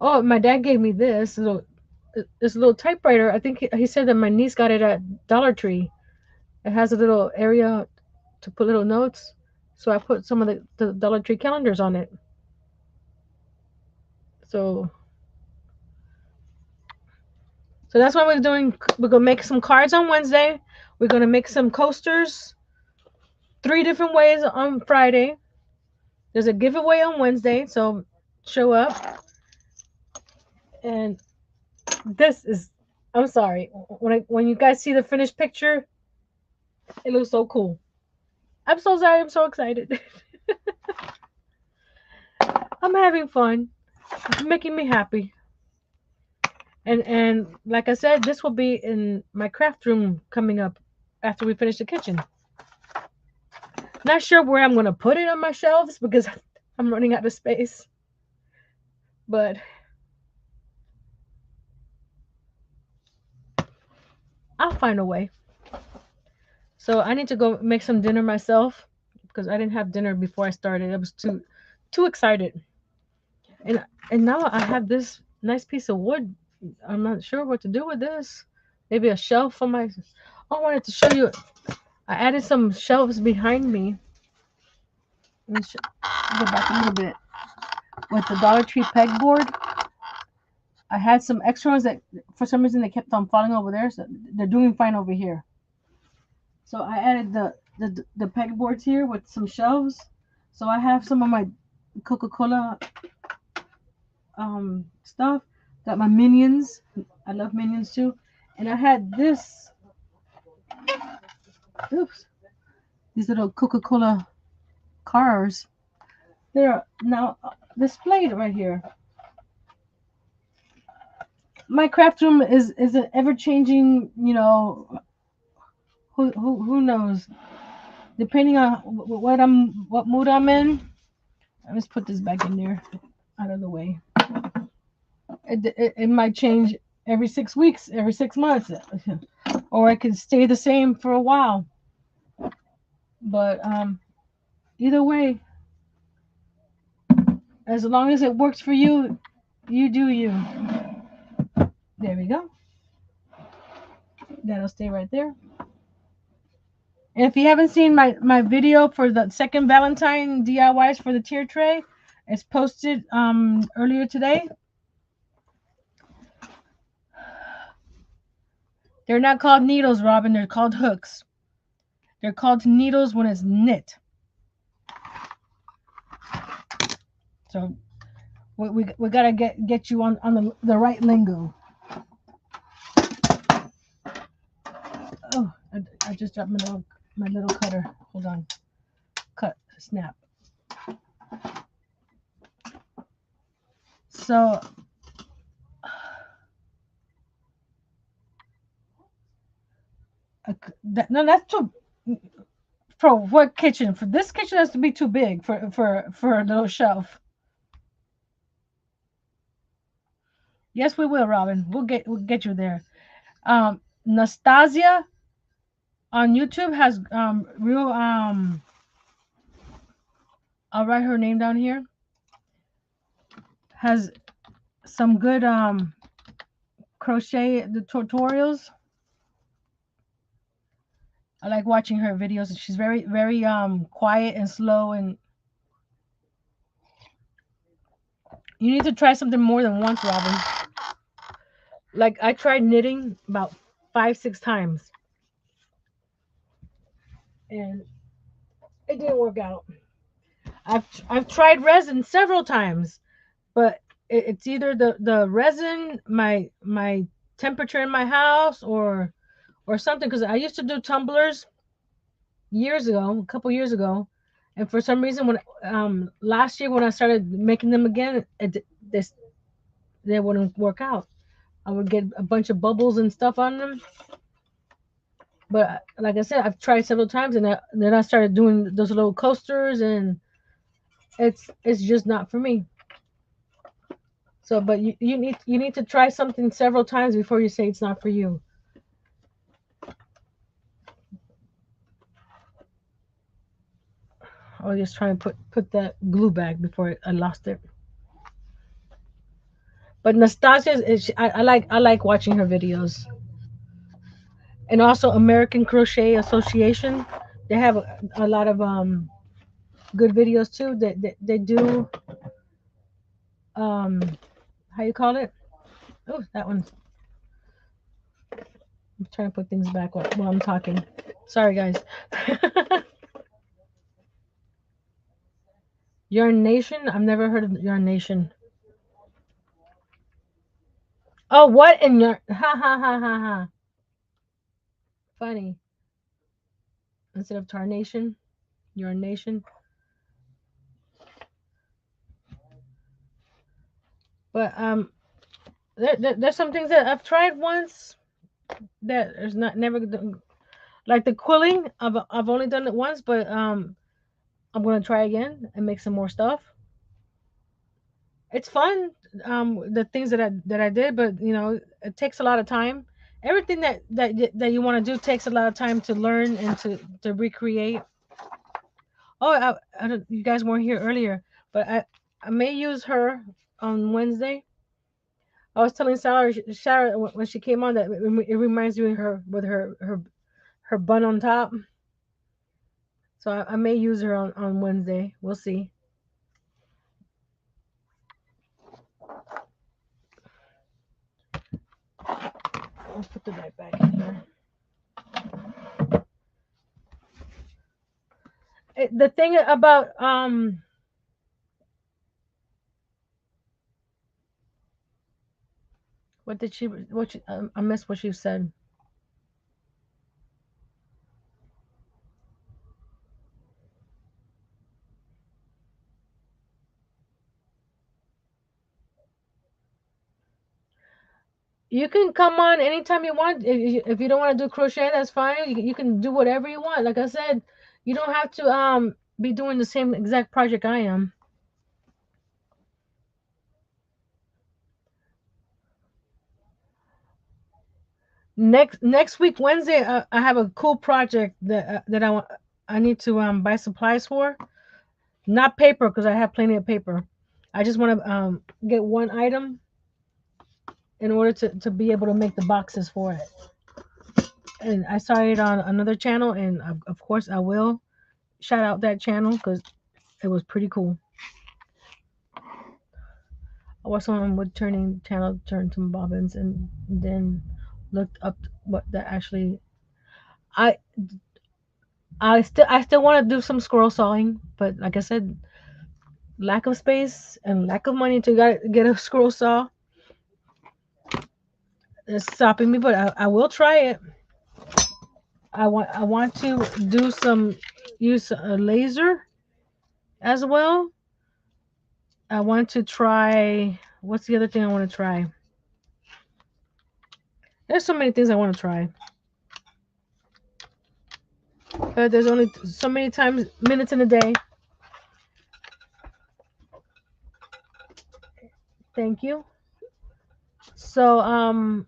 Oh, my dad gave me this little typewriter. I think he said that my niece got it at Dollar Tree. It has a little area to put little notes. So I put some of the Dollar Tree calendars on it. So so that's what we're doing. We're gonna make some cards on Wednesday. We're gonna make some coasters 3 different ways on Friday. There's a giveaway on Wednesday, so show up. And this is, I'm sorry, when you guys see the finished picture, it looks so cool. I'm so sorry. I'm so excited. I'm having fun. It's making me happy. And like I said, this will be in my craft room coming up after we finish the kitchen. Not sure where I'm gonna put it on my shelves because I'm running out of space. But I'll find a way. So I need to go make some dinner myself because I didn't have dinner before I started. I was too excited. And now I have this nice piece of wood. I'm not sure what to do with this. Maybe a shelf for my. Oh, I wanted to show you. I added some shelves behind me. Let me go back a little bit. With the Dollar Tree pegboard, I had some extra ones that for some reason they kept on falling over there. So they're doing fine over here. So I added the pegboards here with some shelves. So I have some of my Coca-Cola stuff. Got my minions. I love minions too. And I had oops, these little Coca-Cola cars. They're now displayed right here. My craft room is an ever changing. Who knows? Depending on what mood I'm in. Let's put this back in there, out of the way. It might change every 6 weeks, every 6 months, or I could stay the same for a while. But either way, as long as it works for you, you do you. There we go. That'll stay right there. And if you haven't seen my video for the second Valentine DIYs for the tier tray, it's posted earlier today. They're not called needles, Robin. They're called hooks. They're called needles when it's knit. So we gotta get you on the right lingo. Oh, I just dropped my little cutter. Hold on. Cut, snap. So no, that's too. For what kitchen? For this kitchen has to be too big for a little shelf. Yes, we will, Robin. We'll get you there. Nastasia on YouTube has real I'll write her name down here. Has some good crochet tutorials. I like watching her videos. She's very quiet and slow, and you need to try something more than once, Robin. Like I tried knitting about 5 6 times, and it didn't work out. I've tried resin several times, but it's either the resin, my temperature in my house, or something. Because I used to do tumblers years ago, a couple years ago, and for some reason when last year when I started making them again, this they wouldn't work out. I would get a bunch of bubbles and stuff on them. But like I said, I've tried several times, and then I started doing those little coasters, and it's just not for me. So, but you need to try something several times before you say it's not for you. I was just trying to put that glue back before I lost it. But Nastasia is I like watching her videos, and also American Crochet Association. They have a lot of good videos too. They do um how you call it? Oh, that one. I'm trying to put things back while I'm talking. Sorry, guys. Yarn Nation. I've never heard of Yarn Nation. Oh, what in your ha ha ha ha ha? Funny. Instead of Tarnation, Yarn Nation. But there's some things that I've tried once that is not never like the quilling. I've only done it once, but I'm gonna try again and make some more stuff. It's fun. The things that I did, but it takes a lot of time. Everything that you want to do takes a lot of time to learn and to recreate. Oh, I don't, you guys weren't here earlier, but I may use her on Wednesday. I was telling Sarah when she came on that it reminds me of her with her bun on top. So I may use her on Wednesday. We'll see. Let's put the knife back in here. The thing about what did she what she, I missed what she said. You can come on anytime you want. If you don't want to do crochet, that's fine. You can do whatever you want. Like I said, you don't have to be doing the same exact project I am. Next week Wednesday, I have a cool project that I need to buy supplies for. Not paper because I have plenty of paper. I just want to get one item in order to be able to make the boxes for it. And I saw it on another channel, and of course I will shout out that channel because it was pretty cool. I was on wood turning channel, turned some bobbins, and then looked up what that actually. I I still want to do some squirrel sawing, but like I said, lack of space and lack of money to get a squirrel saw is stopping me. But I will try it. I want to do some use a laser as well. I want to try. What's the other thing I want to try? There's so many things I want to try. But there's only so many times minutes in a day. Thank you. So I'm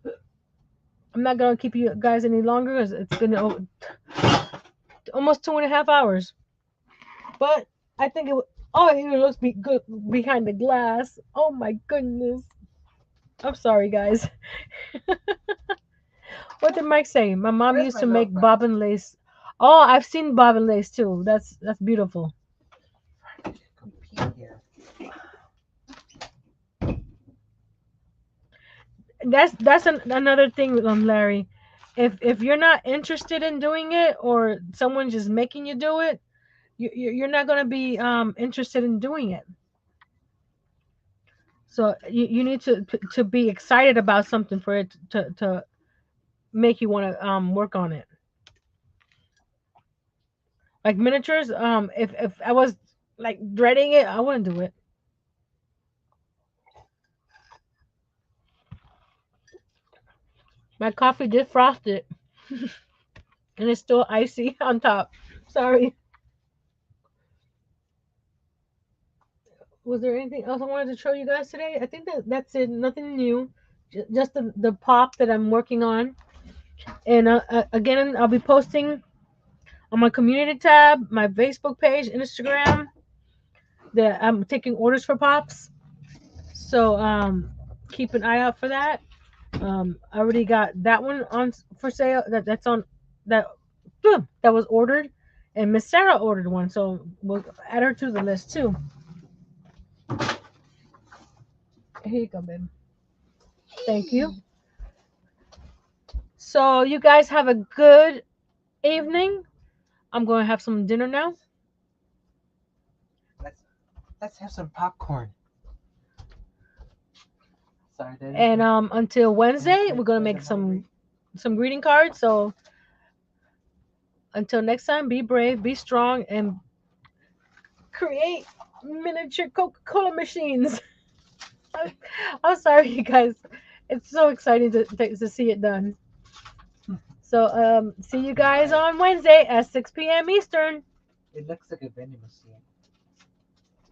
not gonna keep you guys any longer because it's been almost 2.5 hours. But I think it. Oh, it even looks good behind the glass. Oh my goodness. I'm sorry, guys. What did Mike say? My mom Where's used my to make notebook? bobbin lace. Oh, I've seen bobbin lace too. That's beautiful. Compete here. That's another thing, Larry. If you're not interested in doing it, or someone's just making you do it, you're not gonna be interested in doing it. So you need to be excited about something for it to make you want to work on it. Like miniatures, if I was like dreading it, I wouldn't do it. My coffee did frost it, and it's still icy on top. Sorry. Was there anything else I wanted to show you guys today? I think that's it. Nothing new. Just the pop that I'm working on. And again, I'll be posting on my community tab, my Facebook page, Instagram, that I'm taking orders for pops. So keep an eye out for that. I already got that one on for sale. That's on that that was ordered, and Miss Sarah ordered one, so we'll add her to the list too. Here you go, babe. Thank you. So you guys have a good evening. I'm going to have some dinner now, Let's let's have some popcorn. Sorry, and Daddy. until Wednesday, we're gonna make some greeting cards. So until next time, be brave, be strong, and create miniature Coca-Cola machines. I'm, I'm sorry, you guys. It's so exciting to see it done. So see you guys Right. on Wednesday at 6 p.m. Eastern. It looks like a vending machine.